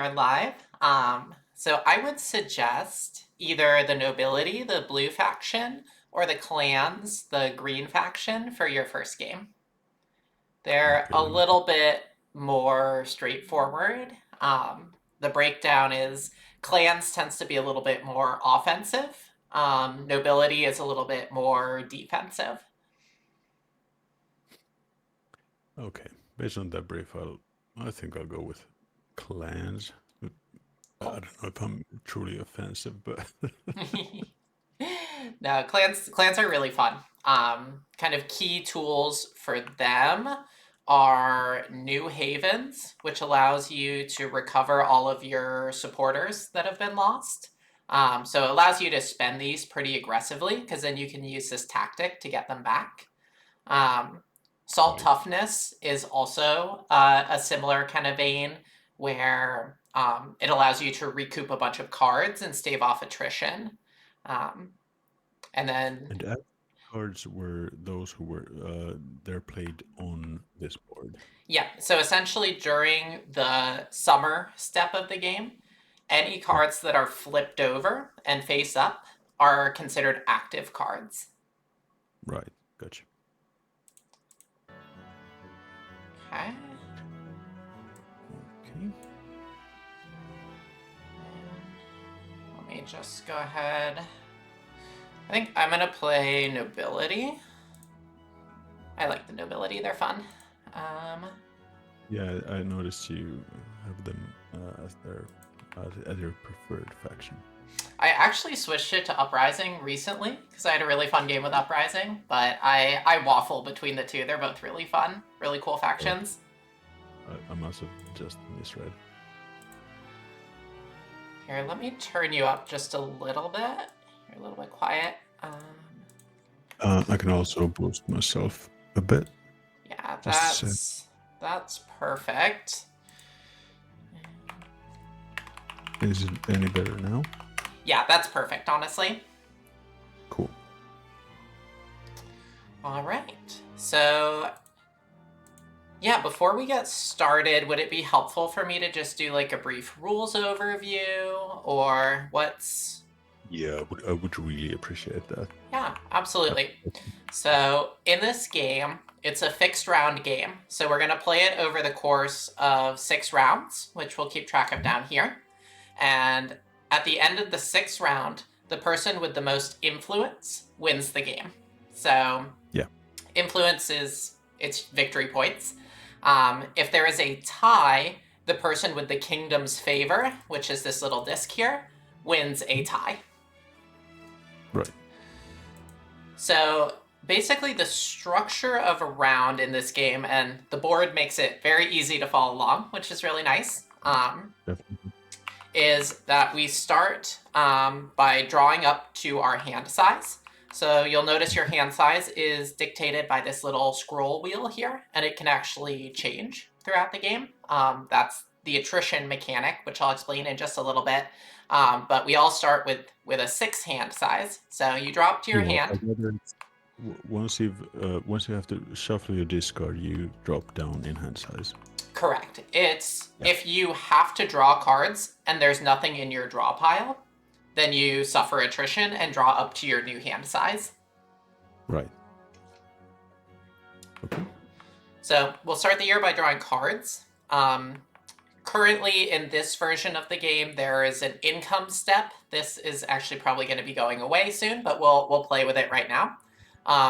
Are live. So I would suggest either the nobility, the blue faction, or the clans, the green faction, for your first game. They're Okay, a let me. little bit more straightforward. The breakdown is clans tends to be a little bit more offensive. Nobility is a little bit more defensive. Okay, based on that brief, I think I'll go with clans. I Cool. don't know if I'm truly offensive, but No, clans are really fun. Kind of key tools for them are New Havens, which allows you to recover all of your supporters that have been lost. So it allows you to spend these pretty aggressively because then you can use this tactic to get them back. Um, Salt right. Toughness is also a similar kind of vein where it allows you to recoup a bunch of cards and stave off attrition. Um, and then, And cards were those who were they're played on this board. yeah, so essentially during the summer step of the game, any Yeah, cards that are flipped over and face up are considered active cards. right. Gotcha. Okay. Okay. Let me just go ahead. I think I'm going to play Nobility. I like the Nobility, they're fun. Um, Yeah, I noticed you have them as your preferred faction. I actually switched it to Uprising recently because I had a really fun game with Uprising, but I waffle between the two. They're both really fun, really cool Okay, factions. I must have just misread. Here, let me turn you up just a little bit. You're a little bit quiet. I can also boost myself a bit. Yeah, Just a sec. that's perfect. Is it any better now? Yeah, that's perfect, honestly. Cool. All right. So, yeah, before we get started, would it be helpful for me to just do like a brief rules overview or what's. Yeah, I would really appreciate that. Yeah, absolutely. So, in this game, it's a fixed round game. So, we're going to play it over the course of 6 rounds, which we'll keep track of down here. And at the end of the 6th round, the person with the most influence wins the game. So, Yeah, influence is its victory points. If there is a tie, the person with the kingdom's favor, which is this little disc here, wins a tie. right. So basically, the structure of a round in this game, and the board makes it very easy to follow along, which is really nice. Definitely. Is that we start by drawing up to our hand size. So you'll notice your hand size is dictated by this little scroll wheel here, and it can actually change throughout the game. That's the attrition mechanic, which I'll explain in just a little bit. But we all start with a 6 hand size. So you drop to your Yeah, I hand. gather once you have to shuffle your discard, you drop down in hand size. Correct. It's Yeah. if you have to draw cards and there's nothing in your draw pile, then you suffer attrition and draw up to your new hand size. Right. Okay. So we'll start the year by drawing cards. Currently, in this version of the game, there is an income step. This is actually probably going to be going away soon, but we'll play with it right now.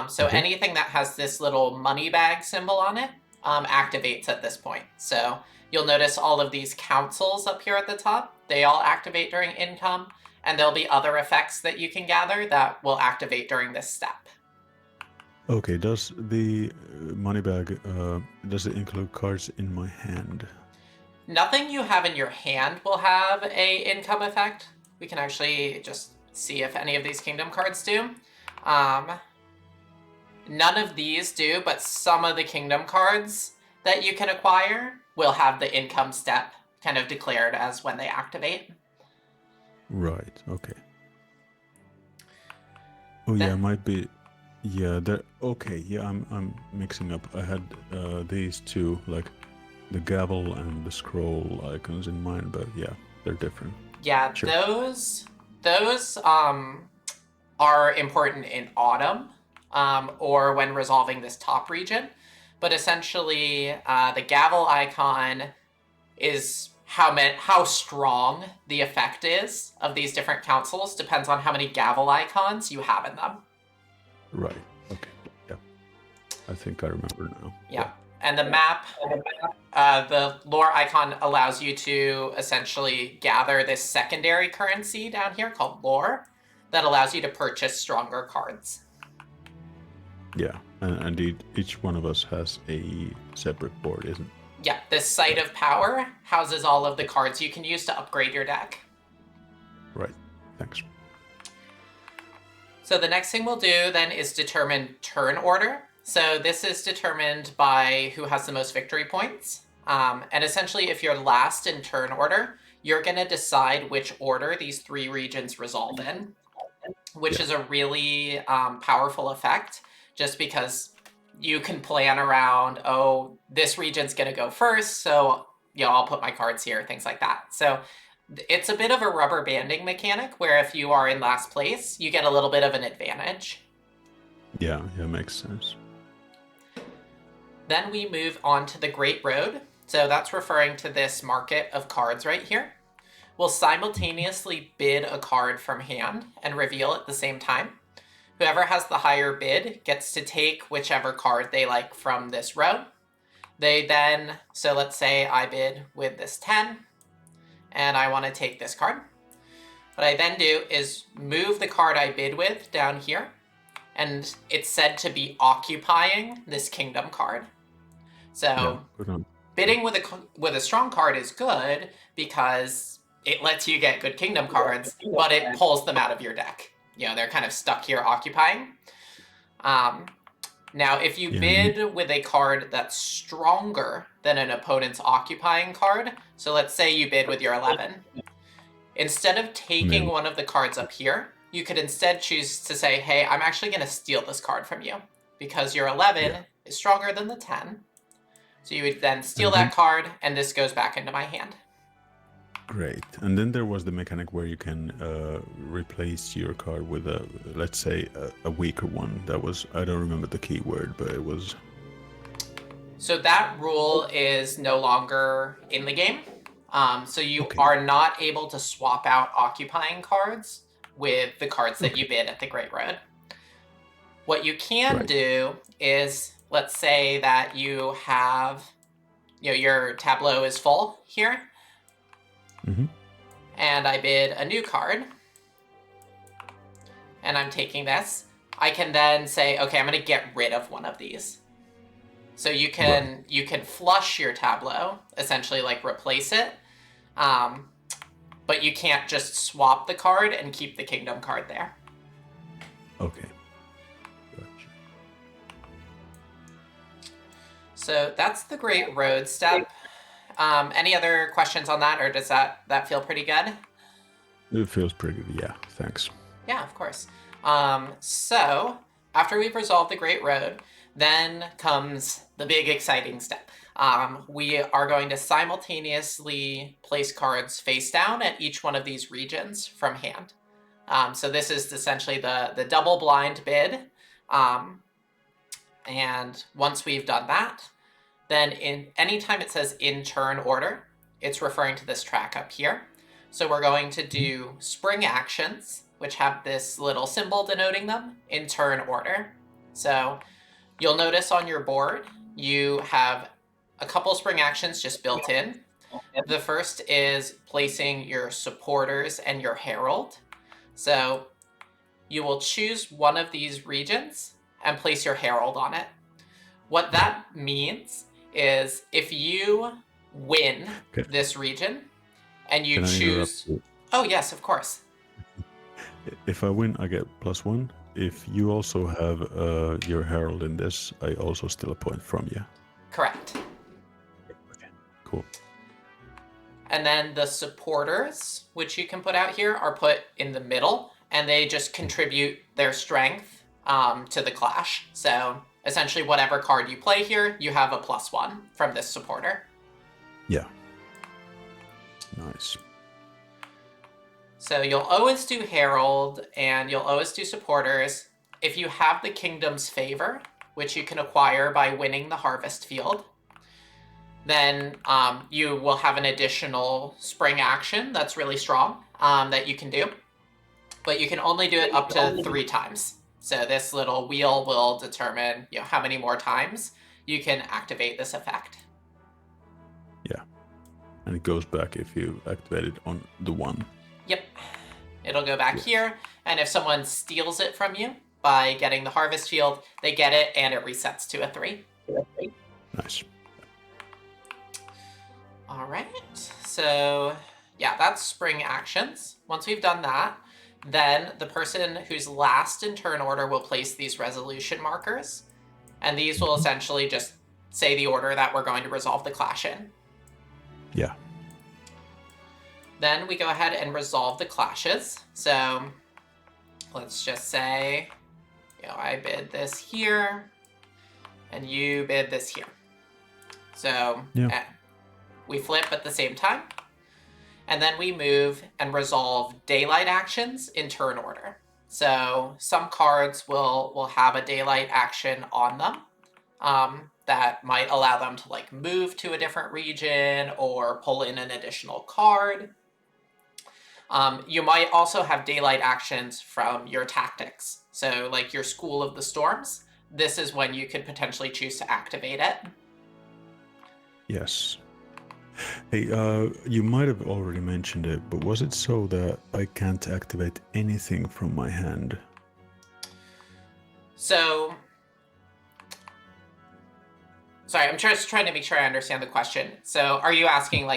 So Okay. anything that has this little money bag symbol on it activates at this point. So you'll notice all of these councils up here at the top. They all activate during income, and there'll be other effects that you can gather that will activate during this step. Okay. Does the money bag does it include cards in my hand? Nothing you have in your hand will have a income effect. We can actually just see if any of these kingdom cards do. Um, None of these do, but some of the kingdom cards that you can acquire will have the income step kind of declared as when they activate. Right. Okay. Oh Then, yeah, might be. Yeah. There. Okay. Yeah. I'm mixing up. I had these two like the gavel and the scroll icons in mind, but yeah, they're different. Yeah, Sure. those are important in autumn, or when resolving this top region. But essentially, the gavel icon is how strong the effect is of these different councils depends on how many gavel icons you have in them. Right. Okay. Yeah. I think I remember now. Yeah. And the map, the lore icon allows you to essentially gather this secondary currency down here called lore that allows you to purchase stronger cards. Yeah. And indeed, each one of us has a separate board, isn't it? Yeah, this Site of Power houses all of the cards you can use to upgrade your deck. Right. Thanks. So the next thing we'll do then is determine turn order. So this is determined by who has the most victory points. And essentially, if you're last in turn order, you're going to decide which order these 3 regions resolve in, which is a really powerful effect, just because you can plan around, oh, this region's going to go first, so I'll put my cards here, things like that. So it's a bit of a rubber banding mechanic where if you are in last place, you get a little bit of an advantage. Yeah, makes sense. Then we move on to the Great Road. So that's referring to this market of cards right here. We'll simultaneously bid a card from hand and reveal at the same time. Whoever has the higher bid gets to take whichever card they like from this row. They then, so let's say I bid with this 10, and I want to take this card. What I then do is move the card I bid with down here, and it's said to be occupying this kingdom card. So bidding with a strong card is good because it lets you get good kingdom cards, but it pulls them out of your deck. They're kind of stuck here occupying. Now, if you bid with a card that's stronger than an opponent's occupying card, so let's say you bid with your 11, instead of taking one of the cards up here, you could instead choose to say, hey, I'm actually going to steal this card from you because your 11 is stronger than the 10. So you would then steal that card, and this goes back into my hand. Great. And then there was the mechanic where you can replace your card with let's say, a weaker one. That was, I don't remember the keyword, but it was... So that rule is no longer in the game. So you are not able to swap out occupying cards with the cards that you bid at the Great Road. What you can do is, let's say that you have, your tableau is full here. And I bid a new card, and I'm taking this. I can then say, okay, I'm going to get rid of one of these. So you can flush your tableau, essentially like replace it, but you can't just swap the card and keep the kingdom card there. Okay. Gotcha. So that's the Great Road step. Any other questions on that, or does that feel pretty good? It feels pretty good, yeah. Thanks. Yeah, of course. So after we've resolved the Great Road, then comes the big exciting step. We are going to simultaneously place cards face down at each one of these regions from hand. So this is essentially the double blind bid. And once we've done that, then anytime it says in turn order, it's referring to this track up here. So we're going to do spring actions, which have this little symbol denoting them, in turn order. So you'll notice on your board, you have a couple spring actions just built in. The first is placing your supporters and your herald. So you will choose one of these regions and place your herald on it. What that means is if you win this region and you choose... Oh, yes, of course. If I win, I get +1. If you also have your herald in this, I also steal a point from you. Correct. Okay, cool. And then the supporters, which you can put out here, are put in the middle, and they just contribute their strength to the clash. So essentially, whatever card you play here, you have a +1 from this supporter. Yeah. Nice. So you'll always do Herald, and you'll always do Supporters. If you have the Kingdom's Favor, which you can acquire by winning the Harvest Field, then you will have an additional spring action that's really strong that you can do. But you can only do it up to 3 times. So this little wheel will determine how many more times you can activate this effect. Yeah. And it goes back if you activate it on the 1. Yep. It'll go back here, and if someone steals it from you by getting the Harvest Field, they get it, and it resets to a 3. Nice. All right. So, yeah, that's spring actions. Once we've done that, then the person who's last in turn order will place these resolution markers, and these will essentially just say the order that we're going to resolve the clash in. Yeah. Then we go ahead and resolve the clashes. So let's just say, I bid this here, and you bid this here. So we flip at the same time, and then we move and resolve daylight actions in turn order. So some cards will have a daylight action on them that might allow them to move to a different region or pull in an additional card. You might also have daylight actions from your tactics. So like your School of the Storms, this is when you could potentially choose to activate it. Yes. Hey, you might have already mentioned it, but was it so that I can't activate anything from my hand? So, sorry, I'm just trying to make sure I understand the question. So are you asking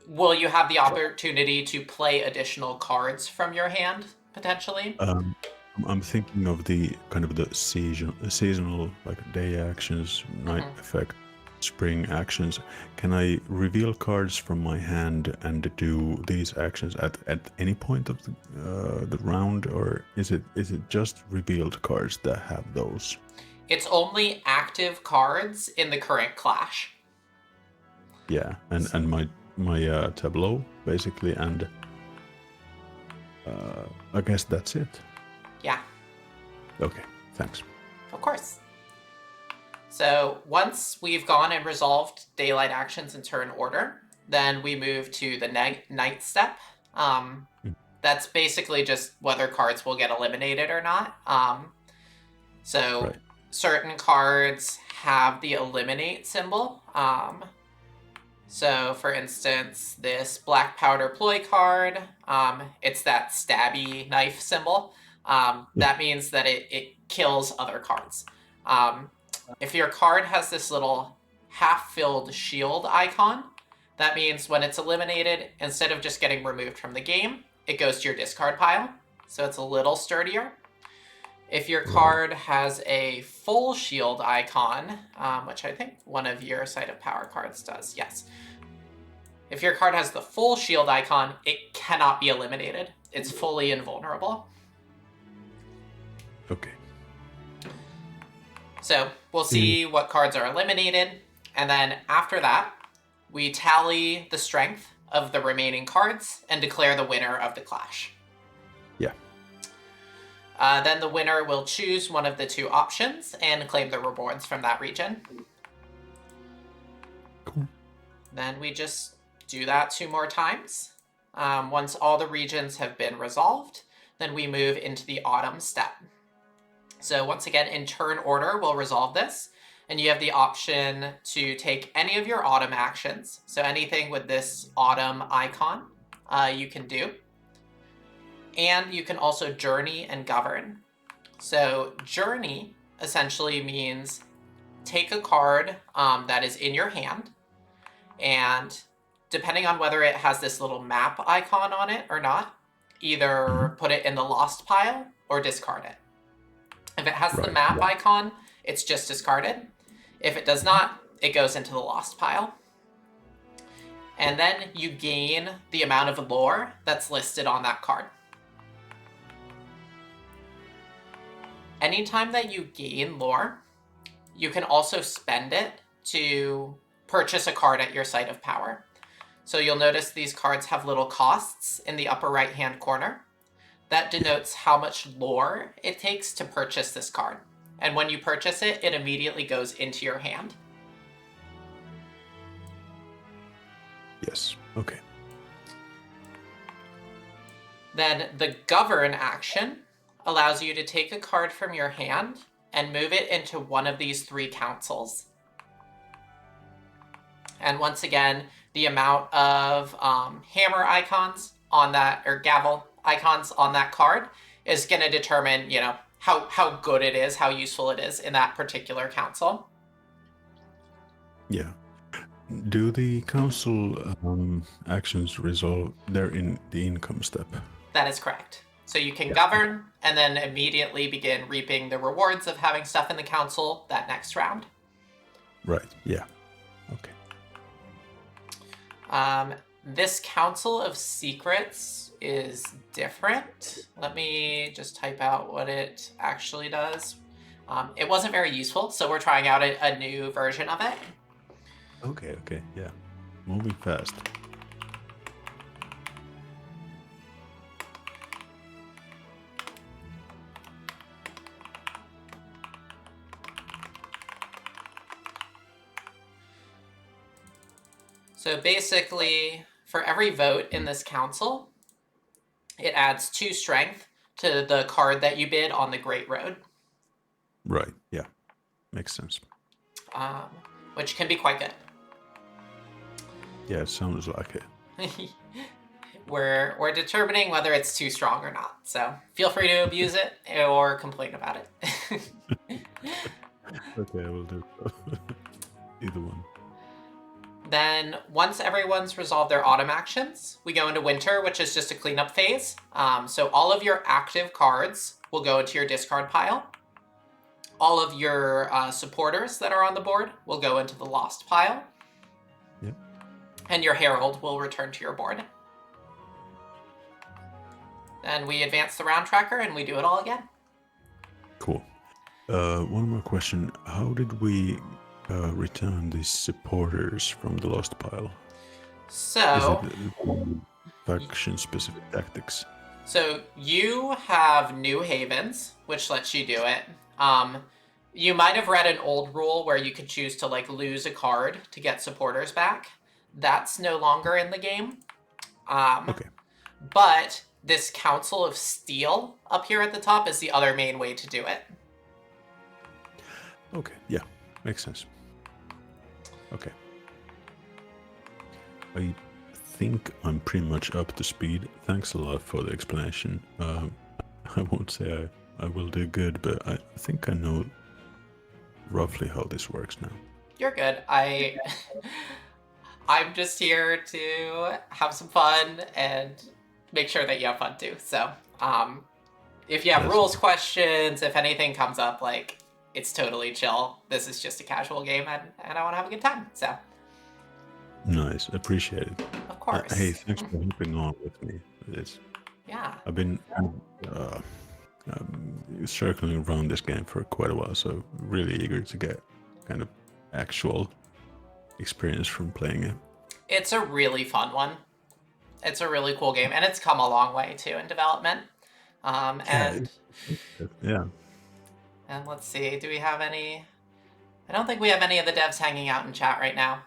will you have the opportunity to play additional cards from your hand, potentially? I'm thinking of the kind of the seasonal day actions, night effect, spring actions. Can I reveal cards from my hand and do these actions at any point of the round, or is it just revealed cards that have those? It's only active cards in the current clash. Yeah, and my tableau basically, and I guess that's it. Yeah. Okay, thanks. Of course. So once we've gone and resolved daylight actions in turn order, then we move to the night step. That's basically just whether cards will get eliminated or not. Certain cards have the eliminate symbol. So for instance, this black powder ploy card, it's that stabby knife symbol. That means that it kills other cards. If your card has this little half-filled shield icon, that means when it's eliminated, instead of just getting removed from the game, it goes to your discard pile. So it's a little sturdier. If your card has a full shield icon, which I think one of your Site of Power cards does, yes. If your card has the full shield icon, it cannot be eliminated. It's fully invulnerable. Okay. So we'll see what cards are eliminated, and then after that, we tally the strength of the remaining cards and declare the winner of the clash. Yeah. Then the winner will choose one of the 2 options and claim the rewards from that region. Cool. Then we just do that 2 more times. Once all the regions have been resolved, then we move into the autumn step. So once again, in turn order, we'll resolve this. And you have the option to take any of your autumn actions. So anything with this autumn icon, you can do. And you can also journey and govern. So journey essentially means take a card that is in your hand, and depending on whether it has this little map icon on it or not, either put it in the lost pile or discard it. If it has the map icon, it's just discarded. If it does not, it goes into the lost pile. And then you gain the amount of lore that's listed on that card. Anytime that you gain lore, you can also spend it to purchase a card at your site of power. So you'll notice these cards have little costs in the upper right-hand corner. That denotes how much lore it takes to purchase this card. And when you purchase it, it immediately goes into your hand. Yes. Okay. Then the govern action allows you to take a card from your hand and move it into one of these 3 councils. And once again, the amount of hammer icons on that, or gavel icons on that card, is going to determine, you know, how good it is, how useful it is in that particular council. Yeah. Do the council actions resolve? They're in the income step. That is correct. So you can govern and then immediately begin reaping the rewards of having stuff in the council that next round. Right. Yeah. Okay. This Council of Secrets is different. Let me just type out what it actually does. It wasn't very useful, so we're trying out a new version of it. Okay, yeah. Moving fast. So basically, for every vote in this council, it adds 2 strength to the card that you bid on the Great Road. Right, yeah. Makes sense. Which can be quite good. Yeah, it sounds like it. We're determining whether it's too strong or not. So feel free to abuse it or complain about it. Okay, I will do either one. Then once everyone's resolved their autumn actions, we go into winter, which is just a cleanup phase. So all of your active cards will go into your discard pile. All of your supporters that are on the board will go into the lost pile. Yep. And your herald will return to your board. Then we advance the round tracker and we do it all again. Cool. One more question. How did we return these supporters from the lost pile? So, is it faction-specific tactics? So you have New Havens, which lets you do it. You might have read an old rule where you could choose to like lose a card to get supporters back. That's no longer in the game. Okay. But this Council of Steel up here at the top is the other main way to do it. Okay, yeah, makes sense. Okay. I think I'm pretty much up to speed. Thanks a lot for the explanation. I won't say I will do good, but I think I know roughly how this works now. You're good. I'm just here to have some fun and make sure that you have fun too. So, if you have rules questions, if anything comes up, like, it's totally chill. This is just a casual game, and I want to have a good time. So, nice, appreciate it. Of course. Hey, thanks for hopping on with me. I've been circling around this game for quite a while, so really eager to get kind of actual experience from playing it. It's a really fun one. It's a really cool game, and it's come a long way too in development. Yeah. And let's see, do we have any? I don't think we have any of the devs hanging out in chat right now,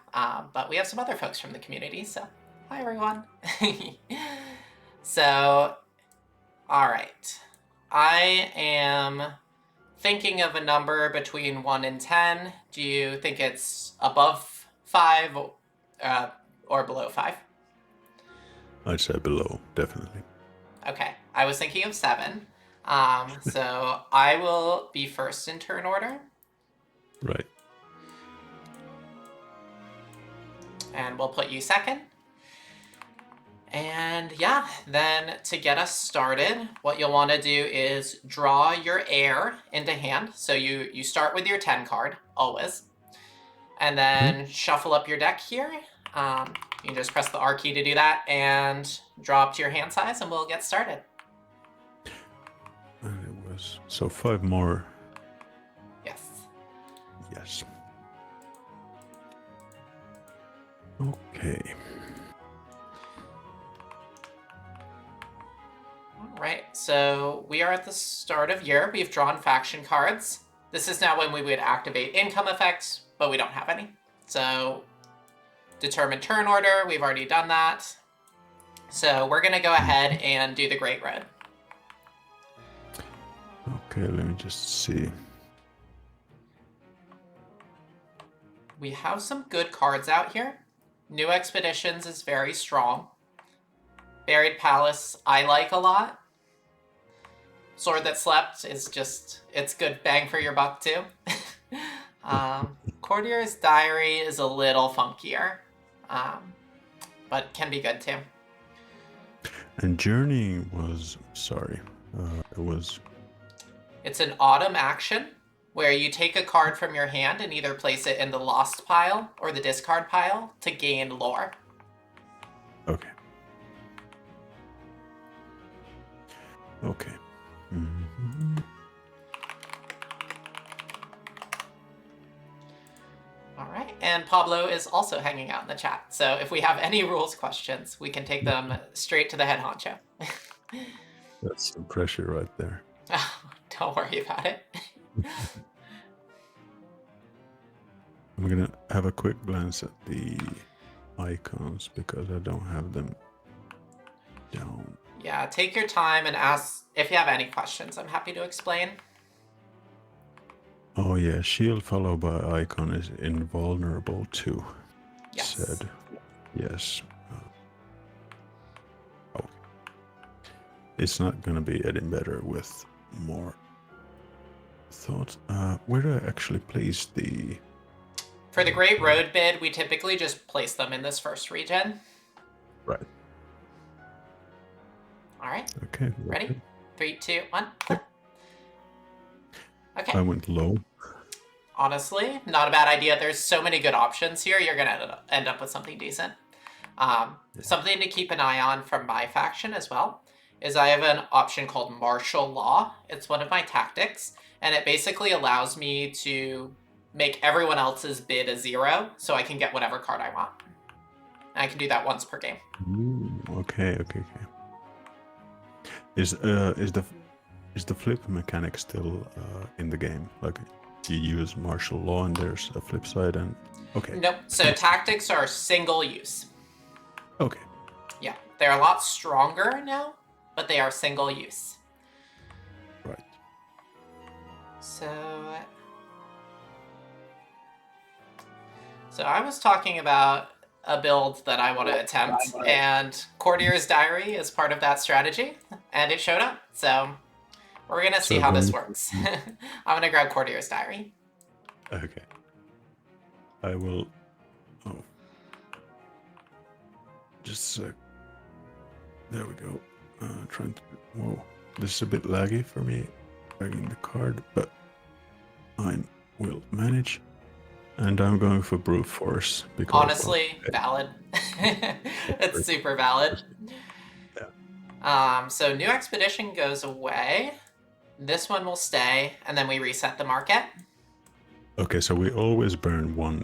but we have some other folks from the community, so hi everyone. So, all right. I am thinking of a number between 1 and 10. Do you think it's above 5 or below 5? I'd say below, definitely. Okay, I was thinking of 7. So I will be first in turn order. Right. And we'll put you second. And yeah, then to get us started, what you'll want to do is draw your heir into hand. So you start with your 10 card, always. And then shuffle up your deck here. You can just press the R key to do that and draw up to your hand size, and we'll get started. And it was so 5 more. Yes. Yes. Okay. All right, so we are at the start of year. We've drawn faction cards. This is now when we would activate income effects, but we don't have any. So determine turn order, we've already done that. So we're gonna go ahead and do the Great Road. Okay, let me just see. We have some good cards out here. New Expeditions is very strong. Buried Palace I like a lot. Sword That Slept is just, it's good bang for your buck too. Courtier's Diary is a little funkier, but can be good too. And Journey was, sorry, it was... It's an autumn action where you take a card from your hand and either place it in the lost pile or the discard pile to gain lore. Okay. Okay. Mm-hmm. All right, and Pablo is also hanging out in the chat. So if we have any rules questions, we can take them straight to the head honcho. That's some pressure right there. Oh, don't worry about it. I'm gonna have a quick glance at the icons because I don't have them down. Yeah, take your time and ask if you have any questions. I'm happy to explain. Oh yeah, shield followed by icon is invulnerable too. Yes. Said. Yes. Oh. It's not gonna be any better with more thoughts. Where do I actually place the... For the Great Road bid, we typically just place them in this first region. Right. All right. Okay. Ready? 3, 2, 1. Okay. I went low. Honestly, not a bad idea. There's so many good options here. You're going to end up with something decent. Something to keep an eye on from my faction as well is I have an option called Martial Law. It's one of my tactics, and it basically allows me to make everyone else's bid a 0 so I can get whatever card I want. And I can do that once per game. Ooh, okay. Is the flip mechanic still in the game? Like you use martial law and there's a flip side and okay. Nope. So tactics are single use. Okay. Yeah, they're a lot stronger now, but they are single use. Right. So I was talking about a build that I want to attempt, and Courtier's Diary is part of that strategy, and it showed up. So we're gonna see how this works. I'm gonna grab Courtier's Diary. Okay. I will. Oh. Just a sec. There we go. Trying to. Whoa. This is a bit laggy for me dragging the card, but I will manage. And I'm going for brute force because honestly, valid. It's super valid. Yeah. So new expedition goes away. This one will stay, and then we reset the market. Okay, so we always burn one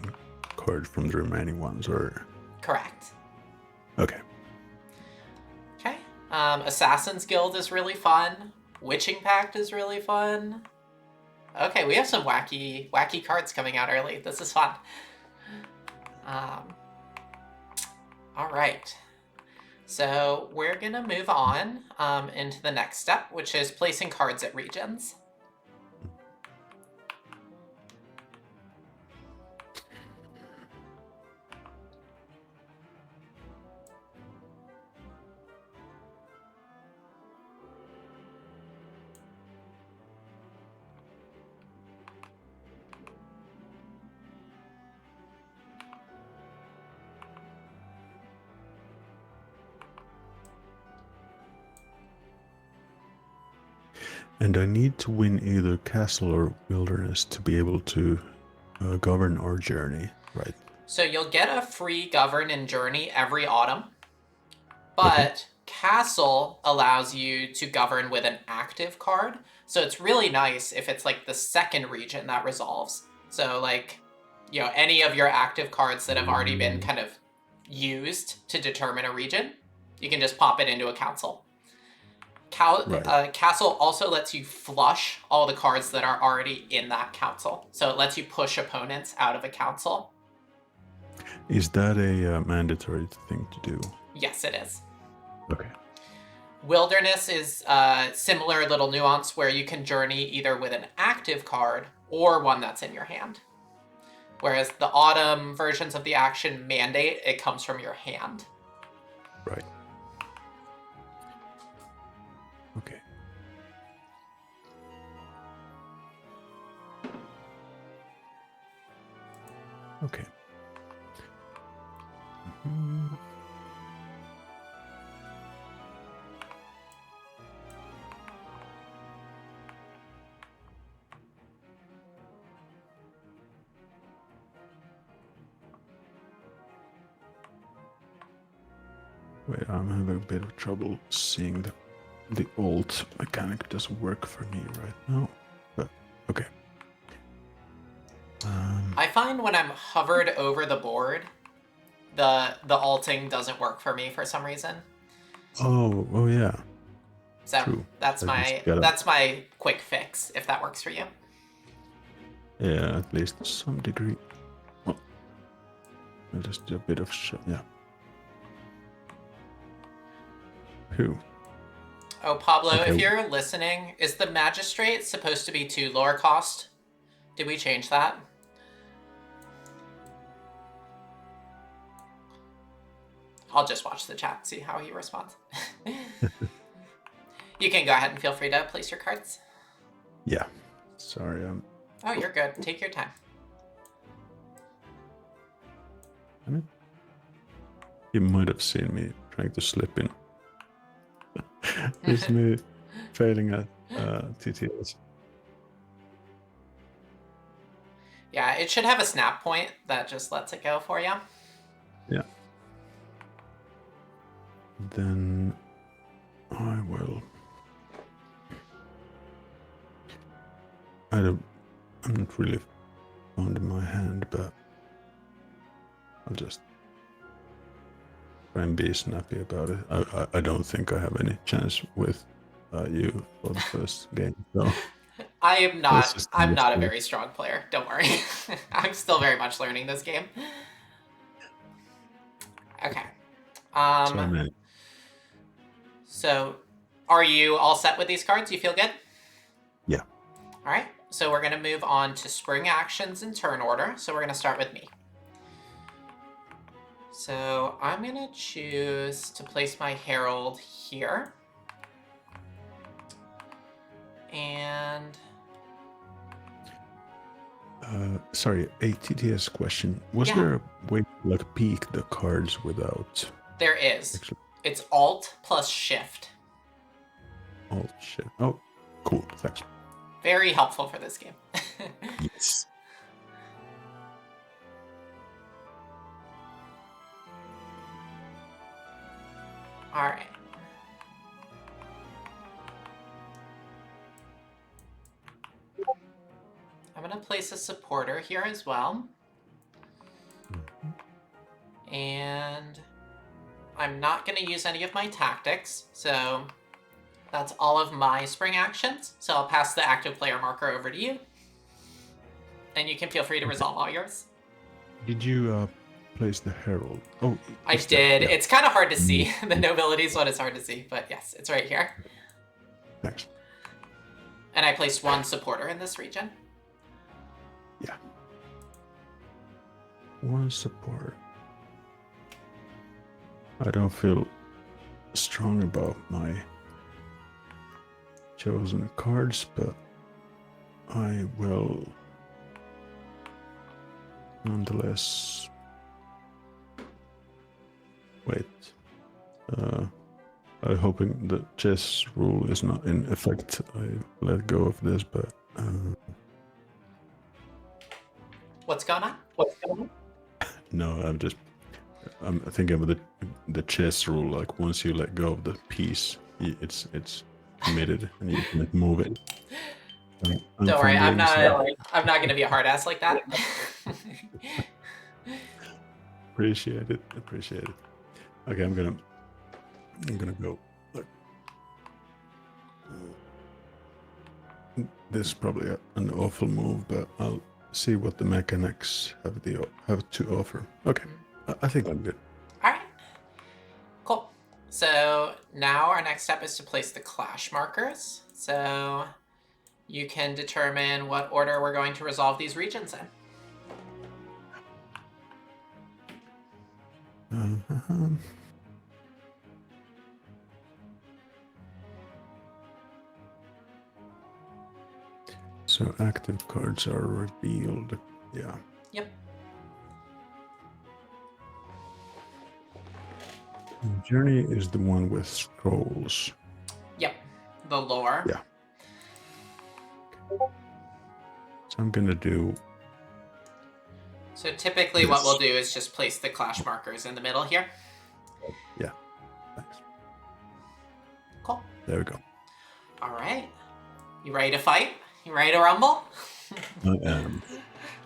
card from the remaining ones, or? Correct. Okay. Okay. Assassin's Guild is really fun. Witching Pact is really fun. Okay, we have some wacky cards coming out early. This is fun. All right. So we're going to move on into the next step, which is placing cards at regions. And I need to win either castle or wilderness to be able to govern our journey, right? So you'll get a free govern and journey every autumn, but castle allows you to govern with an active card. So it's really nice if it's like the second region that resolves. So like, you know, any of your active cards that have already been kind of used to determine a region. You can just pop it into a council. Right. Castle also lets you flush all the cards that are already in that council. So it lets you push opponents out of a council. Is that a mandatory thing to do? Yes, it is. Okay. Wilderness is a similar little nuance where you can journey either with an active card or one that's in your hand. Whereas the autumn versions of the action mandate, it comes from your hand. Right. Okay. Okay. Mm-hmm. Wait, I'm having a bit of trouble seeing the alt mechanic doesn't work for me right now. But okay. I find when I'm hovered over the board, the alting doesn't work for me for some reason. Oh yeah. So True. that's my quick fix if that works for you. Yeah, at least to some degree. Well, I'll just do a bit of yeah. Who? Oh, Pablo, Okay. if you're listening, is the magistrate supposed to be 2 lower cost? Did we change that? I'll just watch the chat and see how he responds. You can go ahead and feel free to place your cards. Yeah. Sorry. Oh, you're good. Take your time. I mean, you might have seen me trying to slip in. It's me failing at TTS. Yeah, it should have a snap point that just lets it go for you. Yeah. Then I will. I'm not really fond of my hand, but I'll just try and be snappy about it. I don't think I have any chance with you for the first game, so. I'm not a very strong player. Don't worry. I'm still very much learning this game. Okay. So are you all set with these cards? You feel good? Yeah. All right. So we're going to move on to spring actions in turn order. So we're going to start with me. So I'm going to choose to place my Herald here. And... sorry, a TTS question. Was there a way to like peek the cards without? There is. Actually. It's Alt plus Shift. Alt Shift. Oh, cool. Thanks. Very helpful for this game. Yes. All right. I'm going to place a supporter here as well. Mm-hmm. And I'm not going to use any of my tactics, so that's all of my spring actions. So I'll pass the active player marker over to you. And you can feel free to resolve all yours. Did you place the Herald? Oh, I did. Yeah. It's kind of hard to see. The nobility is what it's hard to see, but yes, it's right here. Thanks. And I placed 1 supporter in this region. Yeah. 1 support. I don't feel strong about my chosen cards, but I will nonetheless wait. I'm hoping the chess rule is not in effect. I let go of this, but what's going on? No, I'm thinking of the chess rule. Like once you let go of the piece, it's committed and you can't move it. Don't worry, I'm not going to be a hard ass like that. Appreciate it. Appreciate it. Okay, I'm gonna go. Look. This is probably an awful move, but I'll see what the mechanics have to offer. Okay, I think I'm good. All right. Cool. So now our next step is to place the clash markers. So you can determine what order we're going to resolve these regions in. So active cards are revealed. Yeah. Yep. Journey is the one with scrolls. Yep. The lore. Yeah. So I'm gonna do. So typically what we'll do is just place the clash markers in the middle here. Yeah. Thanks. Cool. There we go. All right. You ready to fight? You ready to rumble? I am.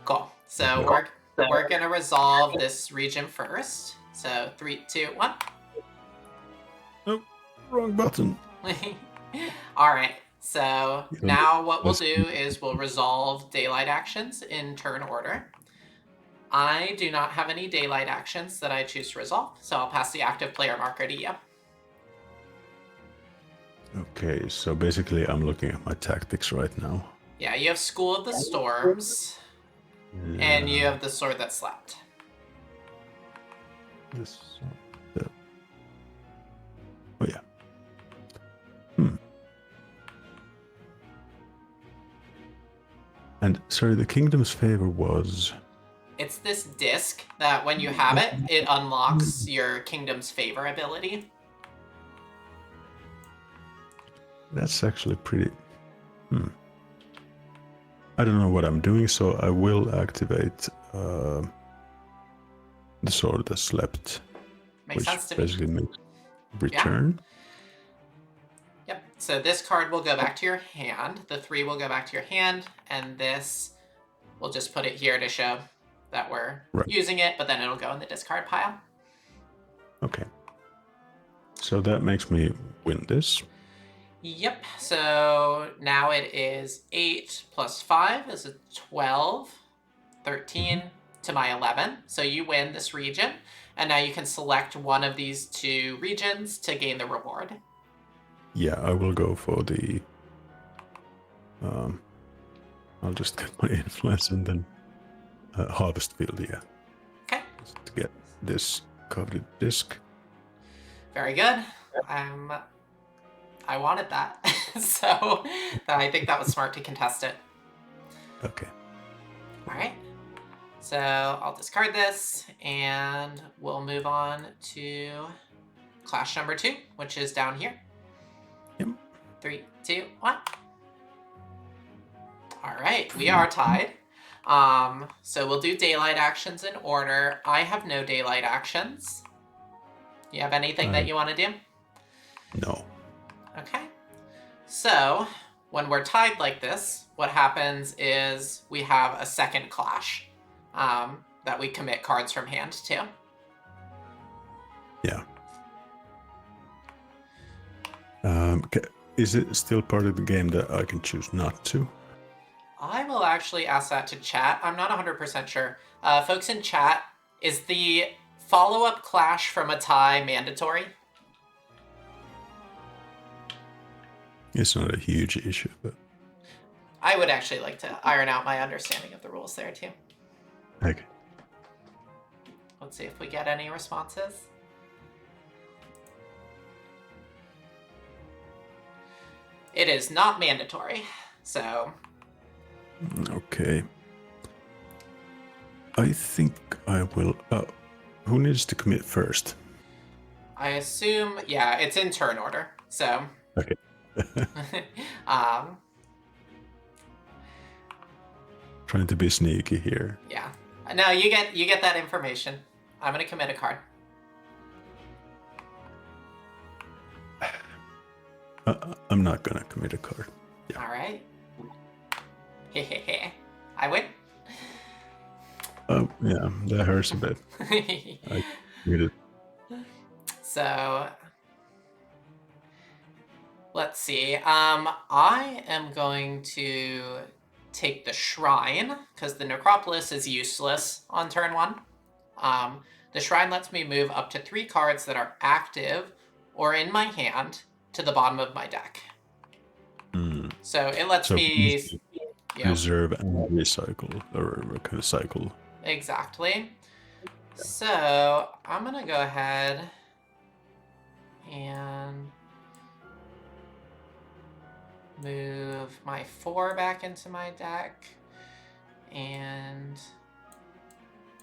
Cool. So we're gonna resolve this region first. So 3, 2, 1. Oh, wrong button. All right. So now what we'll do is we'll resolve daylight actions in turn order. I do not have any daylight actions that I choose to resolve, so I'll pass the active player marker to you. Okay, so basically I'm looking at my tactics right now. Yeah, you have School of the Storms, and you have the Sword That Slept. Oh yeah. And sorry, the Kingdom's Favor was... It's this disc that when you have it, it unlocks your Kingdom's Favor ability. That's actually pretty... I don't know what I'm doing, so I will activate the Sword That Slept. Makes sense to me. Basically makes return. Yep. So this card will go back to your hand. The 3 will go back to your hand, and this we'll just put it here to show that we're using it, but then it'll go in the discard pile. Okay. So that makes me win this. Yep. So now it is 8 plus 5 is a 12, 13 to my 11. So you win this region, and now you can select one of these 2 regions to gain the reward. Yeah, I will go for the... I'll just get my influence and then harvest field, yeah. Okay. Just to get this coveted disc. Very good. I wanted that, so I think that was smart to contest it. Okay. All right. So I'll discard this, and we'll move on to clash number 2, which is down here. Yep. 3, 2, 1. All right, we are tied. So we'll do daylight actions in order. I have no daylight actions. You have anything that you want to do? No. Okay. So when we're tied like this, what happens is we have a second clash that we commit cards from hand to. Yeah. Is it still part of the game that I can choose not to? I will actually ask that to chat. I'm not 100% sure. Folks in chat, is the follow-up clash from a tie mandatory? It's not a huge issue, but... I would actually like to iron out my understanding of the rules there, too. Okay. Let's see if we get any responses. It is not mandatory, so... Okay. I think I will... who needs to commit first? I assume, yeah, it's in turn order, so... Okay. Trying to be sneaky here. Yeah. No, you get that information. I'm gonna commit a card. I'm not gonna commit a card. Yeah. All right. I win. Yeah, that hurts a bit. I need it. So let's see. I am going to take the shrine because the necropolis is useless on turn 1. The shrine lets me move up to 3 cards that are active or in my hand to the bottom of my deck. So it lets me, preserve and recycle, or kind of cycle. Exactly. So I'm gonna go ahead and move my 4 back into my deck and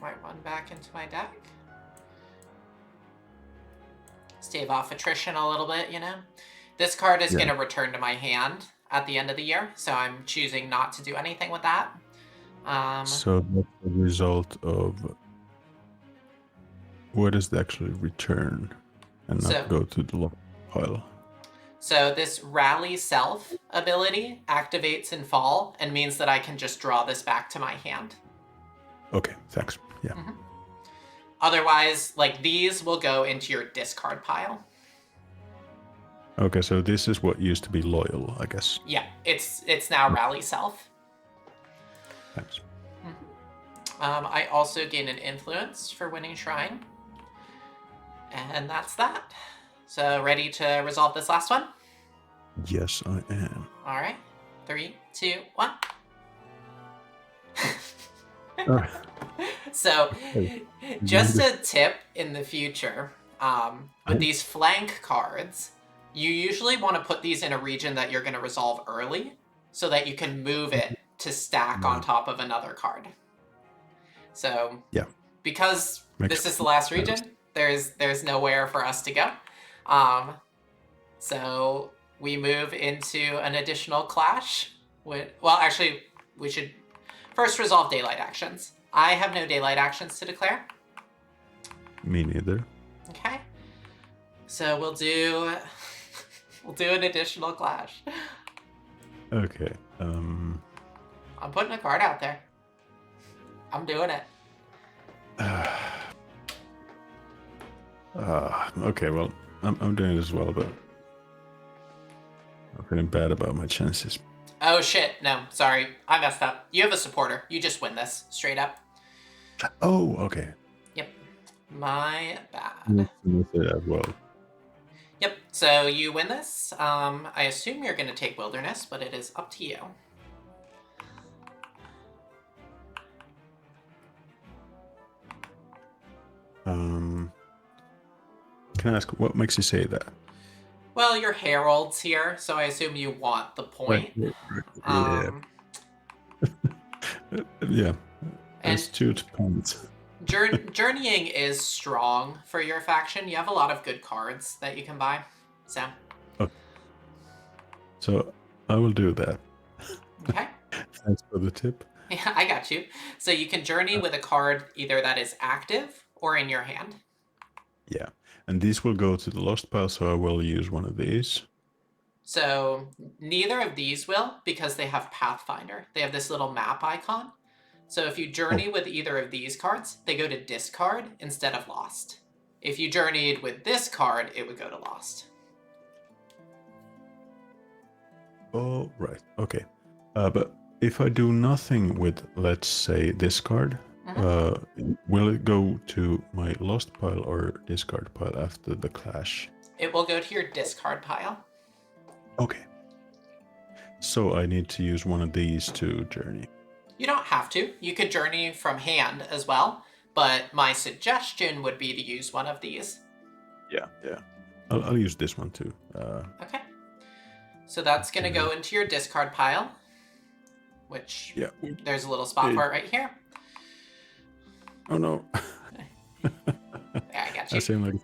my 1 back into my deck. Stave off attrition a little bit, you know. This card is going to return to my hand at the end of the year, so I'm choosing not to do anything with that. So that's the result of what does it actually return and not go to the lock pile? So this Rally Self ability activates in fall and means that I can just draw this back to my hand. Okay, thanks. Yeah. Otherwise, like, these will go into your discard pile. Okay, so this is what used to be loyal, I guess. Yeah, it's now Rally Self. Thanks. I also gain an influence for winning Shrine. And that's that. So ready to resolve this last one? Yes, I am. All right. 3, 2, 1. So just a tip in the future, with these flank cards, you usually want to put these in a region that you're going to resolve early so that you can move it to stack on top of another card. So because this is the last region, there's nowhere for us to go. So we move into an additional clash. Well, actually, we should first resolve daylight actions. I have no daylight actions to declare. Me neither. Okay. So we'll do an additional clash. Okay. I'm putting a card out there. I'm doing it. Okay, well, I'm doing it as well, but I'm feeling bad about my chances. Oh shit, no, sorry. I messed up. You have a supporter. You just win this, straight up. Oh, okay. Yep. My bad. As well. Yep, so you win this. I assume you're going to take Wilderness, but it is up to you. Can I ask, what makes you say that? Well, your Herald's here, so I assume you want the point. Right. Yeah. There's 2 points. Journeying is strong for your faction. You have a lot of good cards that you can buy. So. Okay. So I will do that. Okay. Thanks for the tip. Yeah, I got you. So you can journey with a card either that is active or in your hand. Yeah. And these will go to the lost pile, so I will use one of these. So neither of these will, because they have Pathfinder. They have this little map icon. So if you journey with either of these cards, they go to discard instead of lost. If you journeyed with this card, it would go to lost. Oh, right. Okay. But if I do nothing with, let's say, this card, will it go to my lost pile or discard pile after the clash? It will go to your discard pile. Okay. So I need to use one of these to journey. You don't have to. You could journey from hand as well, but my suggestion would be to use one of these. Yeah. I'll use this one too. Okay. So that's going to go into your discard pile, which there's a little spot for it right here. Oh no. I got you. I seem like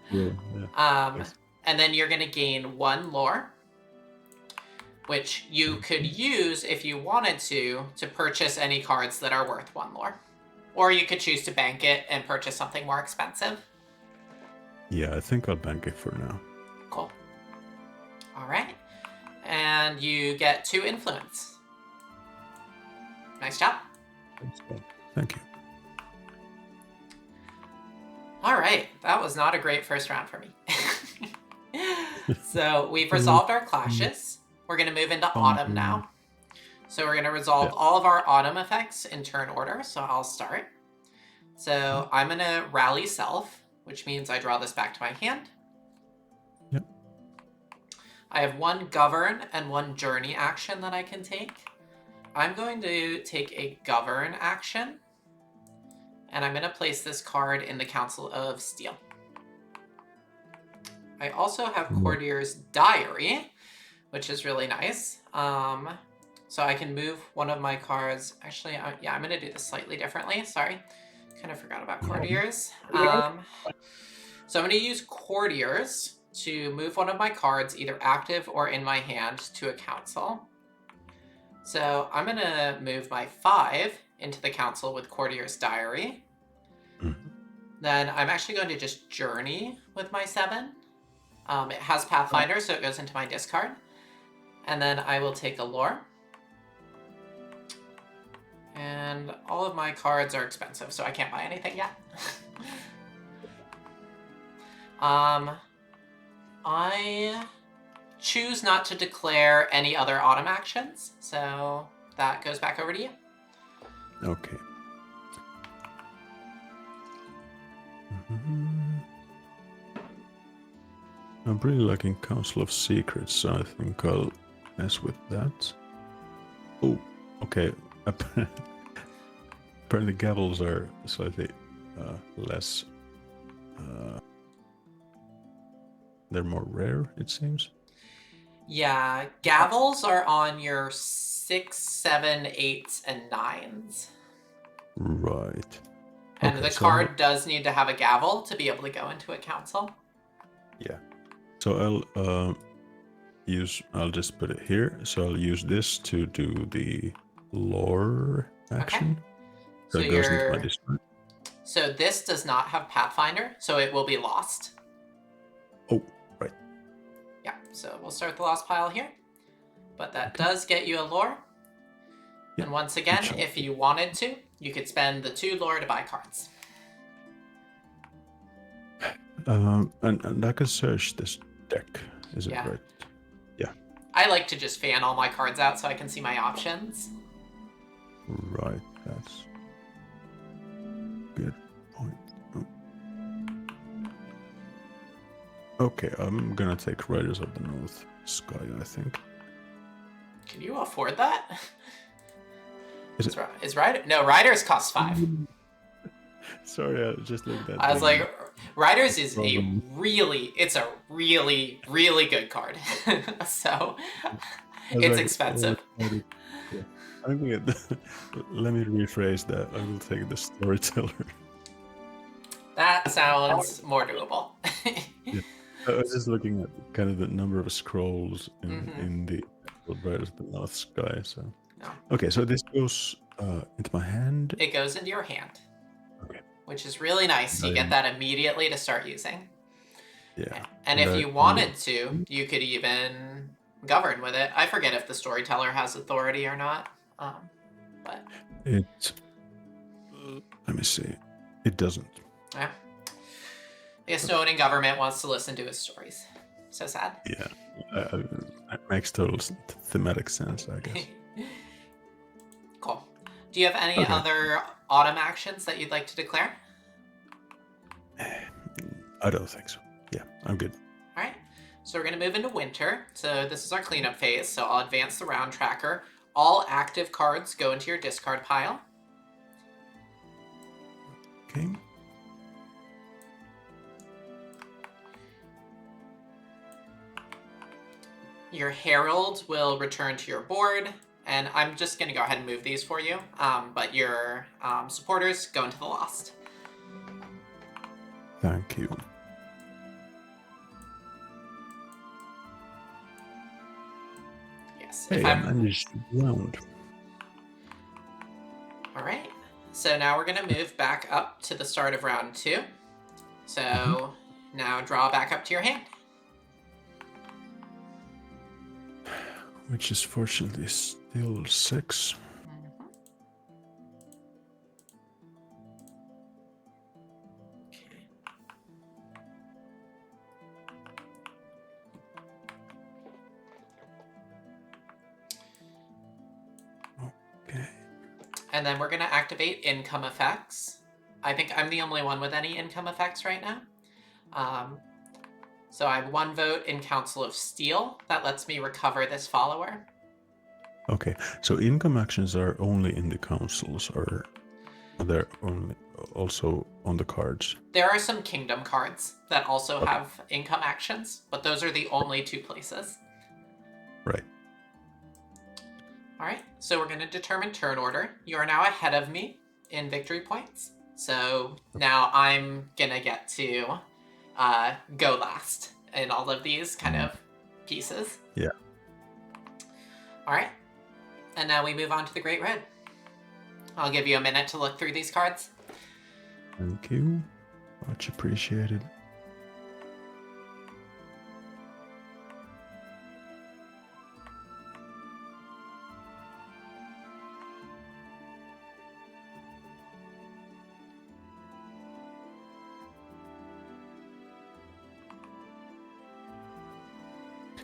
and then you're going to gain 1 lore, which you could use if you wanted to purchase any cards that are worth 1 lore. Or you could choose to bank it and purchase something more expensive. Yeah, I think I'll bank it for now. Cool. All right. And you get 2 influence. Nice job. Thank you. All right, that was not a great first round for me. So we've resolved our clashes. We're going to move into autumn now. So we're going to resolve all of our autumn effects in turn order. So I'll start. So I'm going to rally self, which means I draw this back to my hand. Yep. I have one govern and one journey action that I can take. I'm going to take a govern action, and I'm going to place this card in the Council of Steel. I also have Courtier's Diary, which is really nice. So I can move one of my cards. Actually, yeah, I'm going to do this slightly differently. Sorry. Kind of forgot about Courtiers. So I'm going to use Courtiers to move one of my cards, either active or in my hand, to a council. So I'm going to move my 5 into the council with Courtier's Diary. Then I'm actually going to just journey with my 7. It has Pathfinder, so it goes into my discard. And then I will take a lore. And all of my cards are expensive, so I can't buy anything yet. I choose not to declare any other autumn actions, so that goes back over to you. Okay. I'm really liking Council of Secrets, so I think I'll mess with that. Oh, okay. Apparently gavels are slightly less... they're more rare, it seems. Yeah, gavels are on your 6, 7, 8s, and 9s. Right. And okay, the card does need to have a gavel to be able to go into a council. Yeah. So I'll just put it here. So I'll use this to do the lore action. Okay. So it goes into my display. So this does not have Pathfinder, so it will be lost. Oh, right. Yeah, so we'll start the lost pile here. But that does get you a lore. Yep. And once again, if you wanted to, you could spend the 2 lore to buy cards. And I can search this deck. Is it right? Yeah. I like to just fan all my cards out so I can see my options. Right, that's good point. Oh. Okay, I'm gonna take Riders of the North Sky, I think. Can you afford that? Is Rider? No, Riders cost 5. Sorry, I just looked at. I was like, Riders is a really good card. So it's expensive. Let me rephrase that. I will take the Storyteller. That sounds more doable. Yeah. I was just looking at kind of the number of scrolls in the Riders of the North Sky. So okay, so this goes into my hand. It goes into your hand. Okay. Which is really nice. You get that immediately to start using. Yeah. And if you wanted to, you could even govern with it. I forget if the Storyteller has authority or not. But it. Let me see. It doesn't. Yeah. I guess no one in government wants to listen to his stories. So sad. Yeah. It makes total thematic sense, I guess. Cool. Do you have any other autumn actions that you'd like to declare? I don't think so. Yeah, I'm good. All right. So we're going to move into winter. So this is our cleanup phase. So I'll advance the round tracker. All active cards go into your discard pile. Okay. Your Herald will return to your board. And I'm just going to go ahead and move these for you. But your supporters go into the Lost. Thank you. Yes. Hey, I managed round. All right. So now we're going to move back up to the start of round 2. So now draw back up to your hand. Which is fortunately still 6. Okay. And then we're going to activate income effects. I think I'm the only one with any income effects right now. So I have 1 vote in Council of Steel. That lets me recover this follower. Okay, so income actions are only in the councils, or they're only also on the cards? There are some kingdom cards that also have income actions, but those are the only 2 places. Right. All right, so we're going to determine turn order. You are now ahead of me in victory points. So now I'm going to get to go last in all of these kind of pieces. Yeah. All right, and now we move on to the Great Red. I'll give you a minute to look through these cards. Thank you. Much appreciated.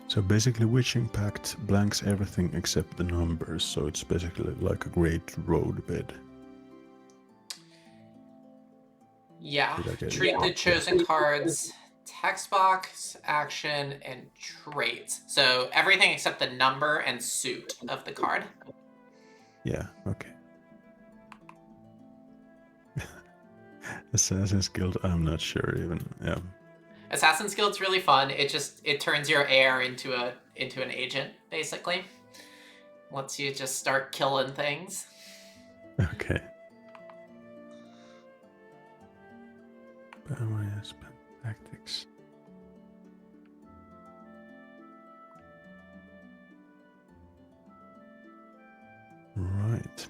So basically Witching Pact blanks everything except the numbers, so it's basically like a great roadbed. Yeah, treat the chosen cards, text box, action, and traits. So everything except the number and suit of the card. Yeah, okay. Assassin's Guild, I'm not sure even. Yeah. Assassin's Guild's really fun. It turns your heir into an agent, basically. Lets you just start killing things. Okay. Tactics. Right.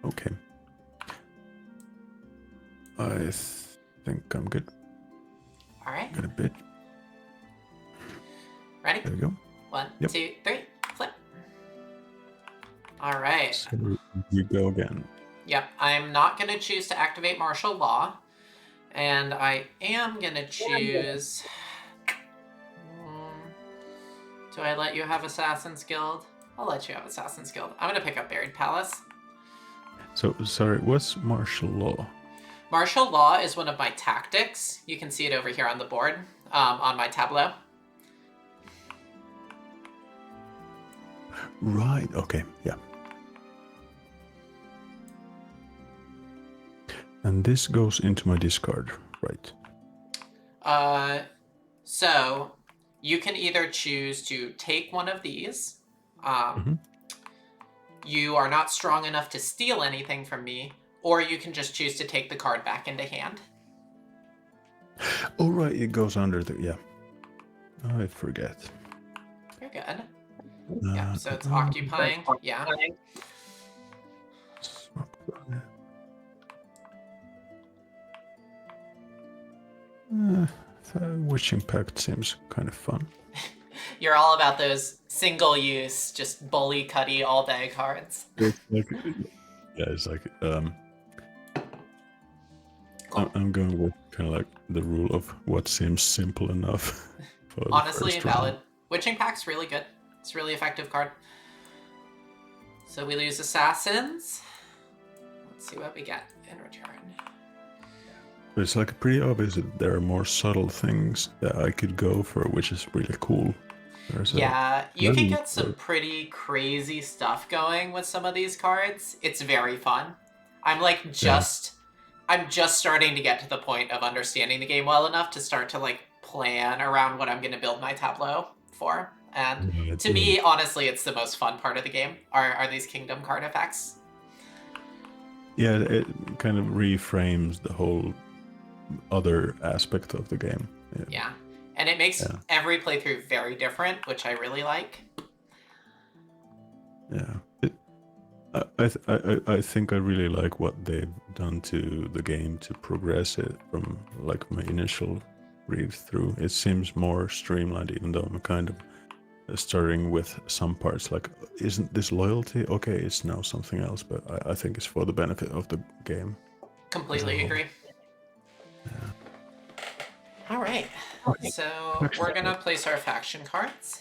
Okay. I think I'm good. All right. Got a bit. Ready? There we go. 1, Yep. 2, 3, flip. All right. So you go again. Yep. I'm not going to choose to activate martial law, and I am going to choose. Do I let you have Assassin's Guild? I'll let you have Assassin's Guild. I'm going to pick up Buried Palace. So, sorry, what's martial law? Martial law is one of my tactics. You can see it over here on the board, on my tableau. Right, okay, yeah. And this goes into my discard, right? So you can either choose to take one of these. You are not strong enough to steal anything from me, or you can just choose to take the card back into hand. Oh, right, it goes under the, yeah. I forget. You're good. Yeah, so it's occupying, yeah. Witching Pact seems kind of fun. You're all about those single-use, just bully cutty all day cards. It's like, yeah, it's like Cool. I'm going with kind of like the rule of what seems simple enough. For Honestly, valid. Witching Pact's really good. It's a really effective card. So we lose Assassins. Let's see what we get in return. But it's like pretty obvious that there are more subtle things that I could go for, which is really cool. Yeah, you can get some pretty crazy stuff going with some of these cards. It's very fun. I'm like I'm just starting to get to the point of understanding the game well enough to start to like plan around what I'm going to build my tableau for. And to me, honestly, it's the most fun part of the game are these kingdom card effects. Yeah, it kind of reframes the whole other aspect of the game. Yeah. And it makes every playthrough very different, which I really like. Yeah. I think I really like what they've done to the game to progress it from like my initial read through. It seems more streamlined, even though I'm kind of starting with some parts like, isn't this loyalty? Okay, it's now something else, but I think it's for the benefit of the game. Completely agree. Yeah. All right, so we're gonna place our faction cards.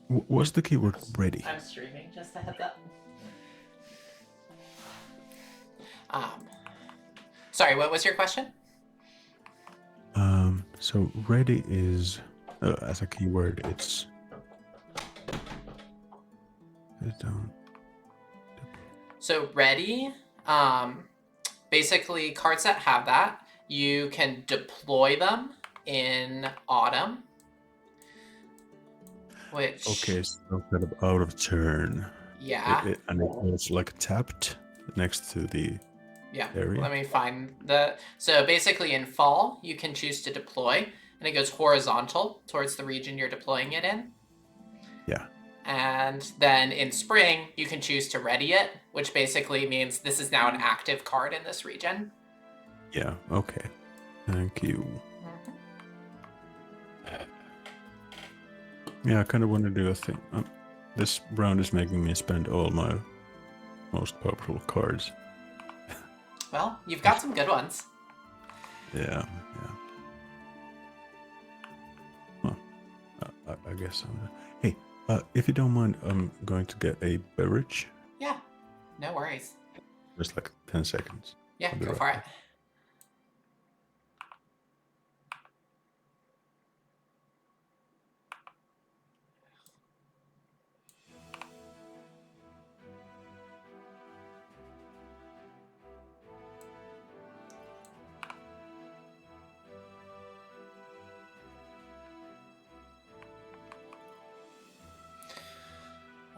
What's the keyword ready? I'm streaming, just a heads up. Sorry, what was your question? So ready is as a keyword. It's down. So ready, basically cards that have that, you can deploy them in autumn, which... Okay, so kind of out of turn. Yeah. And it was like tapped next to the area. Let me find the... So basically in fall, you can choose to deploy, and it goes horizontal towards the region you're deploying it in. Yeah. And then in spring, you can choose to ready it, which basically means this is now an active card in this region. Yeah, okay. Thank you. Yeah, I kind of want to do a thing. This round is making me spend all my most powerful cards. Well, you've got some good ones. Yeah. Well, I guess I'm... Hey, if you don't mind, I'm going to get a beverage. Yeah, no worries. Just like 10 seconds. Yeah, go for it.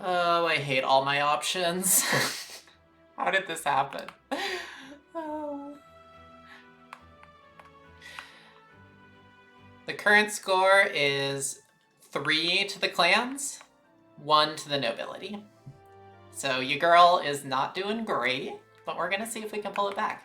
Oh, I hate all my options. How did this happen? The current score is 3 to the clans, 1 to the nobility. So your girl is not doing great, but we're gonna see if we can pull it back.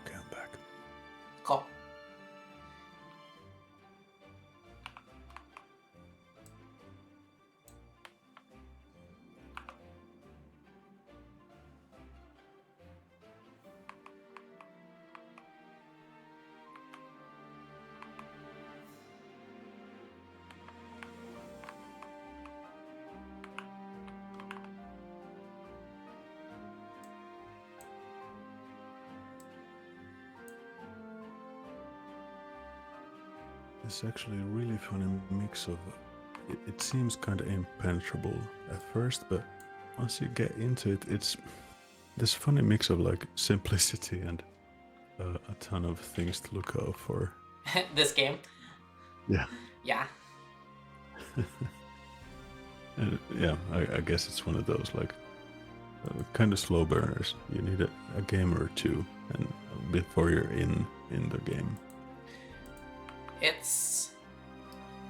Okay, I'm back. Cool. It's actually a really funny mix of... It seems kind of impenetrable at first, but once you get into it, it's this funny mix of like simplicity and a ton of things to look out for. This game? Yeah. Yeah. And yeah, I guess it's one of those like kind of slow burners. You need a game or two and before you're in the game. It's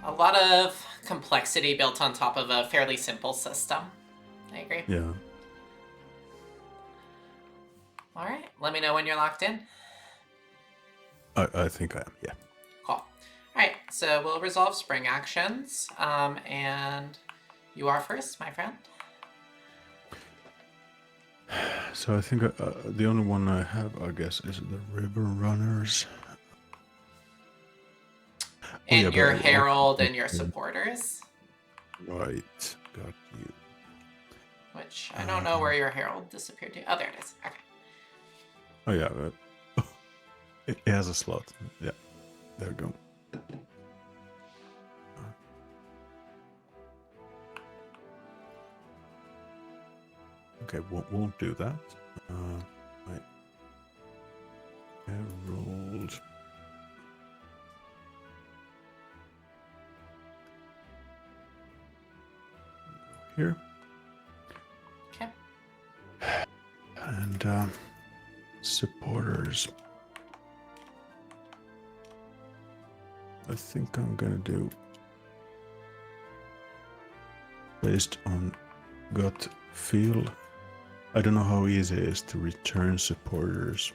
a lot of complexity built on top of a fairly simple system. I agree. Yeah. All right, let me know when you're locked in. I think I am, yeah. Cool. All right, so we'll resolve spring actions, and you are first, my friend. So I think the only one I have, I guess, is the River Runners. And your Herald and your supporters. Right, got you. Which, I don't know where your Herald disappeared to. Oh, there it is. Okay. Oh yeah, it has a slot. Yeah, there we go. Okay, won't do that. Right. Herald. Here. Okay. And supporters. I think I'm gonna do based on gut feel. I don't know how easy it is to return supporters,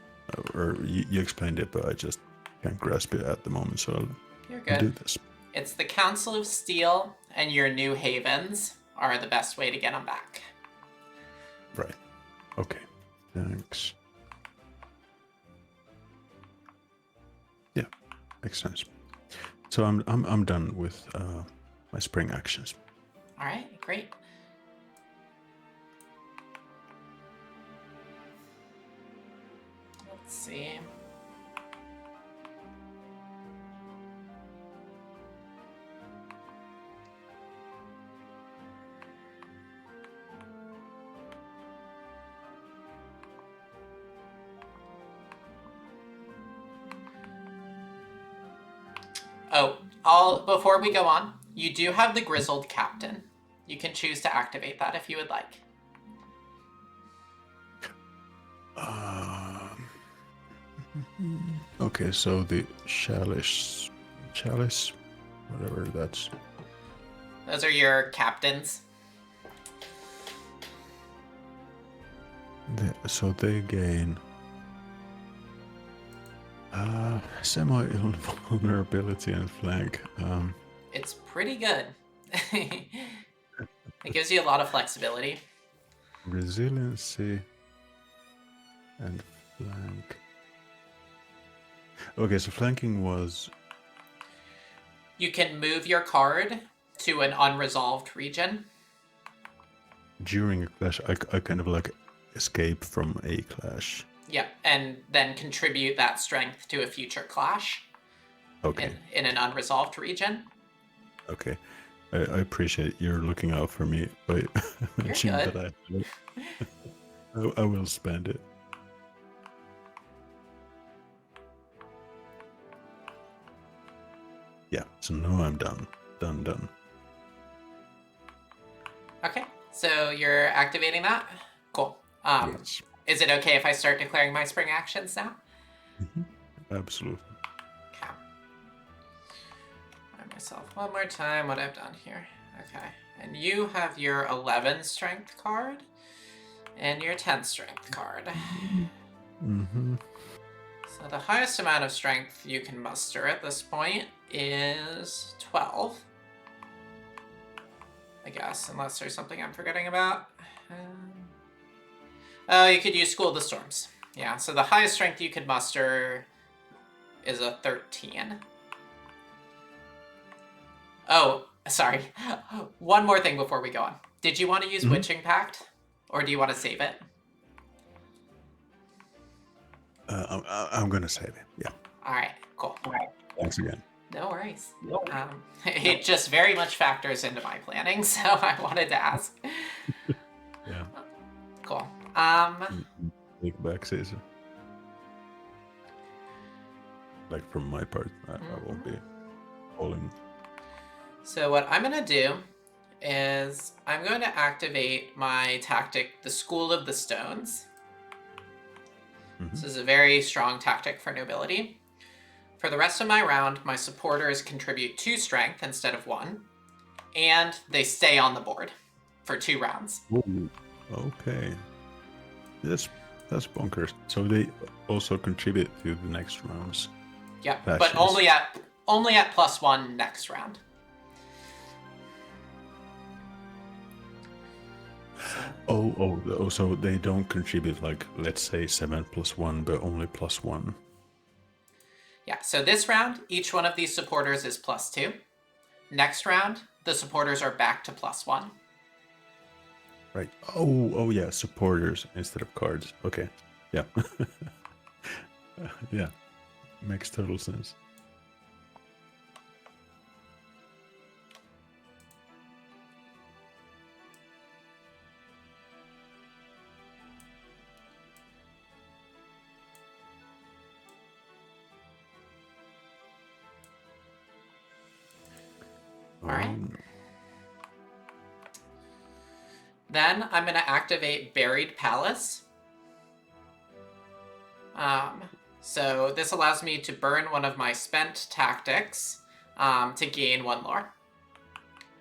or you explained it, but I just can't grasp it at the moment, so You're I'll do good. this. It's the Council of Steel and your new havens are the best way to get them back. Right. Okay. Thanks. Yeah, makes sense. So I'm done with my spring actions. All right, great. Let's see. Oh, before we go on, you do have the Grizzled Captain. You can choose to activate that if you would like. Okay, so the chalice, whatever that's. Those are your captains. So they gain semi-invulnerability and flank. It's pretty good. It gives you a lot of flexibility. Resiliency and flank. Okay, so flanking was... You can move your card to an unresolved region. During a clash, I kind of like escape from a clash. Yeah, and then contribute that strength to a future clash. Okay. In an unresolved region. Okay. I appreciate you're looking out for me by mentioning that I will spend it. Yeah, so now I'm done. Done. Okay, so you're activating that? Cool. Yes. Is it okay if I start declaring my spring actions now? Absolutely. Okay. Remind myself one more time what I've done here. Okay, and you have your 11 strength card and your 10 strength card. Mm-hmm. So the highest amount of strength you can muster at this point is 12. I guess, unless there's something I'm forgetting about. You could use School of the Storms. Yeah, so the highest strength you could muster is a 13. Oh, sorry. One more thing before we go on. Did you want to use Witching Pact? Or do you want to save it? I'm going to save it, yeah. All right, cool. All right. Thanks again. No worries. It just very much factors into my planning, so I wanted to ask. Yeah. Cool. Take back season. Like from my part, I won't be holding. So what I'm going to do is I'm going to activate my tactic, the School of the Stones. This is a very strong tactic for nobility. For the rest of my round, my supporters contribute 2 strength instead of 1, and they stay on the board for 2 rounds. Ooh, okay. That's bonkers. So they also contribute to the next rounds. Yeah, but only at +1 next round. Oh, so they don't contribute, like, let's say 7 + 1, but only +1. Yeah, so this round, each one of these supporters is +2. Next round, the supporters are back to +1. Right. Oh yeah, supporters instead of cards. Okay. Yeah. Yeah. Makes total sense. All right. Then I'm going to activate Buried Palace. So this allows me to burn one of my spent tactics to gain 1 lore.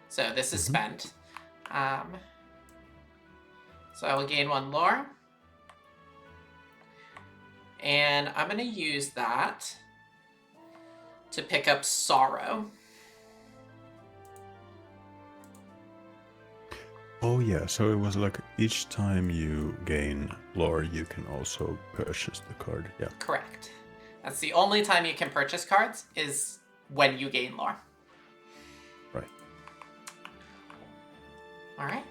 So this is spent. So I will gain 1 lore. And I'm going to use that to pick up Sorrow. Oh yeah, so it was like each time you gain lore, you can also purchase the card. Yeah. Correct. That's the only time you can purchase cards is when you gain lore. Right. All right.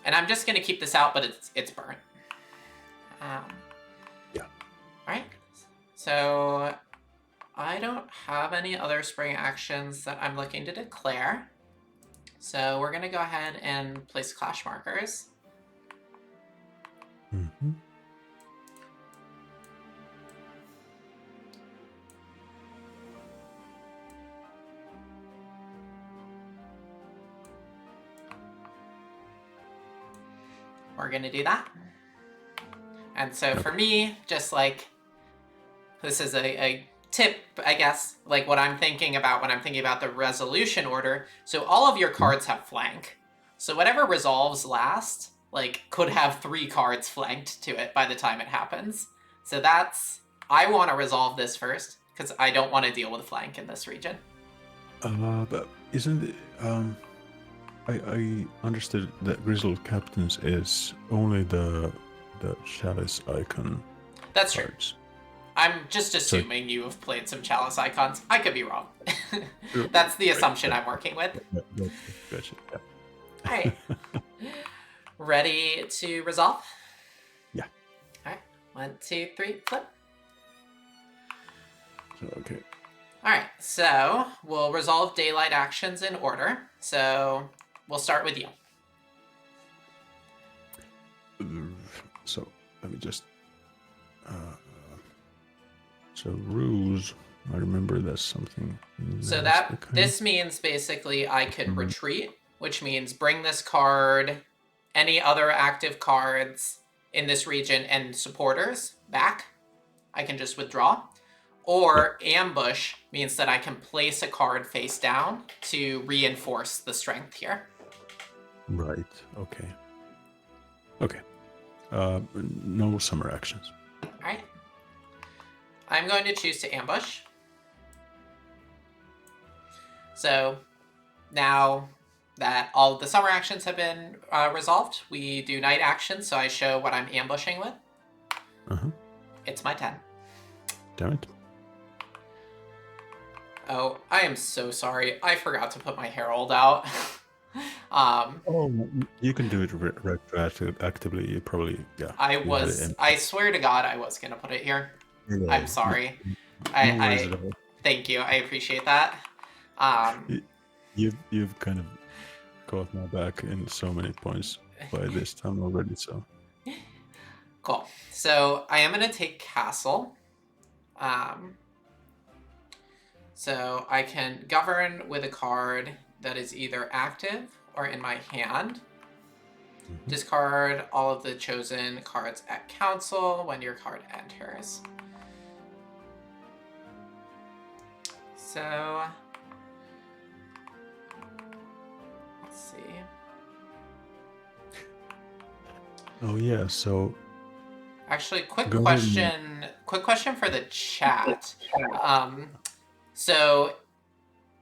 And I'm just going to keep this out, but it's burnt. Yeah. All right. So I don't have any other spring actions that I'm looking to declare. So we're going to go ahead and place clash markers. Mm-hmm. We're going to do that. And so for me, just like, this is a tip, I guess, like what I'm thinking about when I'm thinking about the resolution order. So all of your cards have flank. So whatever resolves last, like, could have 3 cards flanked to it by the time it happens. So that's, I want to resolve this first, because I don't want to deal with flank in this region. But isn't it, I understood that Grizzled Captains is only the chalice icon. That's cards. true. I'm just assuming you have played some chalice icons. I could be wrong. That's the assumption I'm working with. Gotcha. Yeah. All right. Ready to resolve? Yeah. All right. 1, 2, 3, flip. Okay. All right. So we'll resolve daylight actions in order. So we'll start with you. So let me just. So rules. I remember that's something. So this means basically I can retreat, which means bring this card, any other active cards in this region and supporters back. I can just withdraw. Or ambush means that I can place a card face down to reinforce the strength here. Right. Okay. Okay. No summer actions. All right. I'm going to choose to ambush. So now that all of the summer actions have been resolved, we do night actions, so I show what I'm ambushing with. Uh-huh. It's my 10. Damn it. Oh, I am so sorry. I forgot to put my Herald out. You can do it retroactively. You probably, yeah. I swear to God, I was going to put it here. Yeah, I'm sorry. No worries at all. Thank you. I appreciate that. You've kind of caught my back in so many points by this time already, so. Cool. So I am going to take Castle. So I can govern with a card that is either active or in my hand. Mm-hmm. Discard all of the chosen cards at council when your card enters. So let's see. Oh yeah, so actually quick question for the chat. So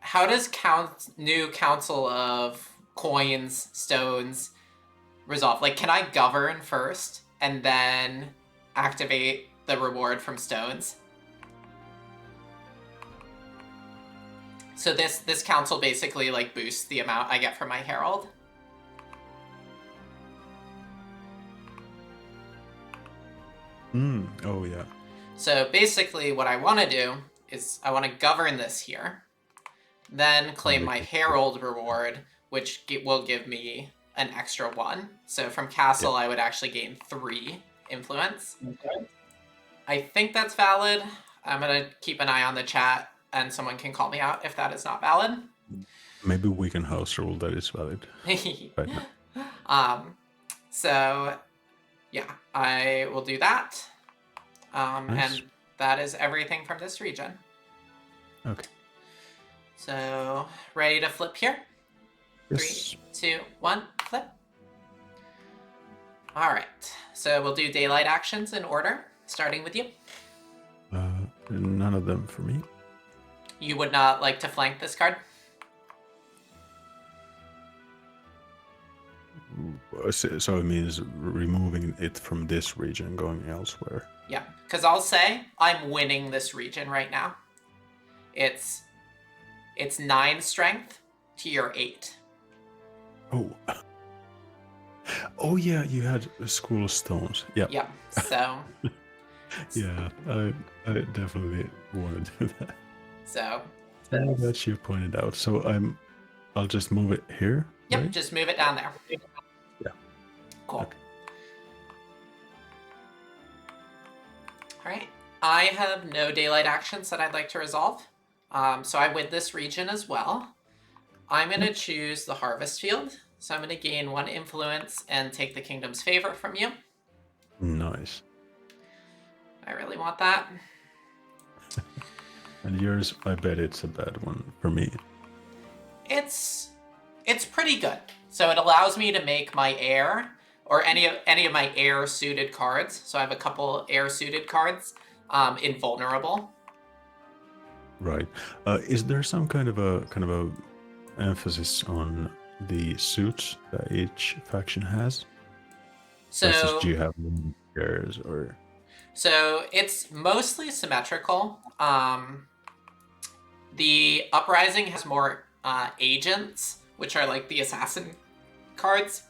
how does new council of coins, stones resolve? Like, can I govern first and then activate the reward from stones? So this council basically like boosts the amount I get from my Herald. Oh yeah. So basically what I want to do is I want to govern this here, then claim my Herald reward, which will give me an extra 1. So from Castle, I would actually gain 3 influence. Okay. I think that's valid. I'm going to keep an eye on the chat, and someone can call me out if that is not valid. Maybe we can house rule that is valid right now. So, yeah, I will do that. Nice. And that is everything from this region. Okay. So, ready to flip here? Yes. 3, 2, 1, flip. All right. So we'll do daylight actions in order, starting with you. None of them for me. You would not like to flank this card? so it means removing it from this region, going elsewhere. Yeah, because I'll say I'm winning this region right now. It's 9 strength to your 8. Oh. Oh yeah, you had school stones. Yeah. Yep. So. Yeah, I definitely want to do that. So. Now that you pointed out, so I'll just move it here. Yep. Right? Just move it down there. Yeah. Cool. Okay. All right. I have no daylight actions that I'd like to resolve. So I win this region as well. I'm going to choose the harvest field. So I'm going to gain 1 influence and take the kingdom's favor from you. Nice. I really want that. And yours, I bet it's a bad one for me. It's pretty good. So it allows me to make my heir or any of my heir suited cards. So I have a couple heir suited cards invulnerable. Right. Is there some kind of a emphasis on the suits that each faction has? So do you have pairs or? So it's mostly symmetrical. The Uprising has more agents, which are like the assassin cards.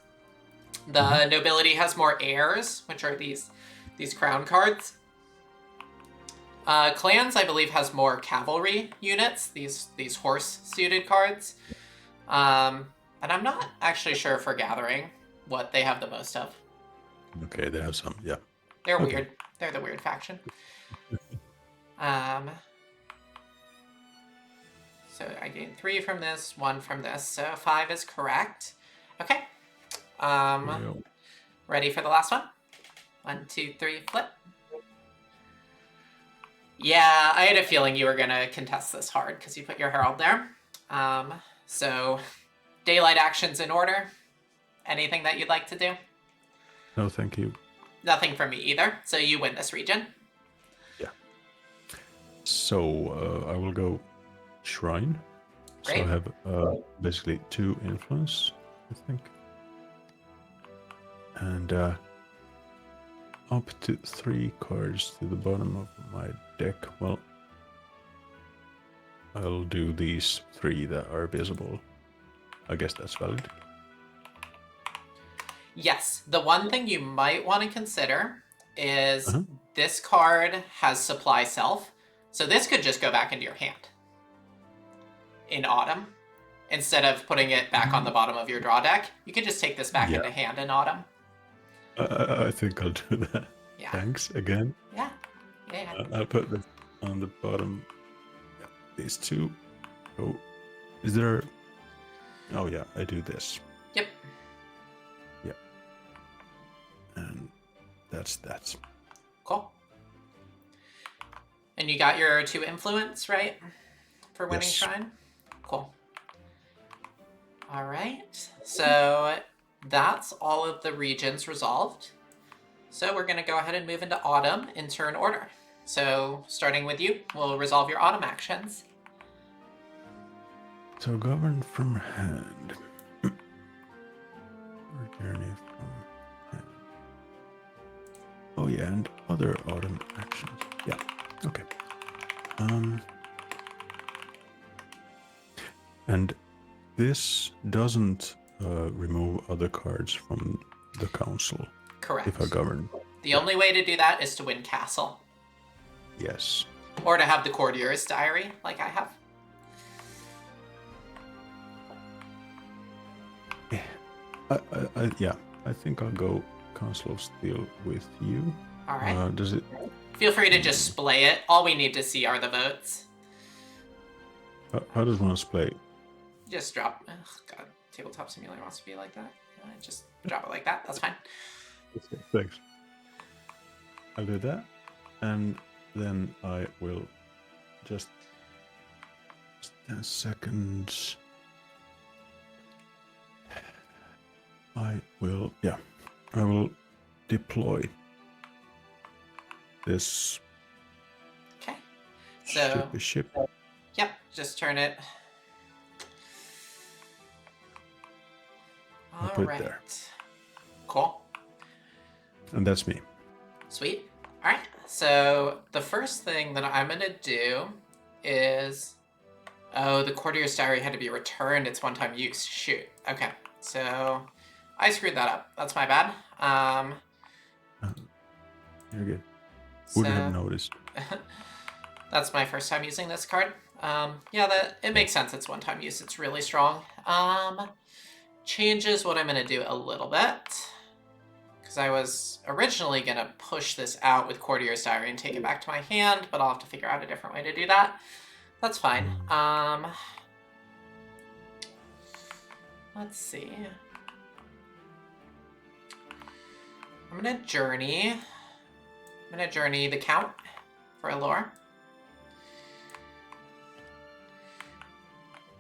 The Nobility has more heirs, which are these crown cards. Clans, I believe, has more cavalry units, these horse-suited cards. And I'm not actually sure for Gathering what they have the most of. Okay, they have some, yeah. They're weird. They're the weird faction. So I gain 3 from this, 1 from this. So 5 is correct. Okay. Ready for the last one? 1, 2, 3, flip. Yeah, I had a feeling you were going to contest this hard because you put your herald there. So daylight actions in order. Anything that you'd like to do? No, thank you. Nothing from me either. So you win this region. Yeah. So I will go shrine. Great. So I have basically 2 influence, I think. And up to 3 cards to the bottom of my deck. Well, I'll do these 3 that are visible. I guess that's valid. Yes. The one thing you might want to consider is this card has supply self. So this could just go back into your hand in autumn. Instead of putting it back on the bottom of your draw deck, you could just take this back into hand in autumn. I think I'll do that. Yeah. Thanks again. Yeah. I'll put this on the bottom. Yeah, these 2. Oh, is there? Oh yeah, I do this. Yep. Yeah. And that's that. Cool. And you got your 2 influence, right? For winning shrine? Cool. All right. So that's all of the regions resolved. So we're going to go ahead and move into autumn in turn order. So starting with you, we'll resolve your autumn actions. So govern from hand. Journey from hand. Oh yeah, and other autumn actions. Yeah. Okay. And this doesn't remove other cards from the council. Correct. If I govern. The only way to do that is to win castle. Yes. Or to have the courtier's diary, like I have. Yeah. I think I'll go Council of Steel with you. All right. Does it? Feel free to just splay it. All we need to see are the votes. How does one splay? Just drop. Oh, God, Tabletop Simulator wants to be like that. Just drop it like that. That's fine. Okay, thanks. I'll do that, and then I will just 10 seconds. I will deploy this. Okay. So. Ship. Yep. Just turn it. I'll put it there. Cool. And that's me. Sweet. All right. So the first thing that I'm going to do is... Oh, the Courtier's Diary had to be returned. It's one-time use. Shoot. Okay. So I screwed that up. That's my bad. You're good. So... Wouldn't have noticed. That's my first time using this card. Yeah, it makes sense. It's one-time use. It's really strong. Changes what I'm going to do a little bit. Because I was originally going to push this out with Courtier's Diary and take it back to my hand, but I'll have to figure out a different way to do that. That's fine. Let's see. I'm going to journey. I'm going to journey the Count for a lore.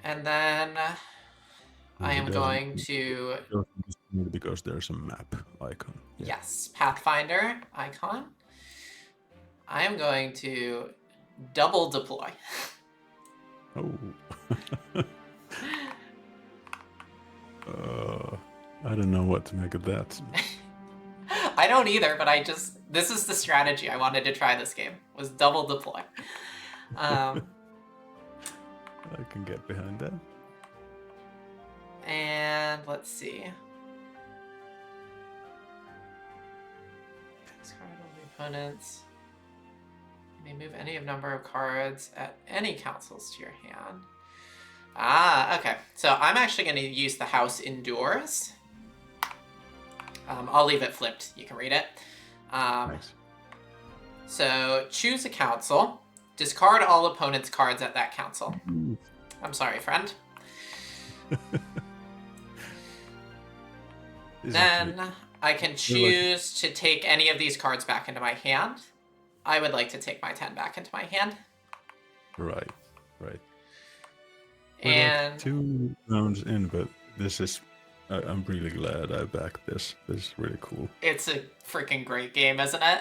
And then I am going to... Because there's a map icon. Yeah. Yes, Pathfinder icon. I am going to double deploy. Oh. I don't know what to make of that. I don't either, but this is the strategy I wanted to try this game, was double deploy. I can get behind that. And let's see. Discard all the opponents. You may move any number of cards at any councils to your hand. Okay. So I'm actually going to use the House Endures. I'll leave it flipped. You can read it. Nice. So choose a council. Discard all opponents' cards at that council. I'm sorry, friend. Then I can choose to take any of these cards back into my hand. I would like to take my 10 back into my hand. Right. And like 2 rounds in, but this is... I'm really glad I backed this. This is really cool. It's a freaking great game, isn't it?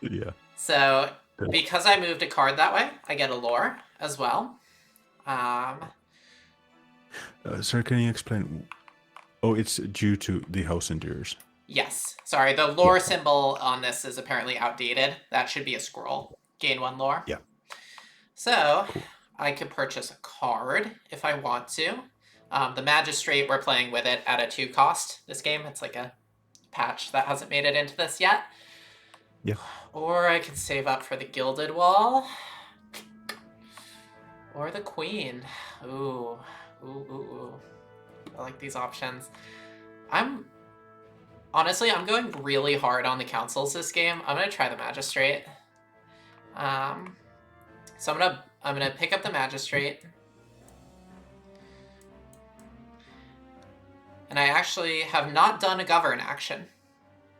Yeah. So, because I moved a card that way, I get a lore as well. Sir, can you explain? Oh, it's due to the House Endures. Yes. Sorry, the lore symbol on this is apparently outdated. That should be a scroll. Gain 1 lore. Yeah. So, I could purchase a card if I want to. The Magistrate, we're playing with it at a 2 cost this game. It's like a patch that hasn't made it into this yet. Yeah. Or I could save up for the Gilded Wall. Or the Queen. Ooh. I like these options. Honestly, I'm going really hard on the councils this game. I'm gonna try the Magistrate. So I'm gonna pick up the Magistrate. And I actually have not done a govern action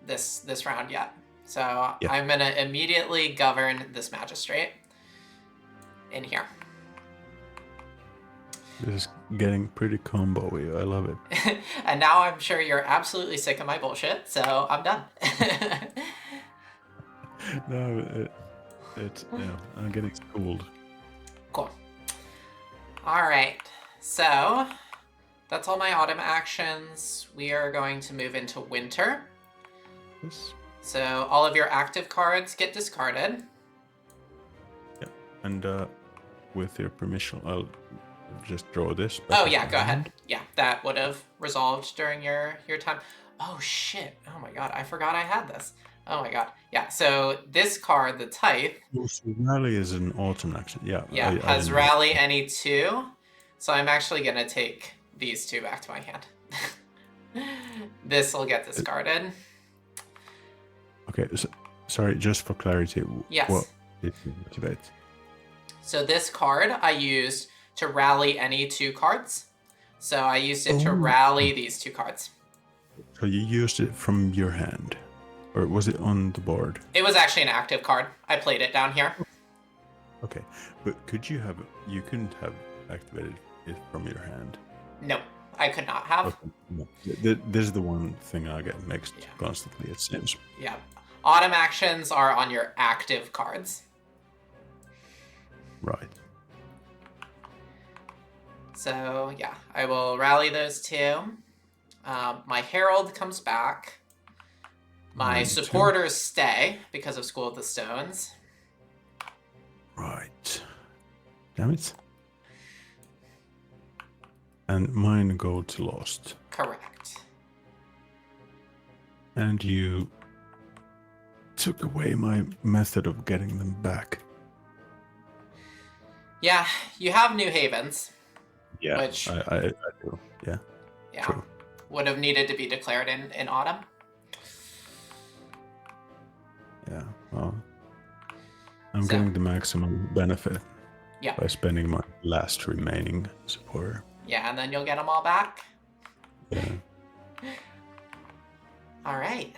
this round yet. So yeah. I'm going to immediately govern this Magistrate in here. This is getting pretty combo-y. I love it. And now I'm sure you're absolutely sick of my bullshit, so I'm done. No, I'm getting schooled. Cool. All right, so that's all my autumn actions. We are going to move into winter. Yes. So all of your active cards get discarded. Yeah, and with your permission, I'll just draw this. Oh yeah, go ahead. Yeah, that would have resolved during your time. Oh shit! Oh my god, I forgot I had this. Oh my god. Yeah, so this card, the Tithe. Oh, so Rally is an autumn action. Yeah. Yeah, has Rally any 2. So I'm actually gonna take these 2 back to my hand. This will get discarded. Okay, so, sorry, just for clarity. Yes. What did you activate? So this card I used to rally any 2 cards. So I used it to rally these 2 cards. So you used it from your hand? Or was it on the board? It was actually an active card. I played it down here. Okay, but you couldn't have activated it from your hand? No, I could not have. Okay. No. This is the one thing I get mixed constantly, it seems. Yeah. Autumn actions are on your active cards. Right. So, yeah, I will rally those 2. My herald comes back. My Mine supporters stay because of School of the Stones. Right. Damn it. And mine go to lost. Correct. And you took away my method of getting them back. Yeah, you have New Havens. Yeah, Which I do. Yeah. True. Would have needed to be declared in autumn. Yeah. Well, I'm getting the maximum benefit. Yeah. By spending my last remaining supporter. Yeah, and then you'll get them all back. Yeah. All right.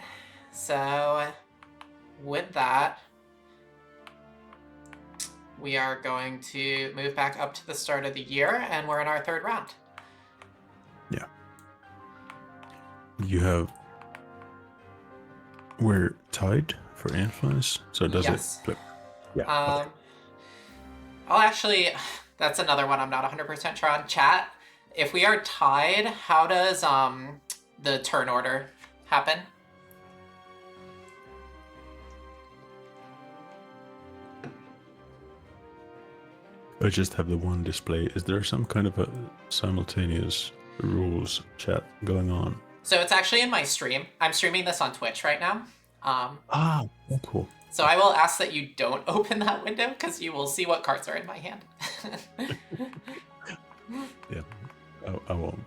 So with that, we are going to move back up to the start of the year, and we're in our third round. Yeah. You have... We're tied for influence, so does it flip? Yeah. Okay. I'll actually... That's another one I'm not 100% sure on. Chat, if we are tied, how does the turn order happen? I just have the one display. Is there some kind of a simultaneous rules chat going on? So it's actually in my stream. I'm streaming this on Twitch right now. Cool. So I will ask that you don't open that window because you will see what cards are in my hand. Yeah, I won't.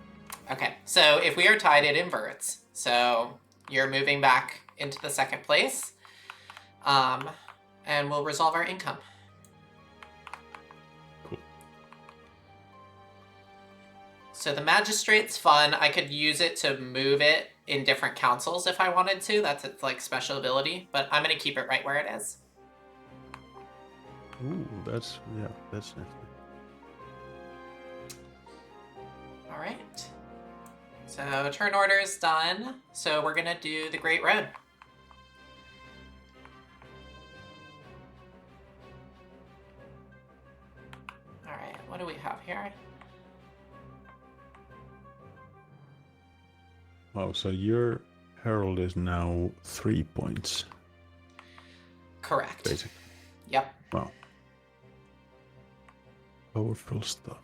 Okay, so if we are tied, it inverts. So you're moving back into the second place. And we'll resolve our income. Cool. So the magistrate's fun. I could use it to move it in different councils if I wanted to. That's its like special ability, but I'm gonna keep it right where it is. Ooh, that's nice. All right. So turn order is done. So we're gonna do the Great Road. All right, what do we have here? Wow, so your herald is now 3 points. Correct. Basically. Yep. Wow. Powerful stuff.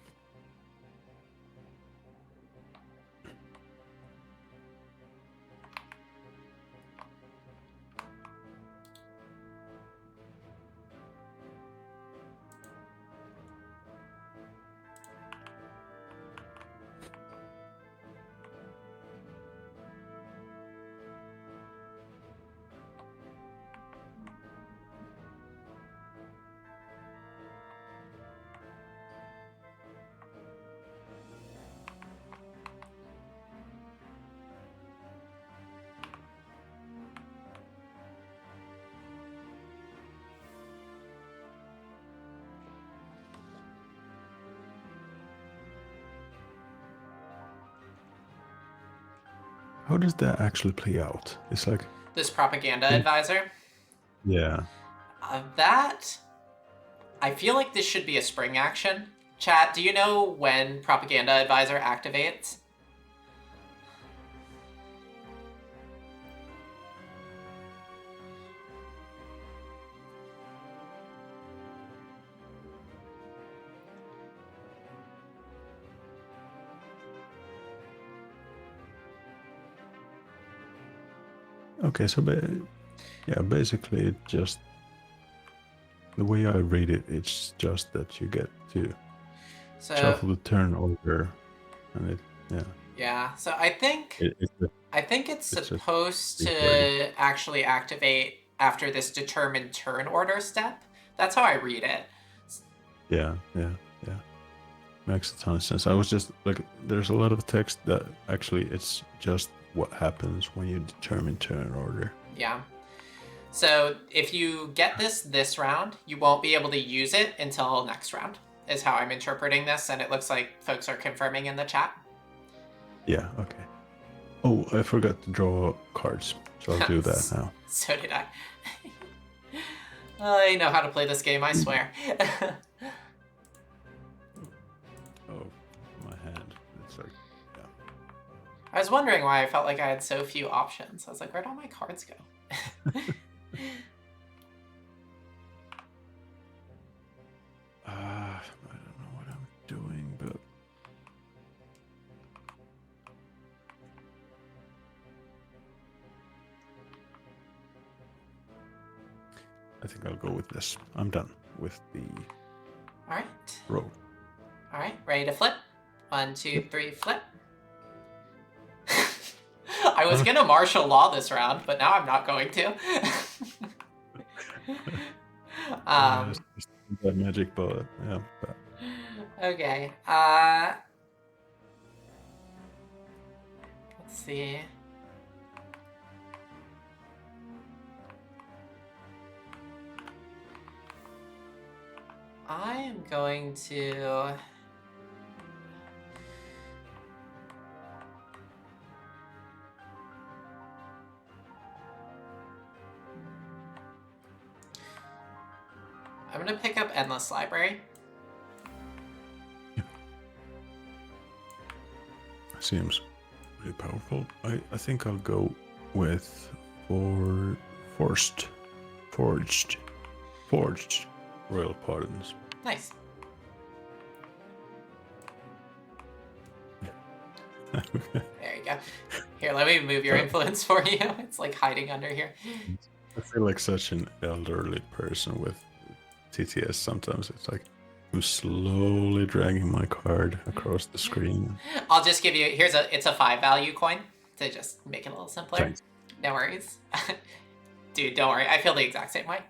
How does that actually play out? It's like... This propaganda advisor? Yeah. That... I feel like this should be a spring action. Chat, do you know when propaganda advisor activates? Okay, so basically it just... The way I read it, it's just that you get to shuffle the turn order, and it, Yeah, so I think it's supposed to actually activate after this determined turn order step. That's how I read it. Yeah. Makes a ton of sense. I was just like, there's a lot of text that actually it's just what happens when you determine turn order. Yeah. So if you get this round, you won't be able to use it until next round, is how I'm interpreting this, and it looks like folks are confirming in the chat. Yeah, okay. Oh, I forgot to draw cards, so I'll do that now. So did I. I know how to play this game, I swear. Oh, my hand. It's like, I was wondering why I felt like I had so few options. I was like, where'd all my cards go? I don't know what I'm doing, but I think I'll go with this. I'm done with the All right. roll. All right, ready to flip? 1, 2, 3, flip. I was gonna martial law this round, but now I'm not going to. That magic bullet. Yeah. But... Okay. Let's see. I am going to... I'm gonna pick up Endless Library. Seems really powerful. I think I'll go with forged royal pardons. Nice. There you go. Here, let me move your influence for you. It's like hiding under here. I feel like such an elderly person with TTS sometimes. It's like I'm slowly dragging my card across the screen. I'll just give you, it's a 5 value coin to just make it a little simpler. Thanks. No worries. Dude, don't worry. I feel the exact same way.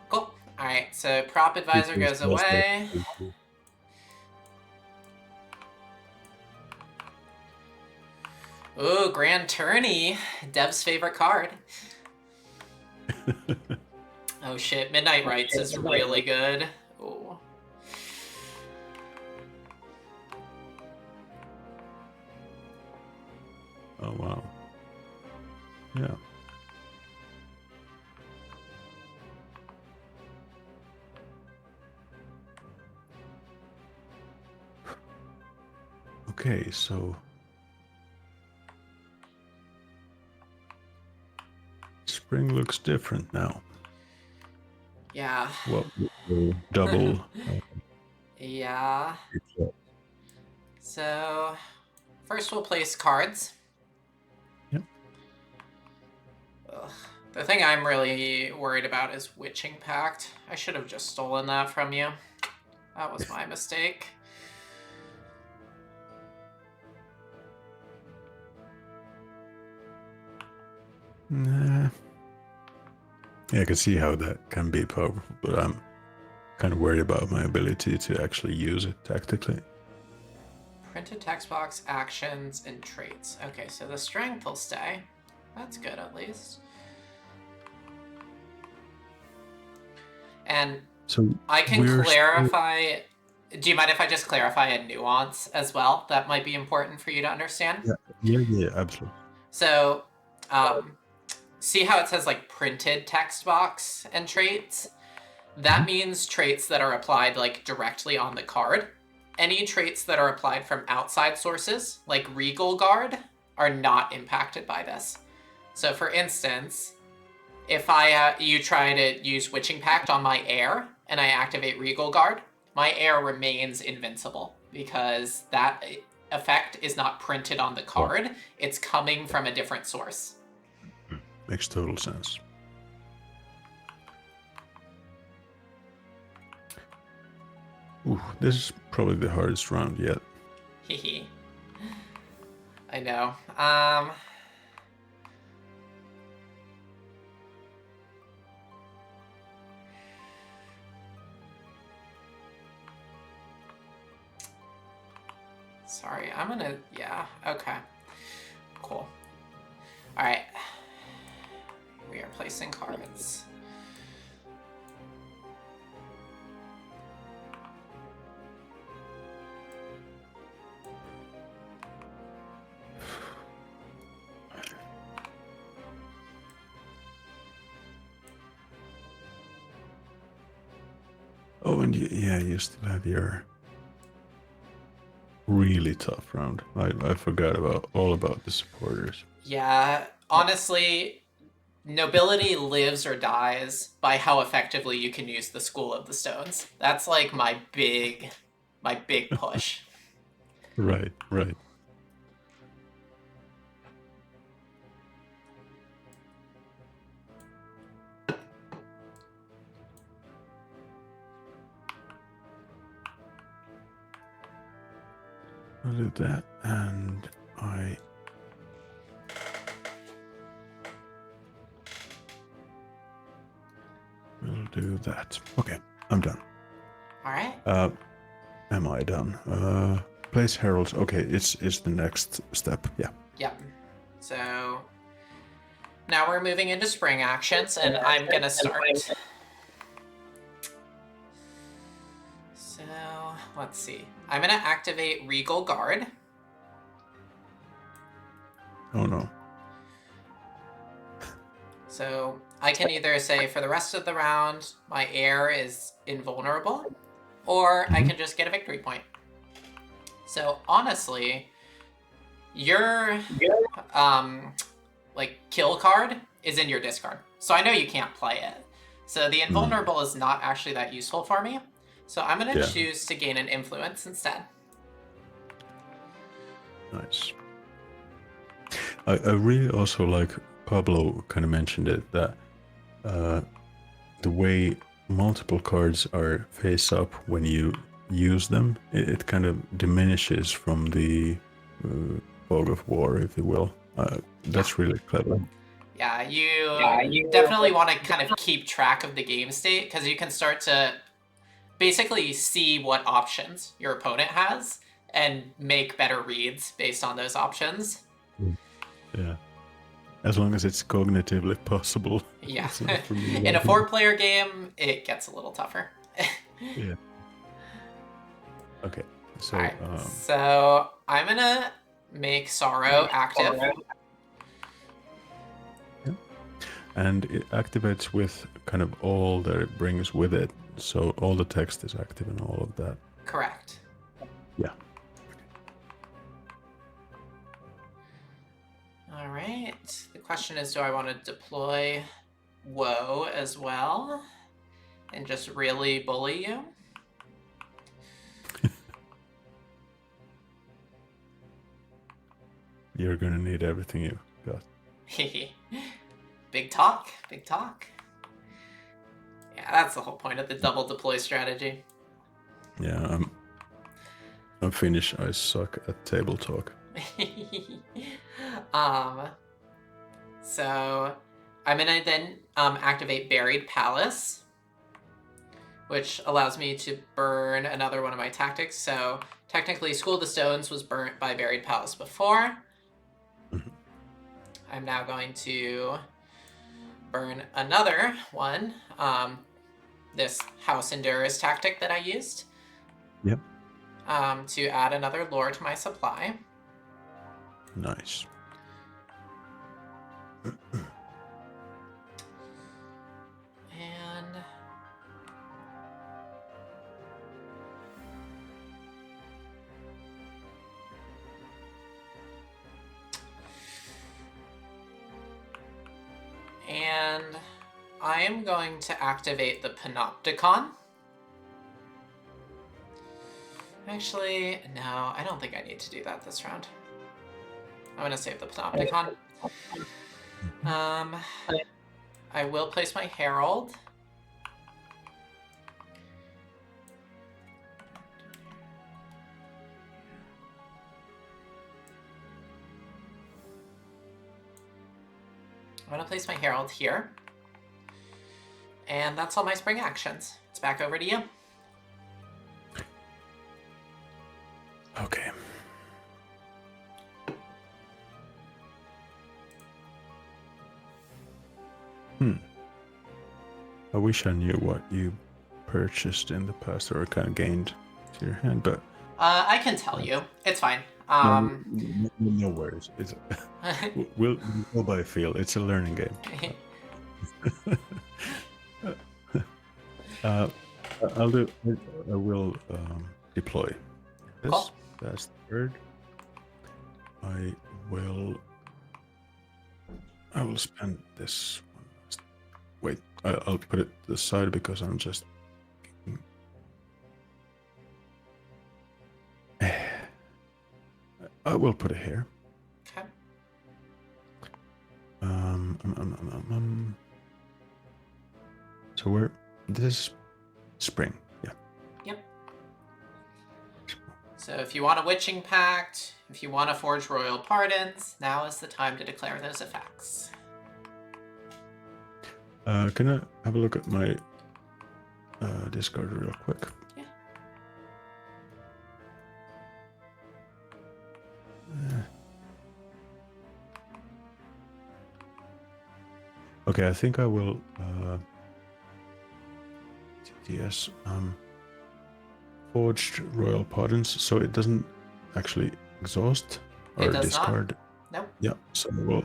Cool. All right, so prop advisor goes away. Ooh, Grand Tourney. Dev's favorite card. Oh shit, Midnight Rites is really good. Ooh. Oh wow. Yeah. Okay, so spring looks different now. Yeah. Well, double. Yeah. So, first we'll place cards. Yep. Ugh. The thing I'm really worried about is Witching Pact. I should have just stolen that from you. That was my mistake. Nah. Yeah, I can see how that can be powerful, but I'm kind of worried about my ability to actually use it tactically. Printed text box, actions, and traits. Okay, so the strength will stay. That's good, at least. And so I can clarify... Do you mind if I just clarify a nuance as well that might be important for you to understand? Yeah, absolutely. So, see how it says like printed text box and traits? That means traits that are applied like directly on the card. Any traits that are applied from outside sources, like Regal Guard, are not impacted by this. So for instance, if you try to use Witching Pact on my heir and I activate Regal Guard, my heir remains invincible because that effect is not printed on the card. It's coming from a different source. Makes total sense. Ooh, this is probably the hardest round yet. Hehe. I know. Sorry, I'm gonna... Yeah, okay. Cool. Alright. We are placing cards. Oh, and yeah, you still have your really tough round. I forgot all about the supporters. Yeah, honestly, nobility lives or dies by how effectively you can use the School of the Stones. That's like my big push. Right. I'll do that, and I will do that. Okay, I'm done. All right. Am I done? Place heralds. Okay, it's the next step. Yeah. Yep. So now we're moving into spring actions, and I'm gonna start. So let's see. I'm gonna activate Regal Guard. Oh no. So I can either say for the rest of the round my heir is invulnerable, or I can just get a victory point. So honestly, your like kill card is in your discard, so I know you can't play it. So the invulnerable is not actually that useful for me. So I'm gonna choose to gain an influence instead. Nice. I really also like, Pablo kind of mentioned it, that the way multiple cards are face up when you use them, it kind of diminishes from the fog of war, if you will. That's really clever. Yeah, you definitely want to kind of keep track of the game state, because you can start to basically see what options your opponent has and make better reads based on those options. Yeah. As long as it's cognitively possible. Yeah. In a 4-player game, it gets a little tougher. Yeah. Okay. So, all right. So I'm gonna make Sorrow active. Yeah. And it activates with kind of all that it brings with it. So all the text is active and all of that. Correct. Yeah. All right. The question is, do I want to deploy Woe as well and just really bully you? You're gonna need everything you got. Big talk. Yeah, that's the whole point of the double deploy strategy. Yeah, I'm Finnish. I suck at table talk. So I'm gonna then activate Buried Palace, which allows me to burn another one of my tactics. So technically, School of the Stones was burnt by Buried Palace before. I'm now going to burn another one. This House Endurance tactic that I used. Yep. To add another lore to my supply. Nice. And I am going to activate the Panopticon. Actually, no, I don't think I need to do that this round. I'm going to save the Panopticon. I will place my Herald. I'm going to place my Herald here. And that's all my spring actions. It's back over to you. Okay. I wish I knew what you purchased in the past or kind of gained to your hand, but I can tell you. It's fine. No worries. It's we'll go by feel. It's a learning game. I will deploy this. Cool. That's third. I will spend this one. Wait, I'll put it to the side because I'm just. I will put it here. Okay. So we're this spring, yeah. Yep. So if you want a witching pact, if you want to forge royal pardons, now is the time to declare those effects. Can I have a look at my discard real quick? Yeah. Okay, I think I will. TTS forged royal pardons, so it doesn't actually exhaust or It does discard. not. Nope. Yeah, so we'll.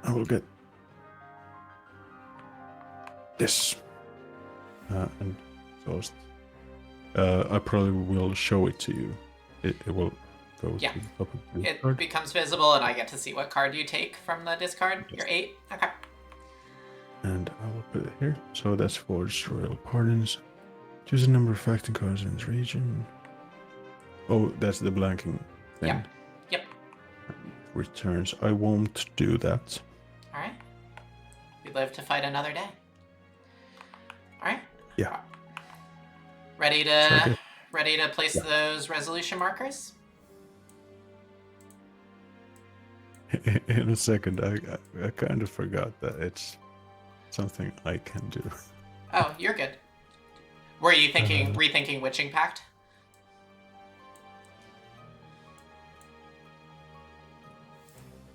I will get this and exhaust. I probably will show it to you. It will go to the top of the It card. becomes visible, and I get to see what card you take from the discard. Yes. Your 8. Okay. And I will put it here. So that's forged royal pardons. Choose a number of facting cards in this region. Oh, that's the blanking thing. Yeah. Yep. Returns. I won't do that. All right. We live to fight another day. All right. Yeah. Ready to place those resolution markers? In a second, I kind of forgot that it's something I can do. Oh, you're good. Were you rethinking Witching Pact?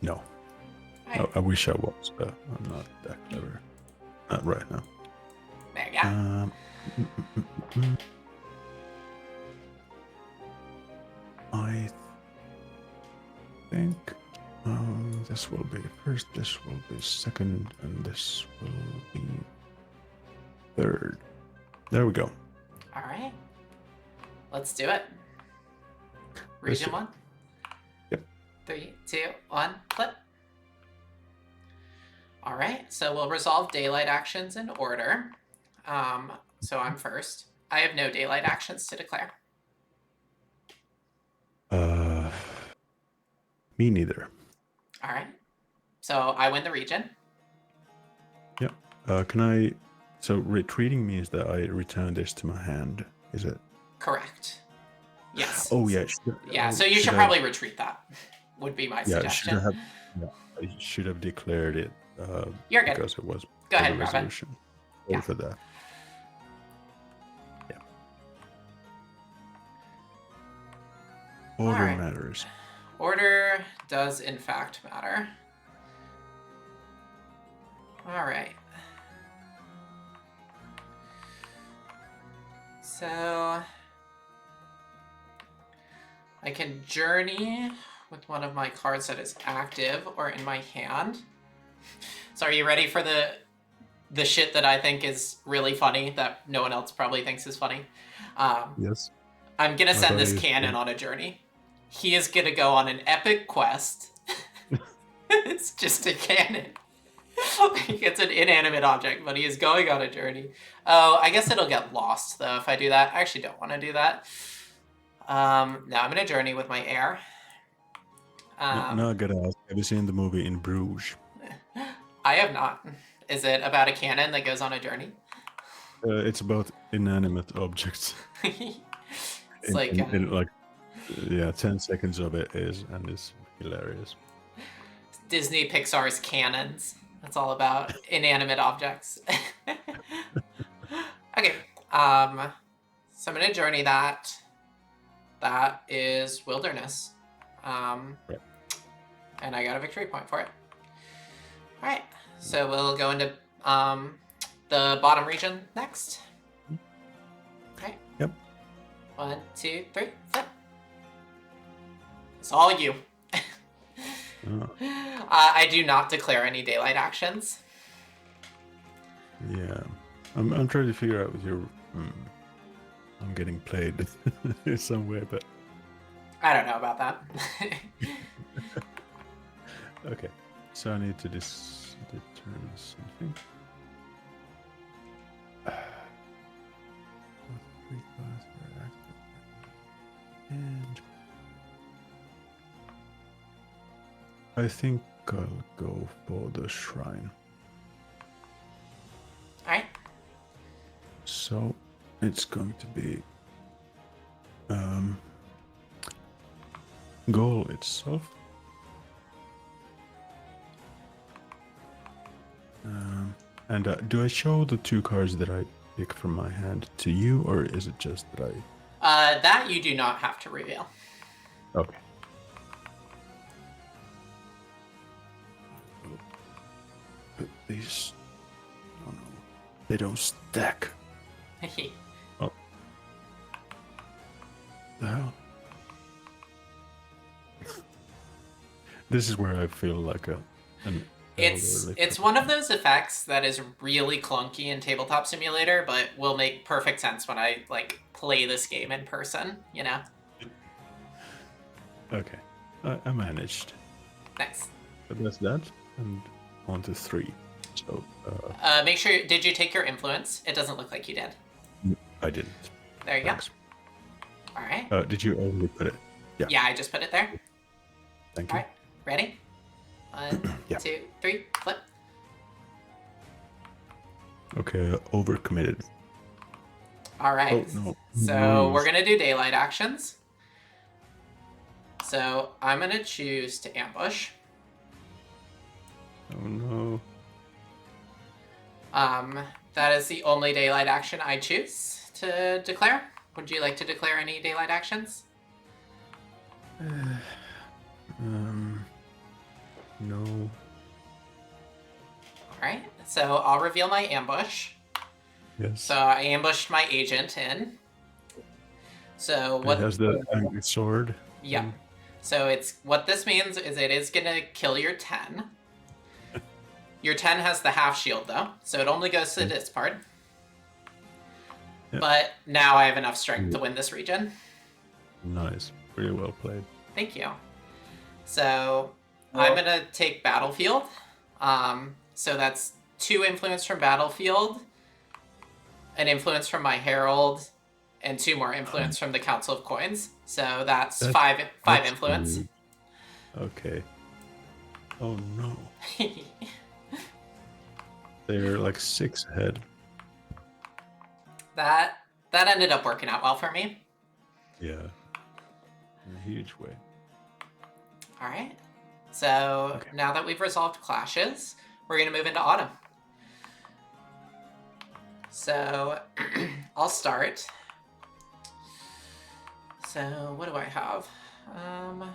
No. Right. I wish I was, but I'm not that clever. Not right now. There you go. I think this will be first, this will be second, and this will be third. There we go. All right. Let's do it. Region 1. Yep. 3, 2, 1, flip. All right, so we'll resolve daylight actions in order. So I'm first. I have no daylight actions to declare. Me neither. All right. So I win the region. Yep. Can I? So retreating means that I return this to my hand. Is it? Correct. Yes. Oh yeah. Yeah. So you should probably retreat that. Would be my suggestion. I should have declared it. You're good. Because it was. Go ahead, Robin. Yeah. For that. Yeah. Order matters. Order does in fact matter. All right. So I can journey with one of my cards that is active or in my hand. So are you ready for the shit that I think is really funny that no one else probably thinks is funny? Yes. I'm gonna send this cannon on a journey. He is gonna go on an epic quest. It's just a cannon. It's an inanimate object, but he is going on a journey. Oh, I guess it'll get lost though if I do that. I actually don't want to do that. Now I'm gonna journey with my heir. No, I gotta ask. Have you seen the movie In Bruges? I have not. Is it about a cannon that goes on a journey? It's about inanimate objects. It's like 10 seconds of it is, and it's hilarious. Disney Pixar's cannons. That's all about inanimate objects. Okay. So I'm gonna journey that. That is wilderness. Right. And I got a victory point for it. All right. So we'll go into the bottom region next. All right. Yep. 1, 2, 3, flip. It's all you. I do not declare any daylight actions. Yeah, I'm trying to figure out with your. I'm getting played somewhere, but I don't know about that. okay. So I need to determine something. And I think I'll go for the shrine. Alright. So it's going to be goal itself. And do I show the 2 cards that I pick from my hand to you, or is it just that I... That you do not have to reveal. Okay. Put these... Oh no. They don't stack. Oh. The hell? This is where I feel like an It's one of those effects that is really clunky in Tabletop Simulator, but will make perfect sense when I like play this game in person, you know? Okay. I managed. Nice. But that's that. And on to 3. So make sure, did you take your influence? It doesn't look like you did. I didn't. There you Thanks. go. Alright. Did you only put it? Yeah, I just put it there. Thank you. Alright. Ready? 1, Yeah. 2, 3, flip. Okay, overcommitted. Alright. Oh, no. So we're gonna do daylight actions. So I'm gonna choose to ambush. Oh no. That is the only daylight action I choose to declare. Would you like to declare any daylight actions? No. Alright, so I'll reveal my ambush. Yes. So I ambushed my agent in. So what... It has the angry sword. Yeah. So it's what this means is it is gonna kill your 10. Your 10 has the half shield though, so it only goes to this part. Yep. But now I have enough strength to win this region. Nice. Pretty well played. Thank you. So I'm gonna take Battlefield. So that's 2 influence from Battlefield, an influence from my Herald, and 2 more influence from the Council of Coins. So that's five influence. Weird. Okay. Oh no. They're like 6 ahead. That ended up working out well for me. Yeah. In a huge way. All right. So Okay. now that we've resolved clashes, we're going to move into autumn. So I'll start. So what do I have? I'm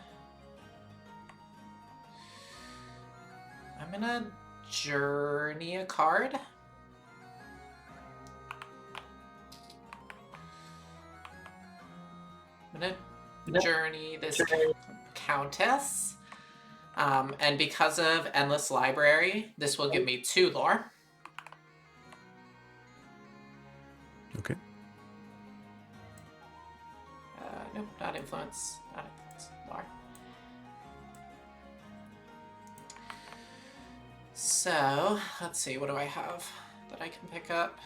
going to journey a card. I'm going to journey this Countess. And because of Endless Library, this will give me 2 lore. Okay. Nope, not influence. Not influence. Lore. So, let's see, what do I have that I can pick up?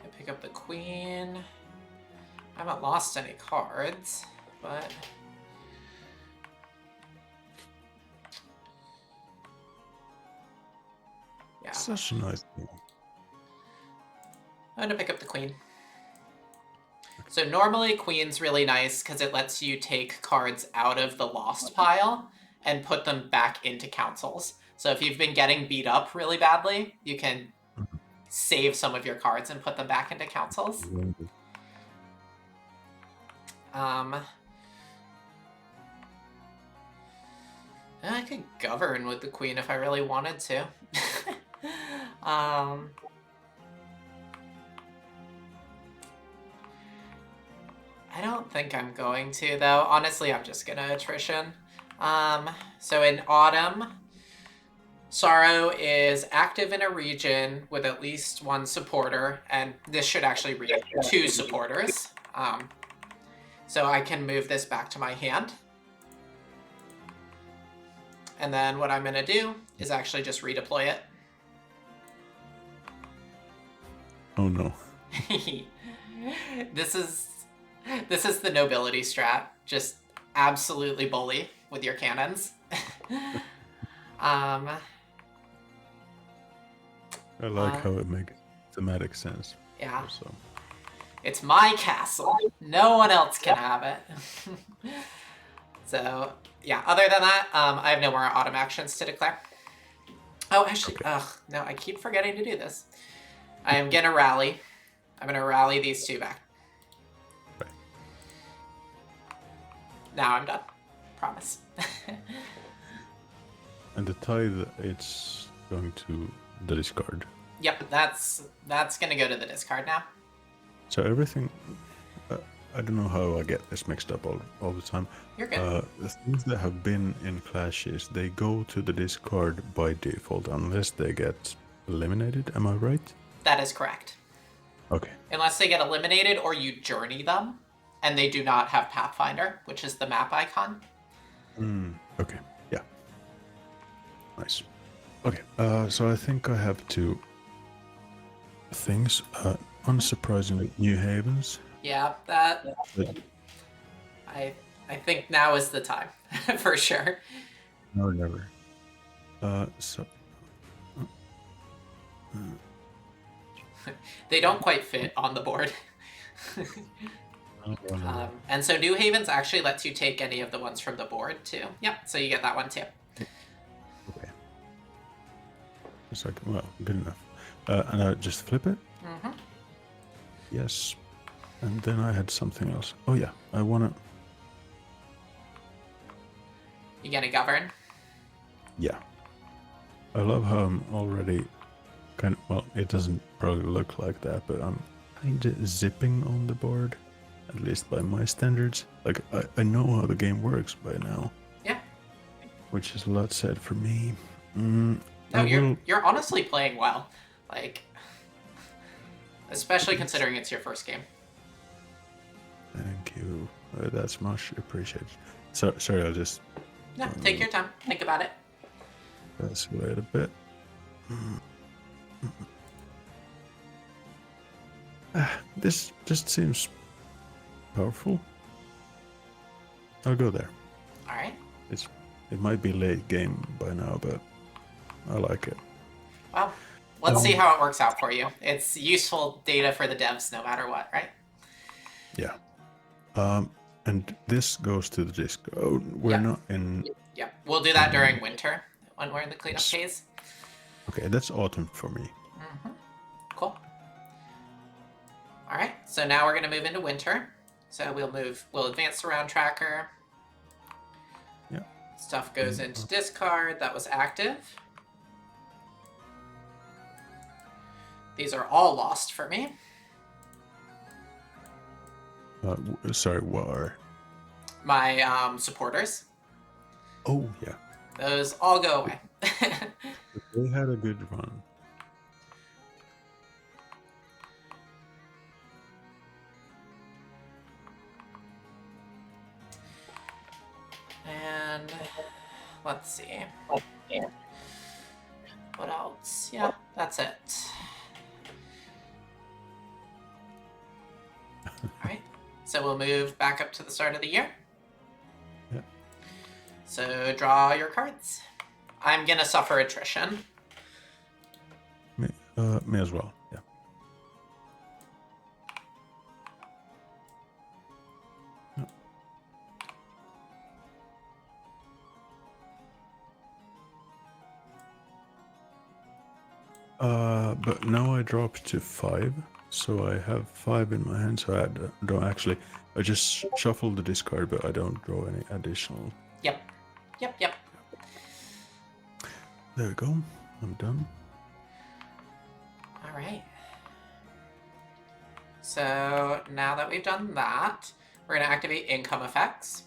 I pick up the Queen. I haven't lost any cards, but... yeah. Such a nice thing. I'm gonna pick up the Queen. So normally Queen's really nice because it lets you take cards out of the lost pile and put them back into councils. So if you've been getting beat up really badly, you can save some of your cards and put them back into councils. I could govern with the Queen if I really wanted to. I don't think I'm going to, though. Honestly, I'm just gonna attrition. So in autumn, Sorrow is active in a region with at least one supporter, and this should actually read 2 supporters. So I can move this back to my hand. And then what I'm going to do is actually just redeploy it. Oh no. This is the nobility strat. Just absolutely bully with your cannons. I like how it makes thematic sense. Yeah. Also. It's my castle. No one else can have it. So, yeah, other than that, I have no more autumn actions to declare. Oh, actually, no, I keep forgetting to do this. I am going to rally. I'm going to rally these 2 back. Right. Now I'm done. Promise. And the tithe, it's going to the discard. Yep, that's going to go to the discard now. So everything, I don't know how I get this mixed up all the time. You're good. The things that have been in clashes, they go to the discard by default unless they get eliminated. Am I right? That is correct. Okay. Unless they get eliminated or you journey them, and they do not have Pathfinder, which is the map icon. Okay. Yeah. Nice. Okay. So I think I have 2 things. Unsurprisingly, New Havens. Yeah, that. I think now is the time for sure. No, never. So. They don't quite fit on the board. And so New Havens actually lets you take any of the ones from the board too. Yep, so you get that one too. Okay. It's like, well, good enough. And I just flip it? Mm-hmm. Yes. And then I had something else. Oh yeah, I wanna... You gonna govern? Yeah. I love how I'm already kind of... Well, it doesn't probably look like that, but I'm kind of zipping on the board. At least by my standards. Like, I know how the game works by now. Yeah. Which is a lot said for me. No, you're honestly playing well. Like, especially considering it's your first game. Thank you. That's much appreciated. So, sorry, I'll just... No, take your time. Think about it. Escalate a bit. This just seems powerful. I'll go there. All right. It might be late game by now, but I like it. Well, let's see how it works out for you. It's useful data for the devs no matter what, right? Yeah. And this goes to the disc. Oh, we're not in... Yeah, we'll do that during winter when we're in the cleanup phase. Okay, that's autumn for me. Mm-hmm. Cool. All right, so now we're going to move into winter. So we'll advance the round tracker. Yeah. Stuff goes into discard. That was active. These are all lost for me. Sorry, what are? My supporters. Oh, yeah. Those all go away. They had a good run. And let's see. What else? Yeah, that's it. All right. So we'll move back up to the start of the year. Yeah. So draw your cards. I'm gonna suffer attrition. Me as well. Yeah. But now I dropped to 5, so I have 5 in my hand. So I don't actually. I just shuffle the discard, but I don't draw any additional. Yep. There we go. I'm done. All right. So now that we've done that, we're gonna activate income effects.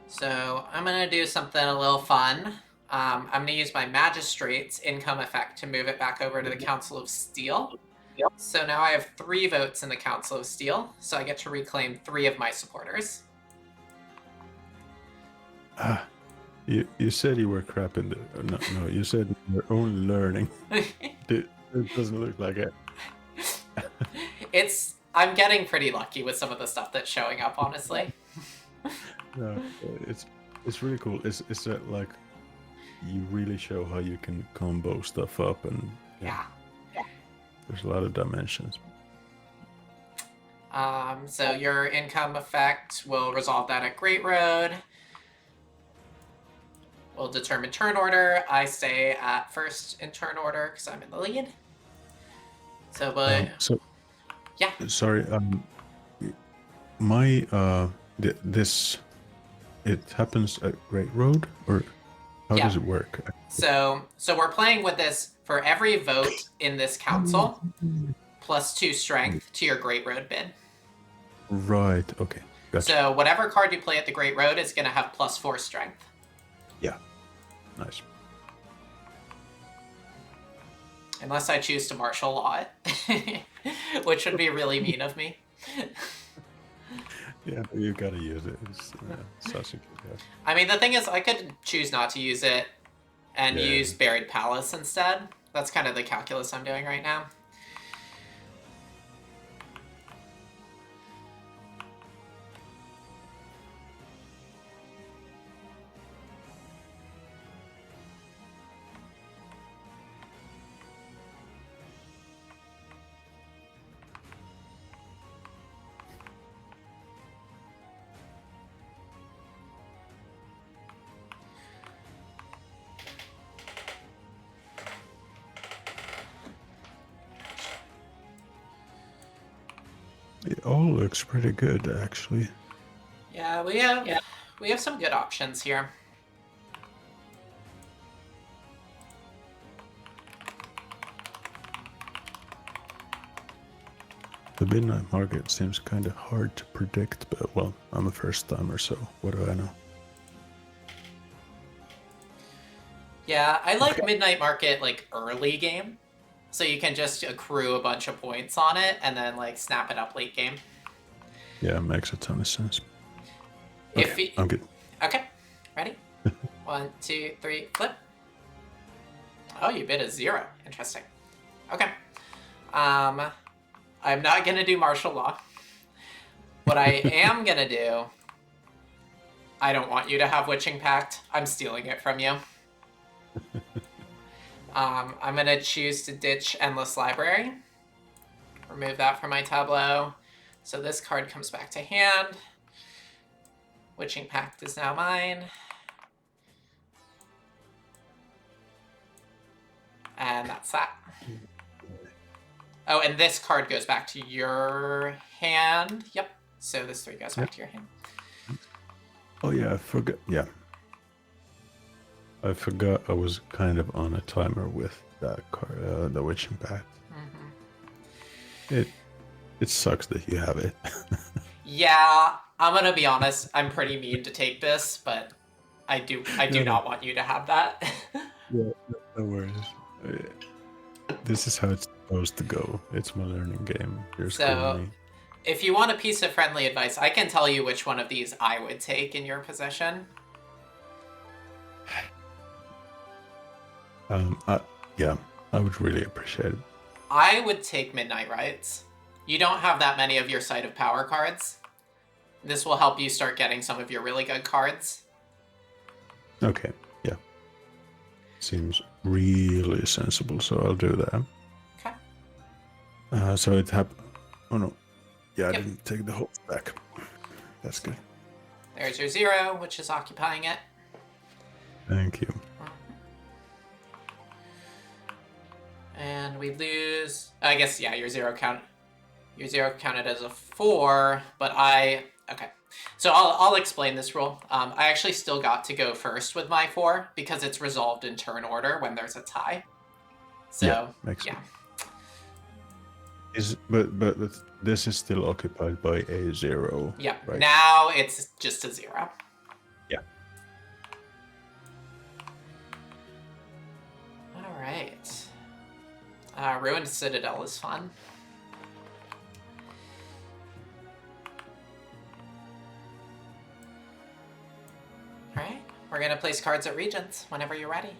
So I'm gonna do something a little fun. I'm going to use my Magistrate's income effect to move it back over to the Council of Steel. Yep. So now I have 3 votes in the Council of Steel, so I get to reclaim 3 of my supporters. You said you were crap in the... No, you said you were only learning. It doesn't look like it. I'm getting pretty lucky with some of the stuff that's showing up, honestly. No, it's really cool. It's that like you really show how you can combo stuff up, and Yeah. There's a lot of dimensions. So your income effect will resolve that at Great Road. We'll determine turn order. I stay at first in turn order because I'm in the lead. So, but yeah. Sorry. This it happens at Great Road, or how does it work? So we're playing with this for every vote in this council, +2 strength to your Great Road bid. Right. Okay. Gotcha. So whatever card you play at the Great Road is going to have +4 strength. Yeah. Nice. Unless I choose to martial law it, which would be really mean of me. Yeah, you gotta use it. It's such a good guy. I mean, the thing is, I could choose not to use it and use Buried Palace instead. That's kind of the calculus I'm doing right now. It all looks pretty good, actually. Yeah, we have some good options here. The midnight market seems kind of hard to predict, but well, I'm a first timer, so what do I know? Yeah, I like midnight market like early game, so you can just accrue a bunch of points on it and then like snap it up late game. Yeah, it makes a ton of sense. Okay, I'm good. Okay, ready? 1, 2, 3, flip. Oh, you bid a 0. Interesting. Okay. I'm not gonna do martial law. What I am gonna do, I don't want you to have Witching Pact. I'm stealing it from you. I'm gonna choose to ditch Endless Library. Remove that from my tableau. So this card comes back to hand. Witching Pact is now mine. And that's that. Oh, and this card goes back to your hand. Yep. So this 3 goes back to your hand. Oh yeah, I forgot. Yeah. I forgot I was kind of on a timer with that card, the Witching Pact. Mm-hmm. It sucks that you have it. Yeah, I'm gonna be honest. I'm pretty mean to take this, but I do not want you to have that. Yeah, no worries. This is how it's supposed to go. It's my learning game. You're schooling me. If you want a piece of friendly advice, I can tell you which one of these I would take in your position. Yeah, I would really appreciate it. I would take Midnight Rites. You don't have that many of your Site of Power cards. This will help you start getting some of your really good cards. Okay, yeah. Seems really sensible, so I'll do that. Okay. So it happened. Oh no. Yeah, I didn't take the whole stack. That's good. There's your 0, which is occupying it. Thank you. And we lose. I guess, yeah, your 0 count. Your 0 counted as a 4, but okay. So I'll explain this rule. I actually still got to go first with my 4 because it's resolved in turn order when there's a tie. So yeah, makes sense. But this is still occupied by a 0. Yeah. Right? Now it's just a 0. Yeah. right. Ruined Citadel is fun. All right, we're gonna place cards at Regents whenever you're ready.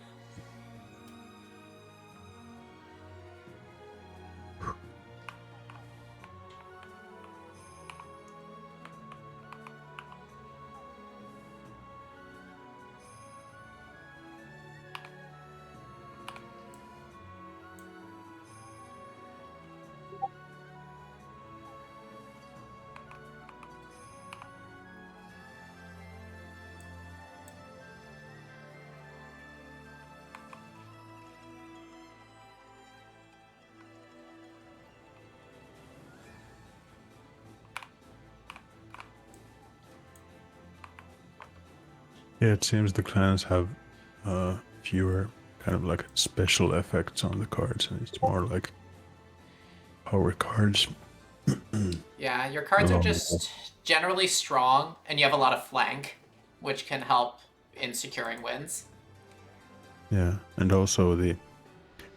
Yeah, it seems the clans have fewer kind of like special effects on the cards, and it's more like power cards. Yeah, your cards are just generally strong, and you have a lot of flank, which can help in securing wins. Yeah, and also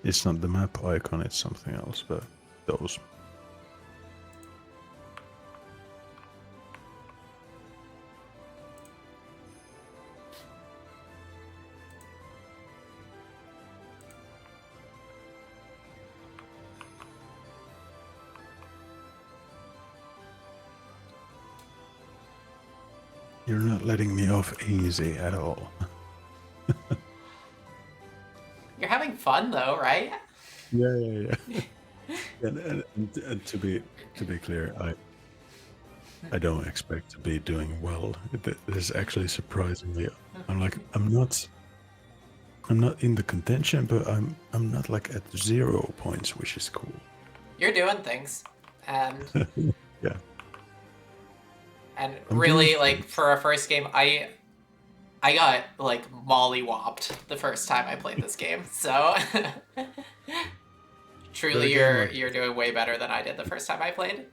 it's not the map icon, it's something else, but those. You're not letting me off easy at all. You're having fun though, right? Yeah. and to be clear, I don't expect to be doing well. This is actually surprisingly. I'm not in the contention, but I'm not like at 0 points, which is cool. You're doing things, and Yeah. and I'm really doing like things. for our first game, I got like mollywopped the first time I played this game. So truly, you're doing way better than I did the first time I played.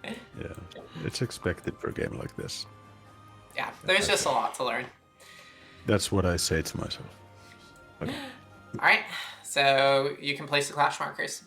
Yeah, it's expected for a game like this. Yeah, there's just a lot to learn. That's what I say to myself. Okay. All right, so you can place the clash markers.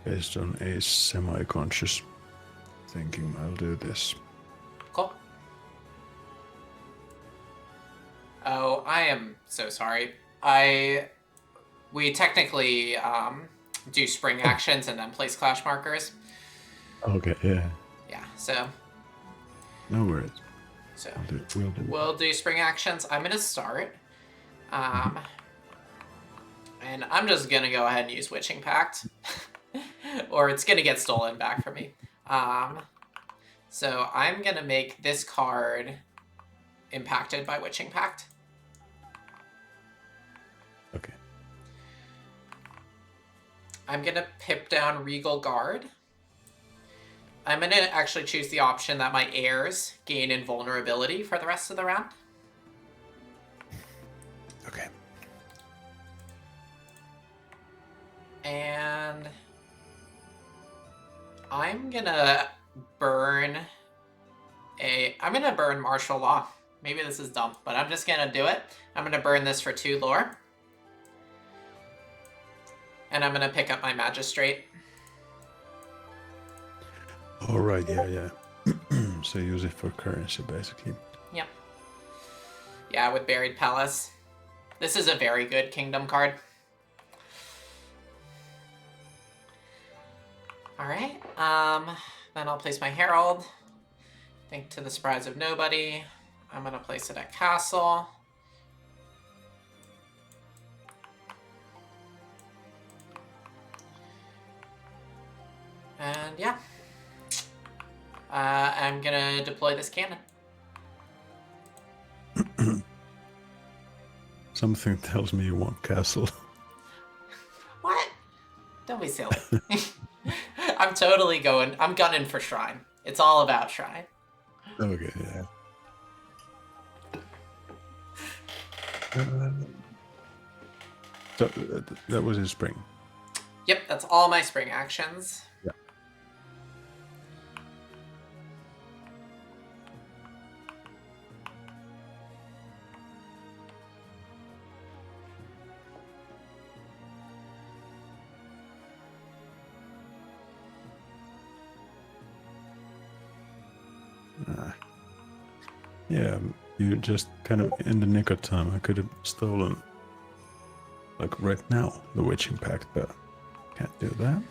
Based on a semi-conscious thinking, I'll do this. Cool. Oh, I am so sorry. We technically do spring actions and then place clash markers. Okay, yeah. Yeah, so No worries. So We'll do spring actions. I'm gonna start. And I'm just gonna go ahead and use Witching Pact. Or it's gonna get stolen back from me. So I'm gonna make this card impacted by Witching Pact. Okay. I'm gonna pip down Regal Guard. I'm gonna actually choose the option that my heirs gain invulnerability for the rest of the round. Okay. And I'm gonna burn martial law. Maybe this is dumb, but I'm just gonna do it. I'm gonna burn this for 2 lore. And I'm gonna pick up my magistrate. All right, yeah. So use it for currency, basically. Yep. Yeah, with Buried Palace. This is a very good kingdom card. All right. Then I'll place my Herald. Think to the surprise of nobody. I'm gonna place it at Castle. And yeah. I'm gonna deploy this cannon. Something tells me you want castle. What? Don't be silly. I'm gunning for Shrine. It's all about Shrine. Okay, yeah. So that was his spring. Yep, that's all my spring actions. Yeah. Yeah, you just kind of in the nick of time. I could have stolen, like right now, the Witching Pact, but can't do that.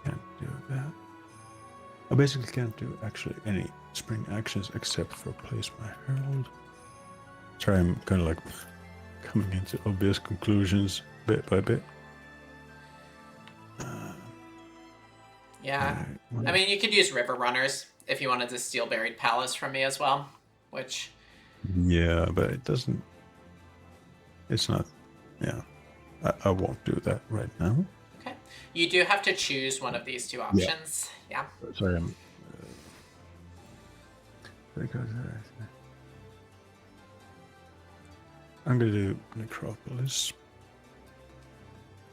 Can't do that. I basically can't do actually any spring actions except for place my herald. Sorry, I'm kind of like coming into obvious conclusions bit by bit. Yeah. I mean, you could use River Runners if you wanted to steal Buried Palace from me as well, which... Yeah, but it doesn't... It's not... Yeah. I won't do that right now. Okay. You do have to choose one of these two options. Yeah. Sorry, I'm... because... I'm gonna do Necropolis.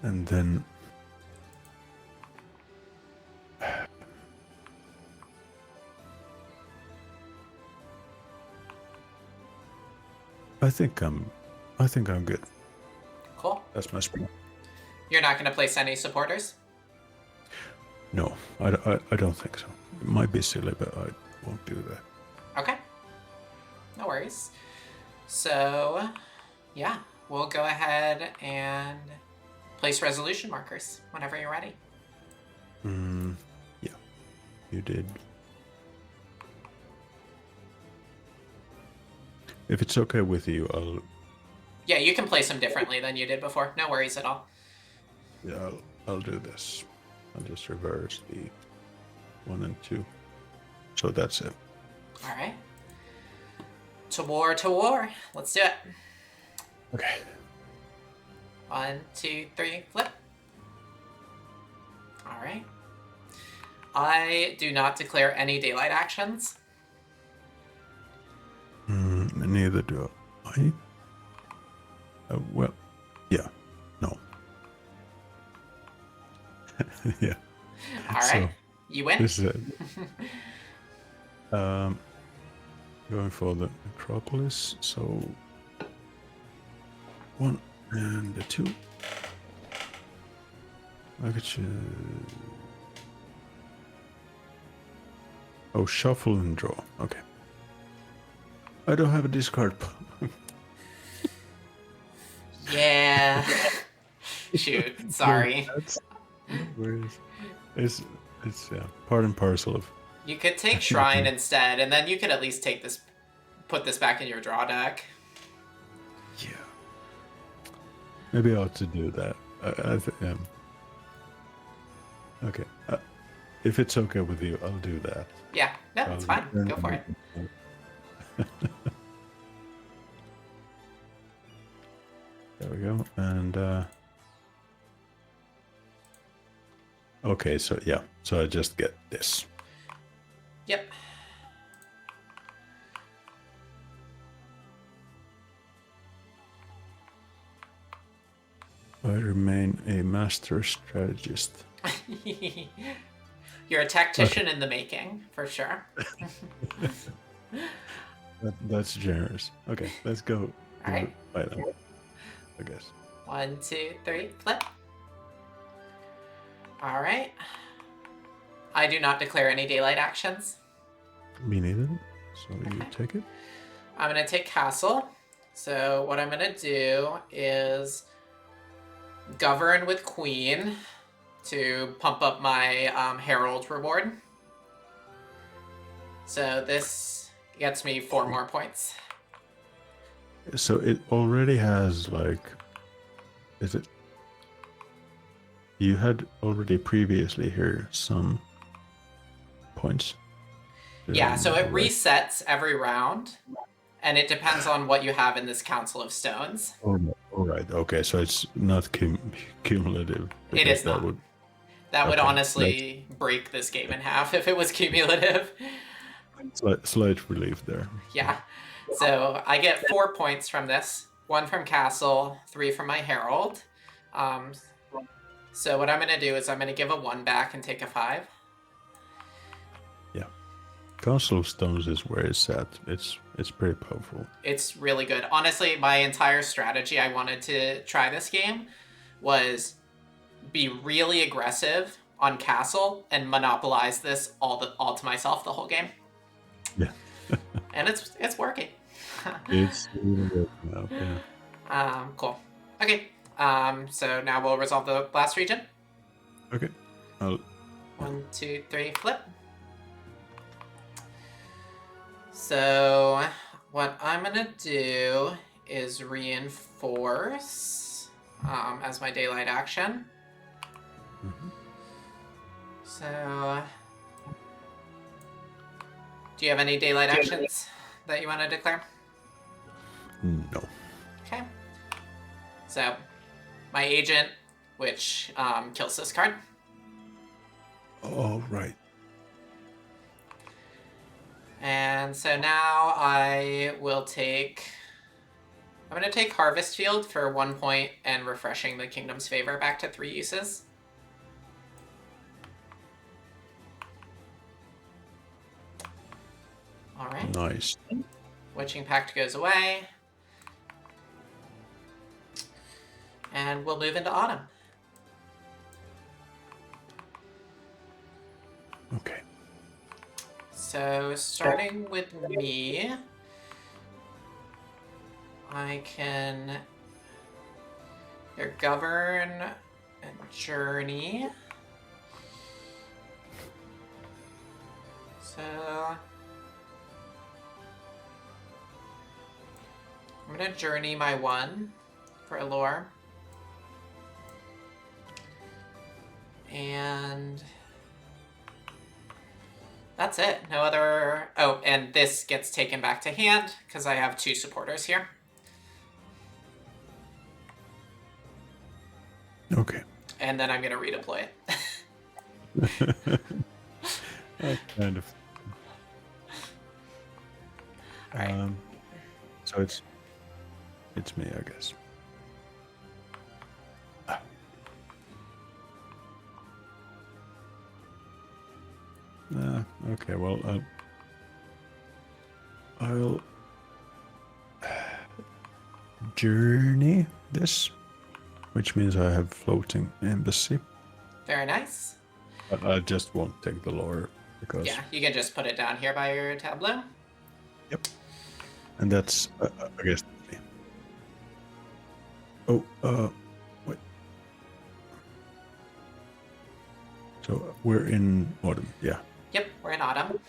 And then... I think I'm good. Cool. That's my spring. You're not going to place any supporters? No, I don't think so. It might be silly, but I won't do that. Okay. No worries. So, yeah, we'll go ahead and place resolution markers whenever you're ready. Yeah, you did. If it's okay with you, I'll... Yeah, you can place them differently than you did before. No worries at all. Yeah, I'll do this. I'll just reverse the 1 and 2. So that's it. All right. To war, to war. Let's do it. Okay. 1, 2, 3, flip. All right. I do not declare any daylight actions. Neither do I. Well, yeah. No. Yeah. All right. So, you win. This is it. Going for the Necropolis. So 1 and a 2. I could Oh, shuffle and draw. Okay. I don't have a discard. Yeah. Shoot. Sorry. It's part and parcel of... You could take Shrine instead, and then you could at least take this, put this back in your draw deck. Yeah. Maybe I ought to do that. Okay. If it's okay with you, I'll do that. Yeah. No, it's fine. Go for it. There we go. And okay, so yeah. So I just get this. Yep. I remain a master strategist. You're a tactician in the making, for sure. That's generous. Okay, let's go. All right. Fight them, I guess. 1, 2, 3, flip. All right. I do not declare any daylight actions. Me neither. So you take it. I'm going to take Castle. So what I'm going to do is govern with Queen to pump up my Herald reward. So this gets me 4 more points. So it already has, like... Is it... You had already previously here some points. Yeah, so it resets every round, and it depends on what you have in this Council of Stones. Oh, all right. Okay, so it's not cumulative. It is not. That would Okay. honestly break this game in half if it was cumulative. Slight relief there. Yeah. So I get 4 points from this. 1 from Castle, 3 from my Herald. So what I'm going to do is I'm going to give a 1 back and take a 5. Yeah. Castle of Stones is where it's at. It's pretty powerful. It's really good. Honestly, my entire strategy I wanted to try this game was be really aggressive on Castle and monopolize this all to myself the whole game. Yeah. And it's working. It's really good now, yeah. Cool. Okay. So now we'll resolve the last region. Okay. 1, 2, 3, flip. So what I'm gonna do is reinforce as my daylight action. Mhm. So do you have any daylight actions that you want to declare? No. Okay. So my agent, which kills this card. All right. And so now I will take... I'm going to take Harvest Field for 1 point and refreshing the Kingdom's Favor back to 3 uses. All right. Nice. Witching Pact goes away. And we'll move into Autumn. Okay. So starting with me, I can govern and journey. So I'm gonna journey my 1 for Allure. And that's it. No other... Oh, and this gets taken back to hand because I have 2 supporters here. Okay. And then I'm going to redeploy it. Kind of. All right. So it's me, I guess. Okay, well, I'll journey this, which means I have floating embassy. Very nice. But I just won't take the lore because... Yeah, you can just put it down here by your tableau. Yep. And that's, I guess, me. Oh, wait. So we're in Autumn, yeah. Yep, we're in Autumn.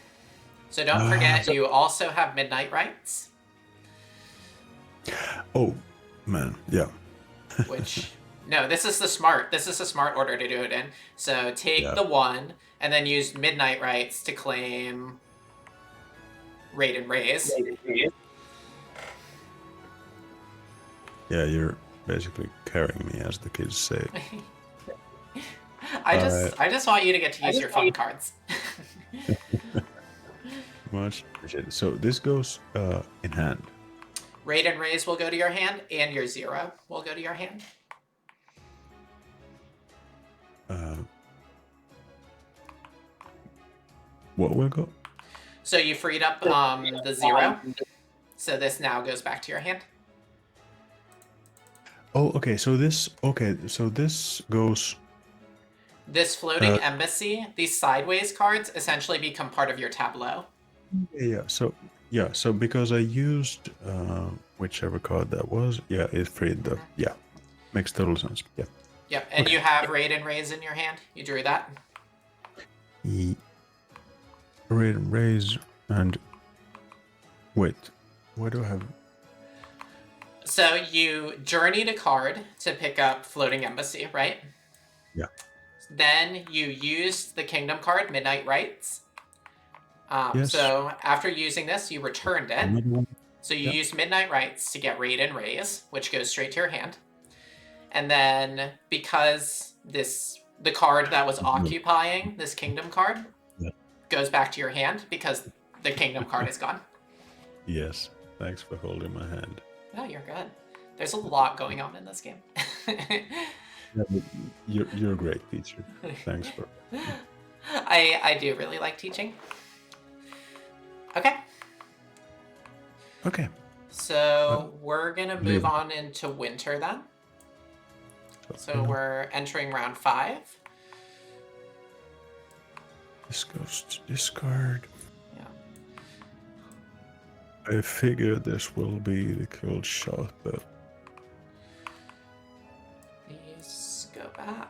So don't forget, you also have Midnight Rites. Oh, man, yeah. Which... No, this is the smart order to do it in. So take the 1, and then use Midnight Rites to claim Raid and Raise. Yeah, you're basically carrying me, as the kids say. I just want you to get to use your fun cards. Much appreciated. So this goes in hand. Raid and Raise will go to your hand, and your 0 will go to your hand. What will go? So you freed up the 0. So this now goes back to your hand. Oh, okay. So this goes. This floating embassy, these sideways cards essentially become part of your tableau. Yeah. So because I used whichever card that was, yeah, it freed the. Yeah, makes total sense. Yeah. Yep, and you have Raid and Raise in your hand. You drew that. Raid and Raise and wait, what do I have? So you journeyed a card to pick up Floating Embassy, right? Yeah. Then you used the Kingdom card, Midnight Rites. Yes. So after using this, you returned it. Another one. So you used Midnight Rites to get Raid and Raise, which goes straight to your hand. And then because this the card that was Mhm. occupying this kingdom card Yeah. goes back to your hand because the kingdom card is gone. Yes. Thanks for holding my hand. No, you're good. There's a lot going on in this game. Yeah, but you're a great teacher. Thanks for. I do really like teaching. Okay. Okay. So we're gonna move leave. on into winter then. So we're entering round 5. This goes to discard. Yeah. I figured this will be the kill shot, but These go back.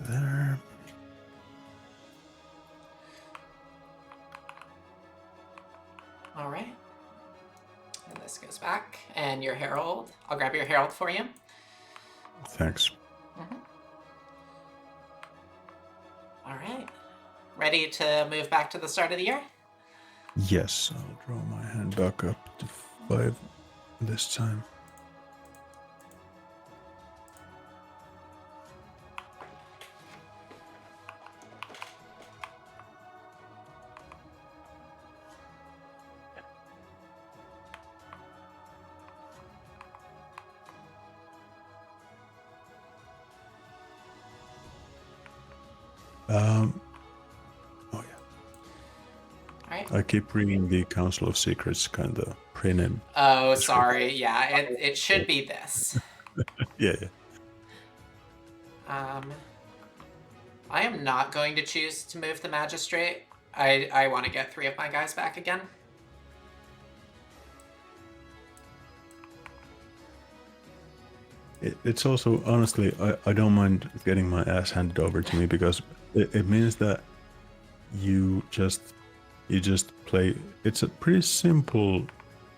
there. All right. And this goes back. And your herald. I'll grab your herald for you. Thanks. All right. Ready to move back to the start of the year? Yes, I'll draw my hand back up to 5 this time. Oh yeah. All right. I keep reading the Council of Secrets kind of printed. Oh, sorry. Yeah, it should be this. Yeah. I am not going to choose to move the magistrate. I want to get 3 of my guys back again. It's also, honestly, I don't mind getting my ass handed over to me because it means that you just play. It's a pretty simple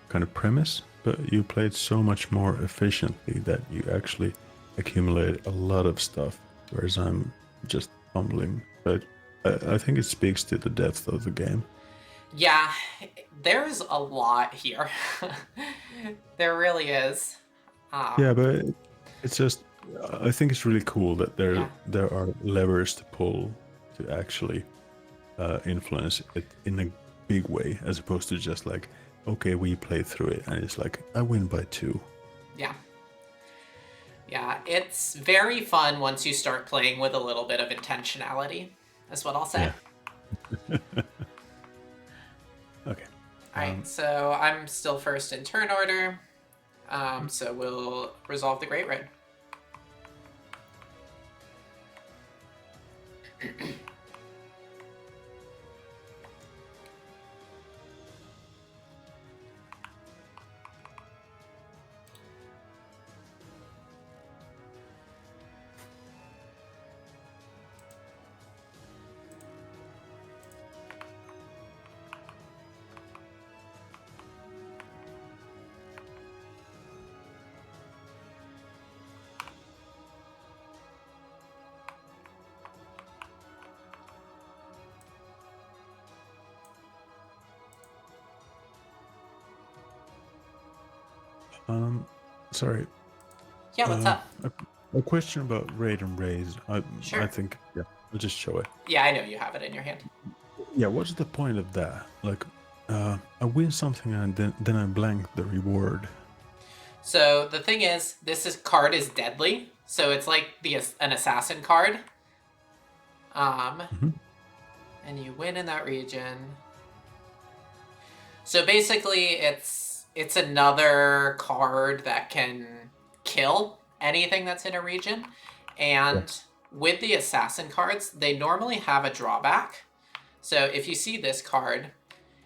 kind of premise, but you play it so much more efficiently that you actually accumulate a lot of stuff, whereas I'm just fumbling. But I think it speaks to the depth of the game. Yeah, there's a lot here. There really is. Yeah, but it's just, I think it's really cool that Yeah. there are levers to pull to actually influence it in a big way, as opposed to just like, okay, we play through it and it's like, I win by 2. Yeah. Yeah, it's very fun once you start playing with a little bit of intentionality, is what I'll say. Yeah. Okay. Alright, so I'm still first in turn order. So we'll resolve the Great Red. Sorry. Yeah, what's up? A question about raid and raise. Sure. I think, yeah, I'll just show it. Yeah, I know you have it in your hand. Yeah, what's the point of that? Like, I win something and then I blank the reward. So the thing is, card is deadly, so it's like an assassin card. And you win in that region. So basically, it's another card that can kill anything that's in a region, and with the assassin cards, they normally have a drawback. So if you see this card,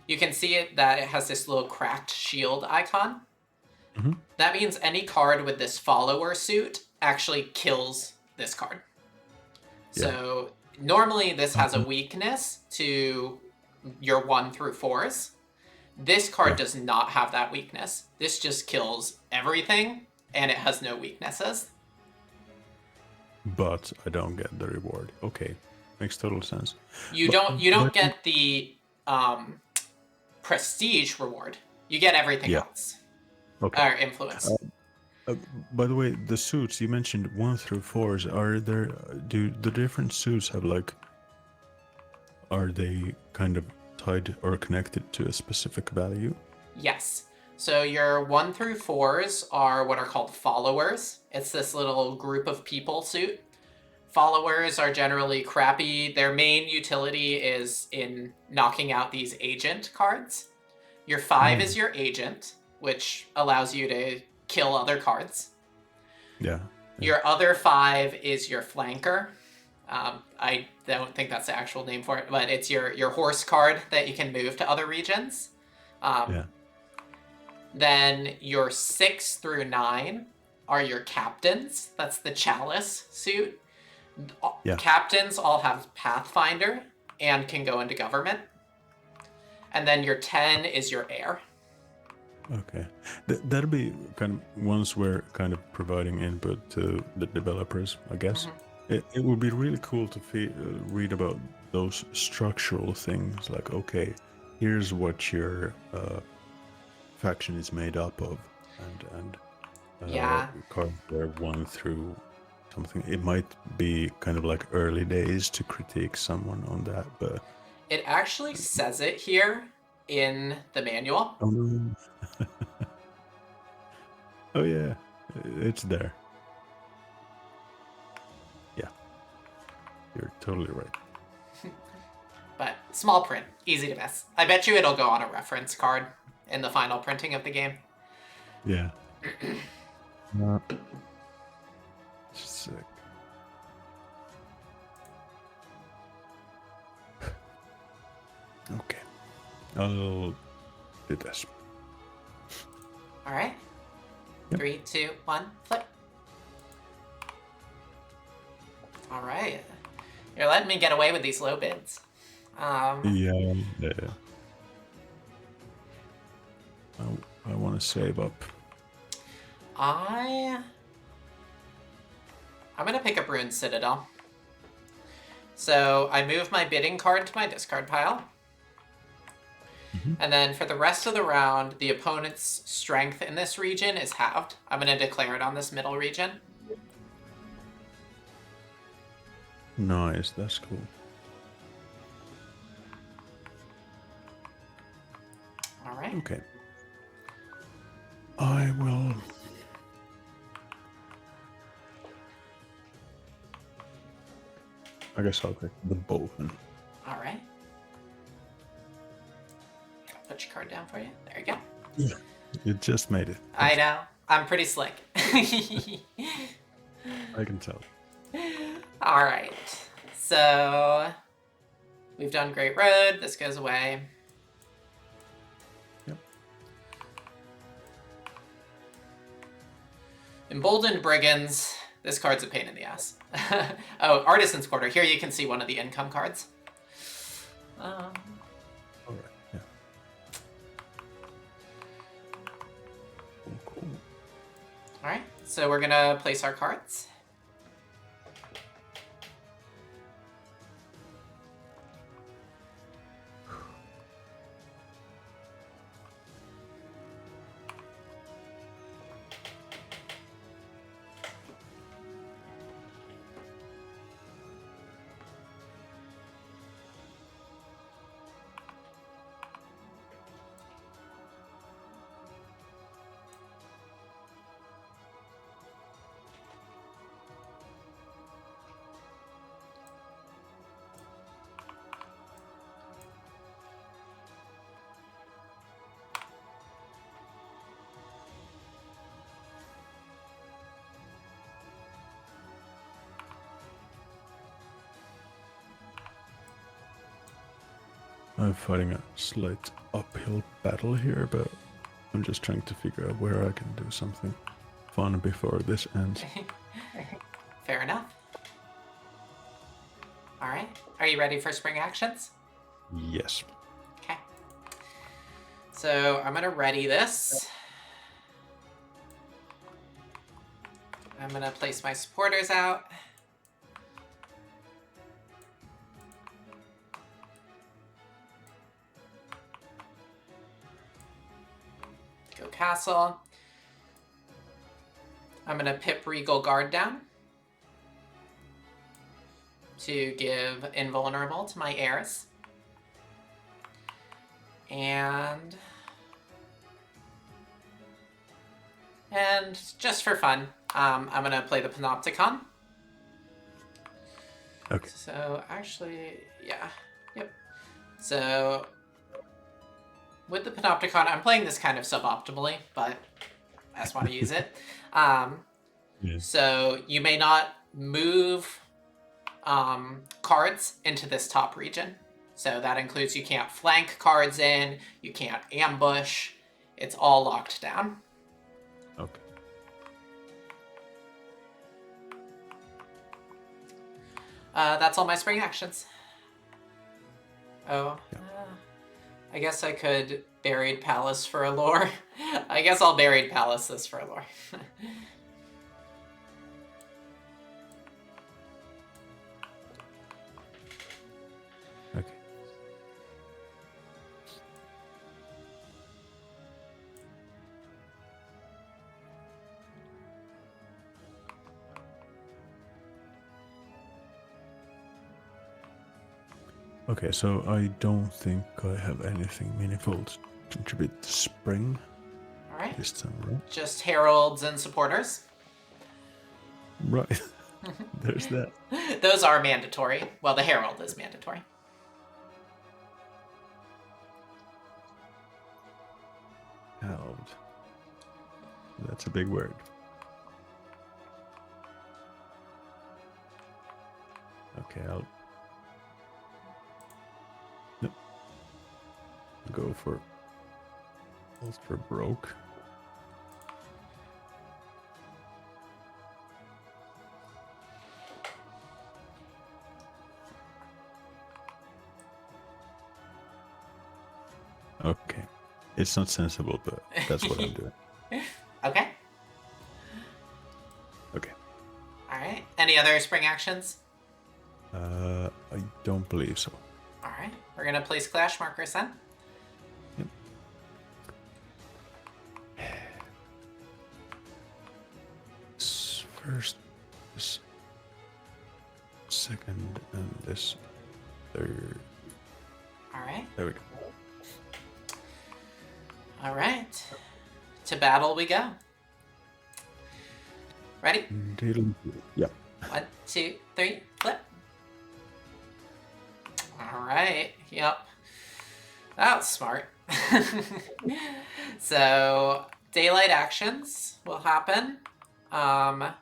you can see that it has this little cracked shield icon. That means any card with this follower suit actually kills this card. Yeah. So normally this has a weakness to your 1 through 4s. This card does not have that weakness. This just kills everything, and it has no weaknesses. But I don't get the reward. Okay, makes total sense. You don't get the prestige reward. You get everything else. Okay. Or influence. By the way, the suits you mentioned 1 through 4s, are there? Do the different suits have like? Are they kind of tied or connected to a specific value? Yes. So your 1 through 4s are what are called followers. It's this little group of people suit. Followers are generally crappy. Their main utility is in knocking out these agent cards. Your 5 is your agent, which allows you to kill other cards. Yeah. Your other 5 is your flanker. I don't think that's the actual name for it, but it's your horse card that you can move to other regions. Then your 6 through 9 are your captains. That's the chalice suit. Captains all have Pathfinder and can go into government. And then your 10 is your heir. Okay. That'll be kind of once we're kind of providing input to the developers, I guess. It would be really cool to read about those structural things, like, okay, here's what your faction is made up of, and cards are 1 through something. It might be kind of like early days to critique someone on that, but it actually says it here in the manual. Oh yeah, it's there. Yeah, you're totally right. But small print, easy to miss. I bet you it'll go on a reference card in the final printing of the game. Yeah. Sick. Okay. I'll do this. All right. 3, 2, 1, flip. All right. You're letting me get away with these low bids. Yeah. I want to save up. I'm going to pick up Rune Citadel. So I move my bidding card to my discard pile. And then for the rest of the round, the opponent's strength in this region is halved. I'm going to declare it on this middle region. Nice, that's cool. All right. Okay. I will... I guess I'll take the bowman. All right. I'll put your card down for you. There you go. Yeah, you just made it. I know. I'm pretty slick. I can tell. All right. So we've done Great Road. This goes away. Yep. Emboldened Brigands. This card's a pain in the ass. Oh, Artisan's Quarter. Here you can see one of the income cards. All right, yeah. Cool. All right, so we're gonna place our cards. I'm fighting a slight uphill battle here, but I'm just trying to figure out where I can do something fun before this ends. Fair enough. All right. Are you ready for spring actions? Yes. Okay. So I'm going to ready this. I'm going to place my supporters out. castle. I'm going to pip Regal Guard down to give invulnerable to my heirs. And just for fun, I'm going to play the Panopticon. Okay. So actually, yeah. Yep. So with the Panopticon, I'm playing this kind of suboptimally, but I just want to use it. Yeah. So you may not move cards into this top region. So that includes you can't flank cards in, you can't ambush. It's all locked down. Okay. That's all my spring actions. Oh, Yeah. I guess I could Buried Palace for a lore. I guess I'll Buried Palace this for a lore. Okay. Okay, so I don't think I have anything meaningful to contribute to spring All right. this time, right? Just heralds and supporters. Right. There's that. Those are mandatory. Well, the herald is mandatory. Held. That's a big word. Okay, I'll go for Ultra Broke. Okay. It's not sensible, but that's what I'm doing. Okay. Okay. All right. Any other spring actions? I don't believe so. All right. We're going to place clash markers then. Yep. This first, this second, and this third. All right. There we go. All right. To battle we go. Ready? Yeah. 1, 2, 3, flip. All right. Yep. That was smart. So daylight actions will happen. I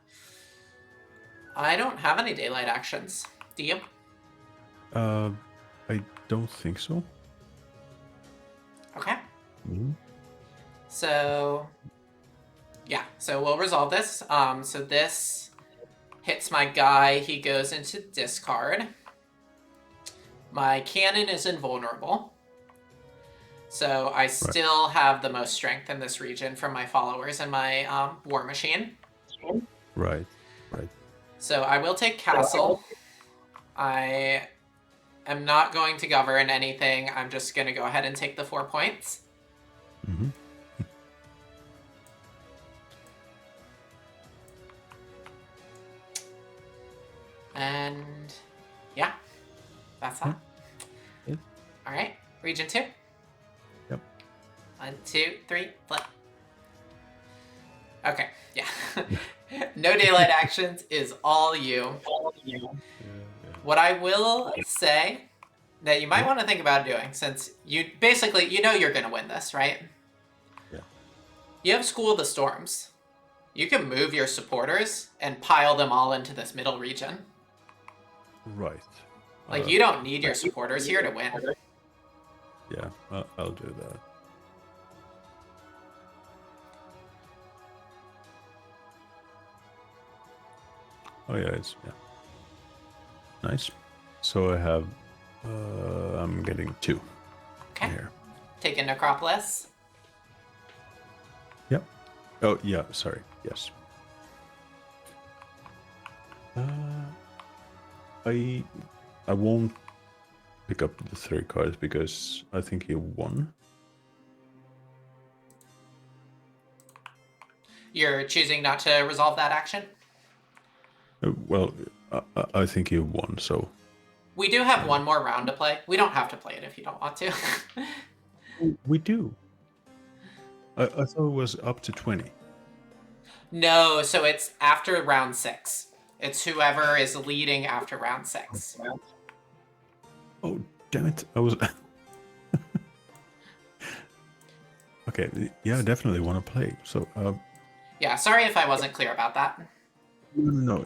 don't have any daylight actions. Do you? I don't think so. Okay. Mm-hmm. So yeah, so we'll resolve this. So this hits my guy, he goes into discard. My cannon is invulnerable. So I still have the most strength in this region from my followers and my war machine. Right. So I will take castle. I am not going to govern anything. I'm just going to go ahead and take the 4 points. Mm-hmm. And yeah, that's that. Yeah. All right, region 2. Yep. 1, 2, 3, flip. Okay, yeah. No daylight actions is all you. What I will say that you might want to think about doing, since you basically, you know you're going to win this, right? Yeah. You have School of the Storms. You can move your supporters and pile them all into this middle region. Right. Like, you don't need your supporters here to win. Yeah, I'll do that. Oh yeah, yeah. Nice. So I have, I'm getting 2 Okay. here. Taking Necropolis. Yep. Oh yeah, sorry. Yes. I won't pick up the 3 cards because I think he won. You're choosing not to resolve that action? Well, I think you won, so... We do have one more round to play. We don't have to play it if you don't want to. We do. I thought it was up to 20. No, so it's after round 6. It's whoever is leading after round 6. Oh, damn it. I was... Okay, yeah, I definitely want to play. So, Yeah, sorry if I wasn't clear about that. no,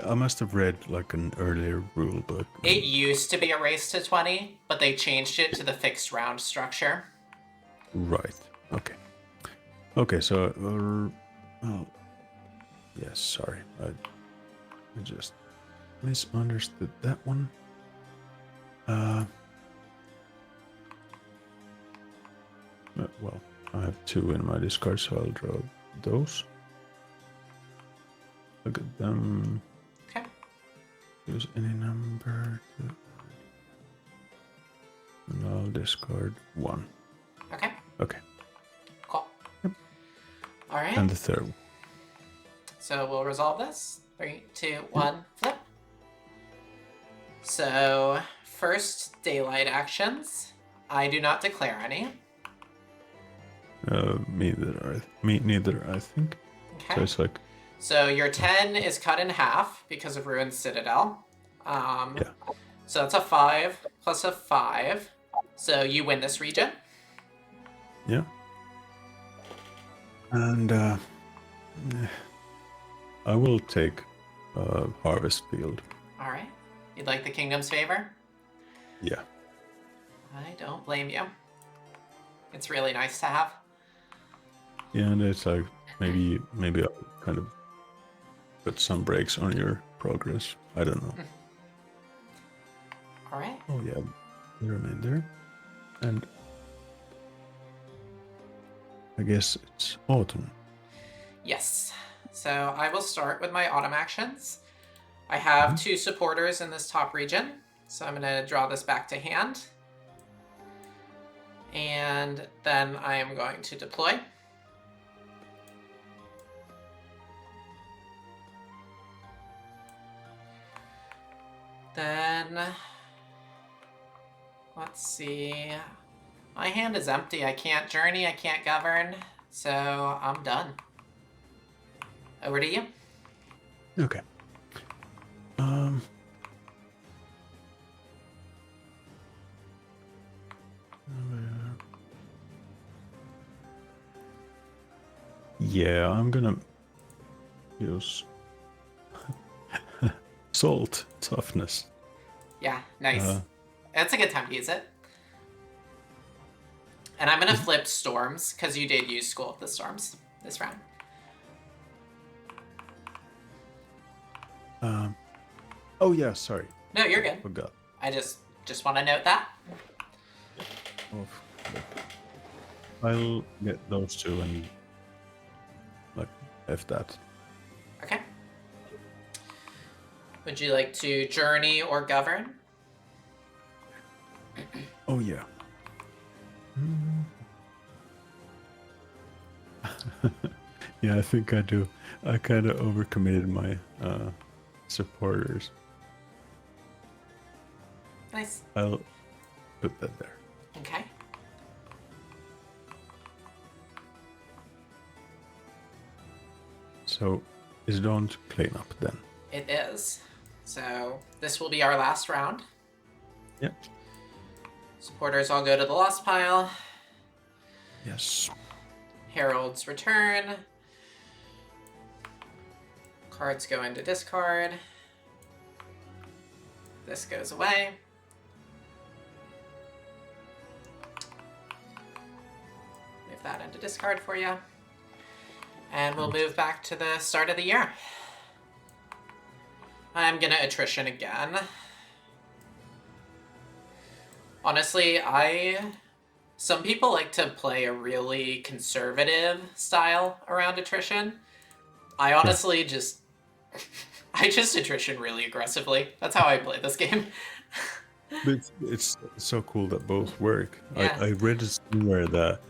I must have read like an earlier rule book. It used to be a race to 20, but they changed it to the fixed round structure. Right. Okay. Okay, so... oh, yes, sorry. I just misunderstood that one. Well, I have 2 in my discard, so I'll draw those. Look at them. Okay. Use any number. And I'll discard 1. Okay. Okay. Cool. Yep. All right. And the third one. So we'll resolve this. 3, 2, 1, flip. So first, daylight actions. I do not declare any. Me neither, I think. Okay. So it's like... So your 10 is cut in half because of Ruined Citadel. Yeah. So that's a 5 plus a 5. So you win this region. Yeah. And I will take Harvest Field. All right. You'd like the Kingdom's Favor? Yeah. I don't blame you. It's really nice to have. Yeah, and it's like maybe I'll kind of put some brakes on your progress. I don't know. All right. Oh yeah, the remainder. And I guess it's autumn. Yes. So I will start with my autumn actions. I have 2 supporters in this top region, so I'm going to draw this back to hand. And then I am going to deploy. Then, let's see. My hand is empty. I can't journey, I can't govern, so I'm done. Over to you. Okay. Yeah, I'm gonna use salt toughness. Yeah, nice. That's a good time to use it. And I'm gonna flip storms because you did use School of the Storms this round. Oh yeah, sorry. No, you're good. Forgot. I just want to note that. Oh, I'll get those 2 and like F that. Okay. Would you like to journey or govern? Oh yeah. Yeah, I think I do. I kind of overcommitted my supporters. Nice. I'll put that there. Okay. So, is Dawn clean up then? It is. So this will be our last round. Yep. Supporters all go to the lost pile. Yes. Heralds return. Cards go into discard. This goes away. Move that into discard for you. And we'll move back to the start of the year. I'm gonna attrition again. Honestly, some people like to play a really conservative style around attrition. I honestly just I just attrition really aggressively. That's how I play this game. But it's so cool that both work. Yeah. I read somewhere that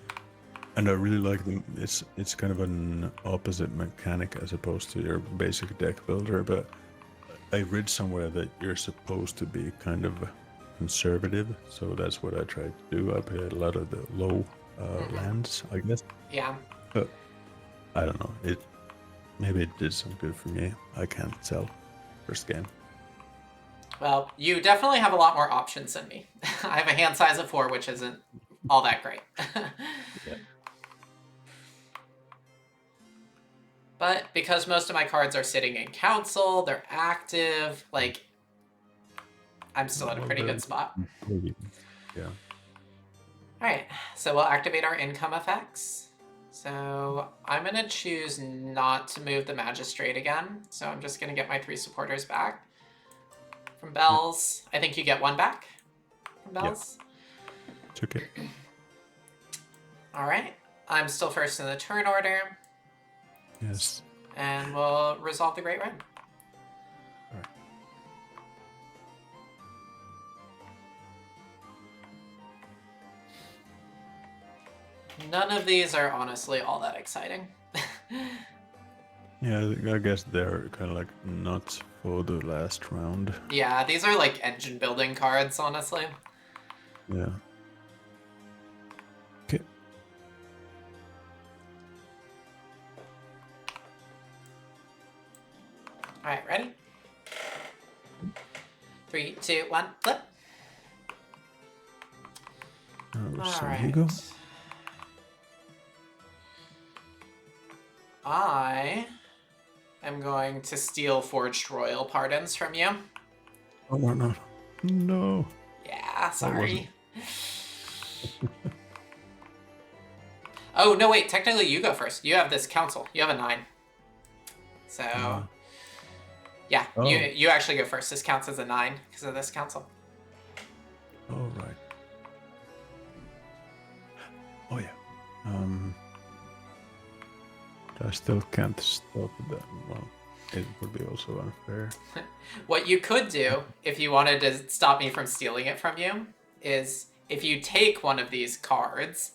And I really like them. It's kind of an opposite mechanic as opposed to your basic deck builder. But I read somewhere that you're supposed to be kind of conservative, so that's what I tried to do. I played a lot of the low lands, I guess. Yeah. But I don't know. Maybe it did some good for me. I can't tell. First game. Well, you definitely have a lot more options than me. I have a hand size of 4, which isn't all that great. Yeah. But because most of my cards are sitting in council, they're active, like, I'm still at a pretty good spot. Yeah. Alright, so we'll activate our income effects. So I'm going to choose not to move the Magistrate again. So I'm just going to get my 3 supporters back. From Bells, I think you get 1 back from Bells. Yeah. It's okay. Alright, I'm still first in the turn order. Yes. And we'll resolve the Great Red. All right. None of these are honestly all that exciting. Yeah, I guess they're kind of like not for the last round. Yeah, these are like engine building cards, honestly. Yeah. Okay. Alright, ready? 3, 2, 1, flip. So here you go. I am going to steal Forged Royal Pardons from you. Oh, no. No. Yeah, sorry. Oh, no, wait. Technically, you go first. You have this council. You have a 9. So, yeah, Oh. you actually go first. This counts as a 9 because of this council. All right. Oh, yeah. I still can't stop that. Well, it would be also unfair. What you could do, if you wanted to stop me from stealing it from you, is if you take one of these cards,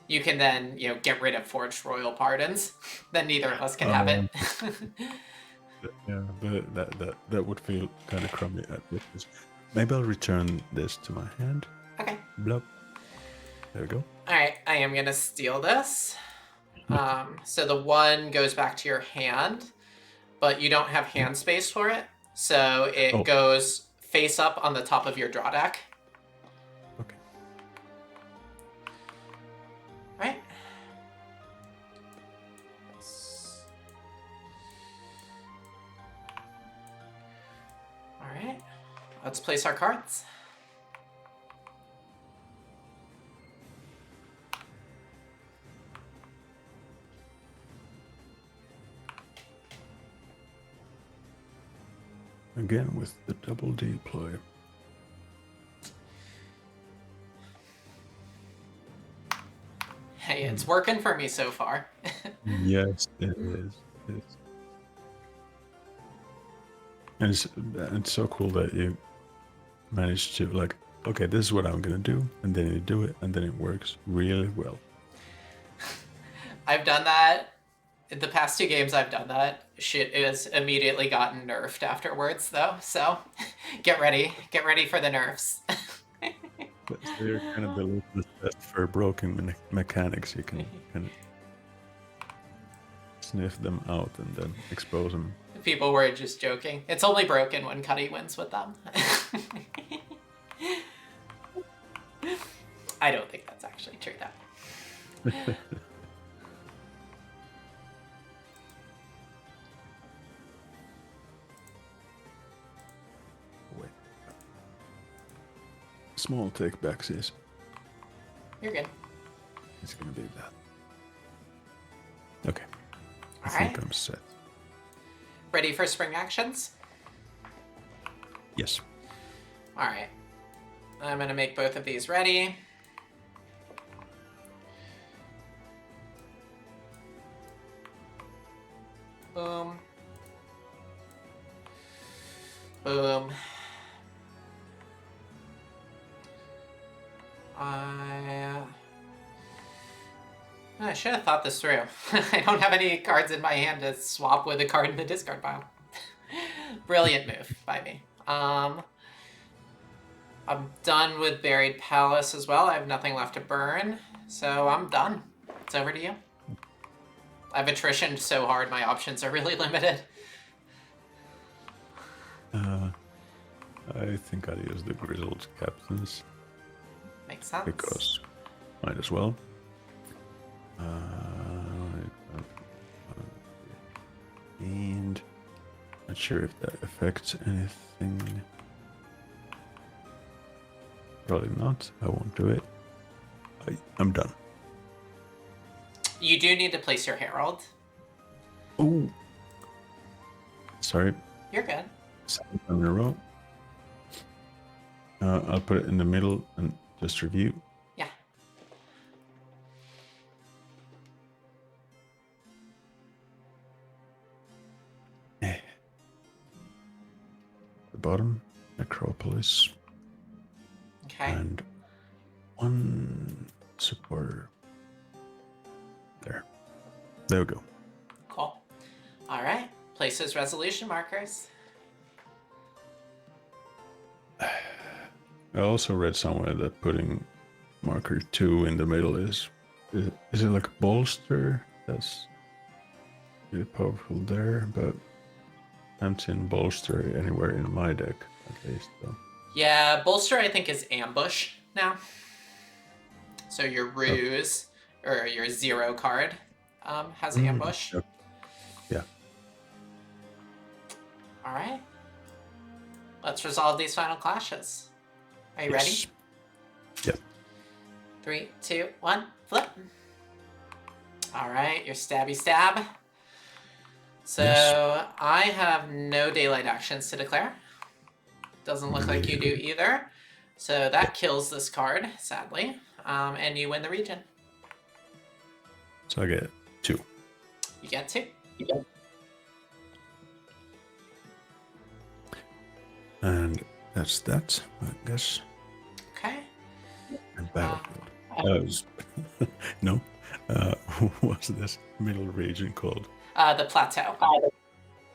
you can then, get rid of Forged Royal Pardons. Then neither of us can have it. Yeah, but that would feel kind of crummy at this. Maybe I'll return this to my hand. Okay. Blup. There we go. All right, I am gonna steal this. So the 1 goes back to your hand, but you don't have hand space for it, so it goes face up on the top of your draw deck. Okay. Right. All right. Let's place our cards. Again with the double deploy. Hey, it's working for me so far. Yes, it is. And it's so cool that you managed to like, okay, this is what I'm gonna do, and then you do it, and then it works really well. I've done that. In the past 2 games I've done that. Shit is immediately gotten nerfed afterwards, though. So, get ready for the nerfs. But they're kind of the litmus test for broken mechanics. You can kind of sniff them out and then expose them. People were just joking. It's only broken when Cuddy wins with them. I don't think that's actually true, though. Wait. Small take backsies. You're good. It's gonna be that. Okay. I All think right. I'm set. Ready for spring actions? Yes. All right. I'm going to make both of these ready. Boom. Boom. should have thought this through. I don't have any cards in my hand to swap with a card in the discard pile. Brilliant move by me. I'm done with Buried Palace as well. I have nothing left to burn, so I'm done. It's over to you. I've attritioned so hard, my options are really limited. I think I'll use the Grizzled Captains. Makes sense. Because might as well. And not sure if that affects anything. Probably not. I won't do it. I'm done. You do need to place your Herald. Oh, sorry. You're good. 7 in a row. I'll put it in the middle and just review. Yeah. The bottom, Necropolis. Okay. And 1 supporter. There we go. Cool. All right. Place those resolution markers. I also read somewhere that putting marker 2 in the middle is it like a bolster? That's really powerful there, but I haven't seen bolster anywhere in my deck, at least. So. Yeah, bolster I think is ambush now. So your ruse or your 0 card has ambush. Yep. Yeah. All right. Let's resolve these final clashes. Are you ready? Yep. 3, 2, 1, flip. All right, your stabby stab. So yes. I have no daylight actions to declare. Doesn't look like you do either. So that kills this card, sadly. And you win the region. So I get 2. You get 2. And that's that, I guess. Okay. And battlefield. No. What's this middle region called? The plateau.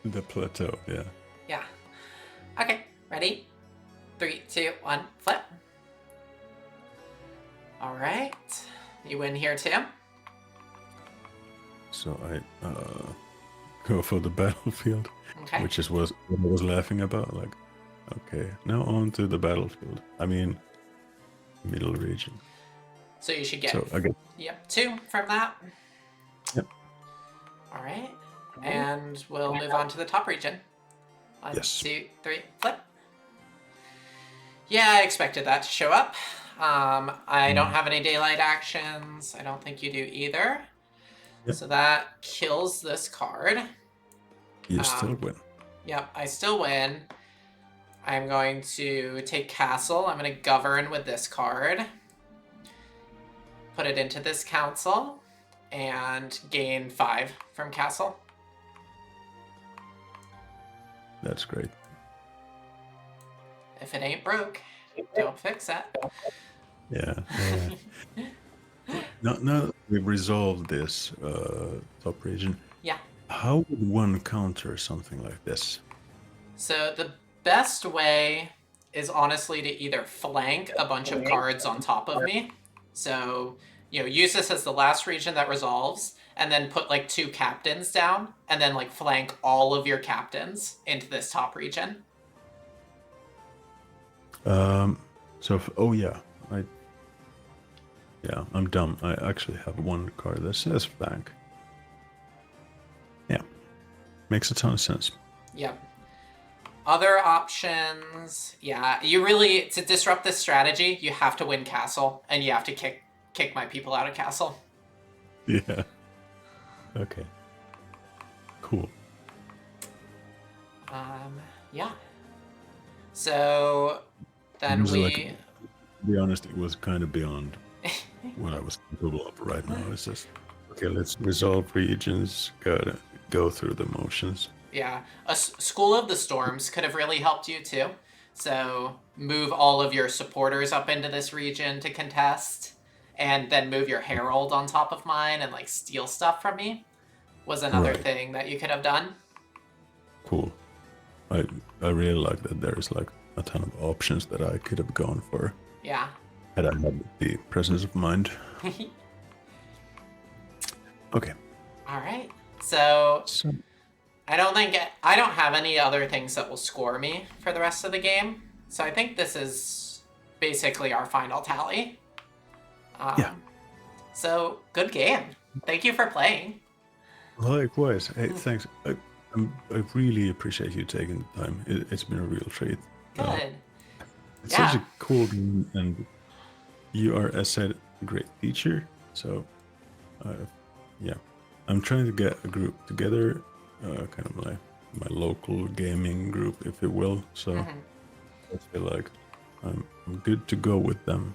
The plateau, yeah. Yeah. Okay, ready? 3, 2, 1, flip. All right. You win here too. So I go for the battlefield, which is what I was laughing about. Like, okay, now on to the battlefield. I mean, middle region. So you should get. So I get. Yep, 2 from that. Yep. All right, and we'll move on to the top region. 1, yes. 2, 3, flip. Yeah, I expected that to show up. I don't have any daylight actions. I don't think you do either. Yep. So that kills this card. You still win. Yep, I still win. I'm going to take Castle. I'm going to govern with this card. Put it into this council. And gain 5 from Castle. That's great. If it ain't broke, don't fix it. Yeah. Now we've resolved this top region. Yeah. How would one counter something like this? So the best way is honestly to either flank a bunch of cards on top of me. So, use this as the last region that resolves, and then put like 2 captains down, and then like flank all of your captains into this top region. I'm dumb. I actually have 1 card that says flank. Yeah. Makes a ton of sense. Yep. Other options, you really, to disrupt this strategy, you have to win Castle, and you have to kick my people out of Castle. Yeah. Okay. Cool. Yeah. So then to be honest, it was kind of beyond what I was capable of right now. It's just, okay, let's resolve regions, gotta go through the motions. Yeah. A School of the Storms could have really helped you too. So move all of your supporters up into this region to contest, and then move your herald on top of mine and like steal stuff from me was another Right. thing that you could have done. Cool. I really like that there's like a ton of options that I could have gone for Yeah. had I had the presence of mind. Okay. All right. So So I don't have any other things that will score me for the rest of the game. So I think this is basically our final tally. yeah. So good game. Thank you for playing. Likewise. Hey, thanks. I really appreciate you taking the time. It's been a real treat. Good. It's such Yeah. a cool game, and you are, as said, a great teacher. So, yeah, I'm trying to get a group together, kind of like my local gaming group, if you will. So I feel like I'm good to go with them.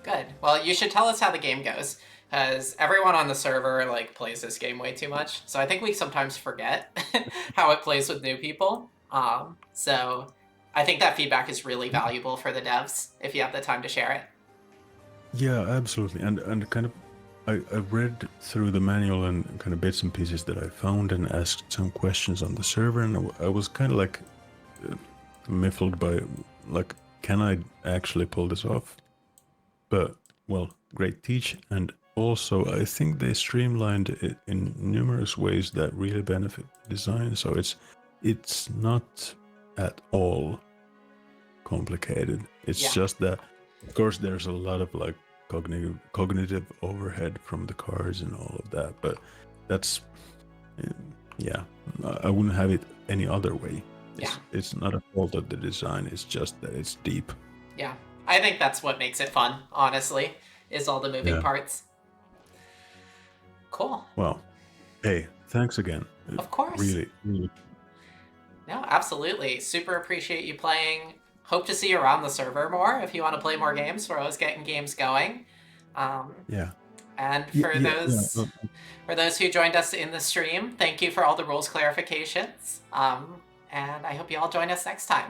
Good. Well, you should tell us how the game goes, because everyone on the server like plays this game way too much. So I think we sometimes forget how it plays with new people. So I think that feedback is really valuable for the devs if you have the time to share it. Yeah, absolutely. And kind of, I read through the manual and kind of bits and pieces that I found and asked some questions on the server, and I was kind of like miffled by like, can I actually pull this off? But well, great teach, and also I think they streamlined it in numerous ways that really benefit the design. So it's not at all complicated. It's Yeah. just that, of course, there's a lot of like cognitive overhead from the cards and all of that. But that's yeah, I wouldn't have it any other way. It's not a fault of the design. It's just that it's deep. Yeah. I think that's what makes it fun, honestly, is all the moving Yeah. parts. Cool. Well, hey, thanks again. Of course. Really, really. No, absolutely. Super appreciate you playing. Hope to see you around the server more if you want to play more games. We're always getting games going. Yeah. And for Yeah. for those who joined us in the stream, thank you for all the rules clarifications. And I hope you all join us next time.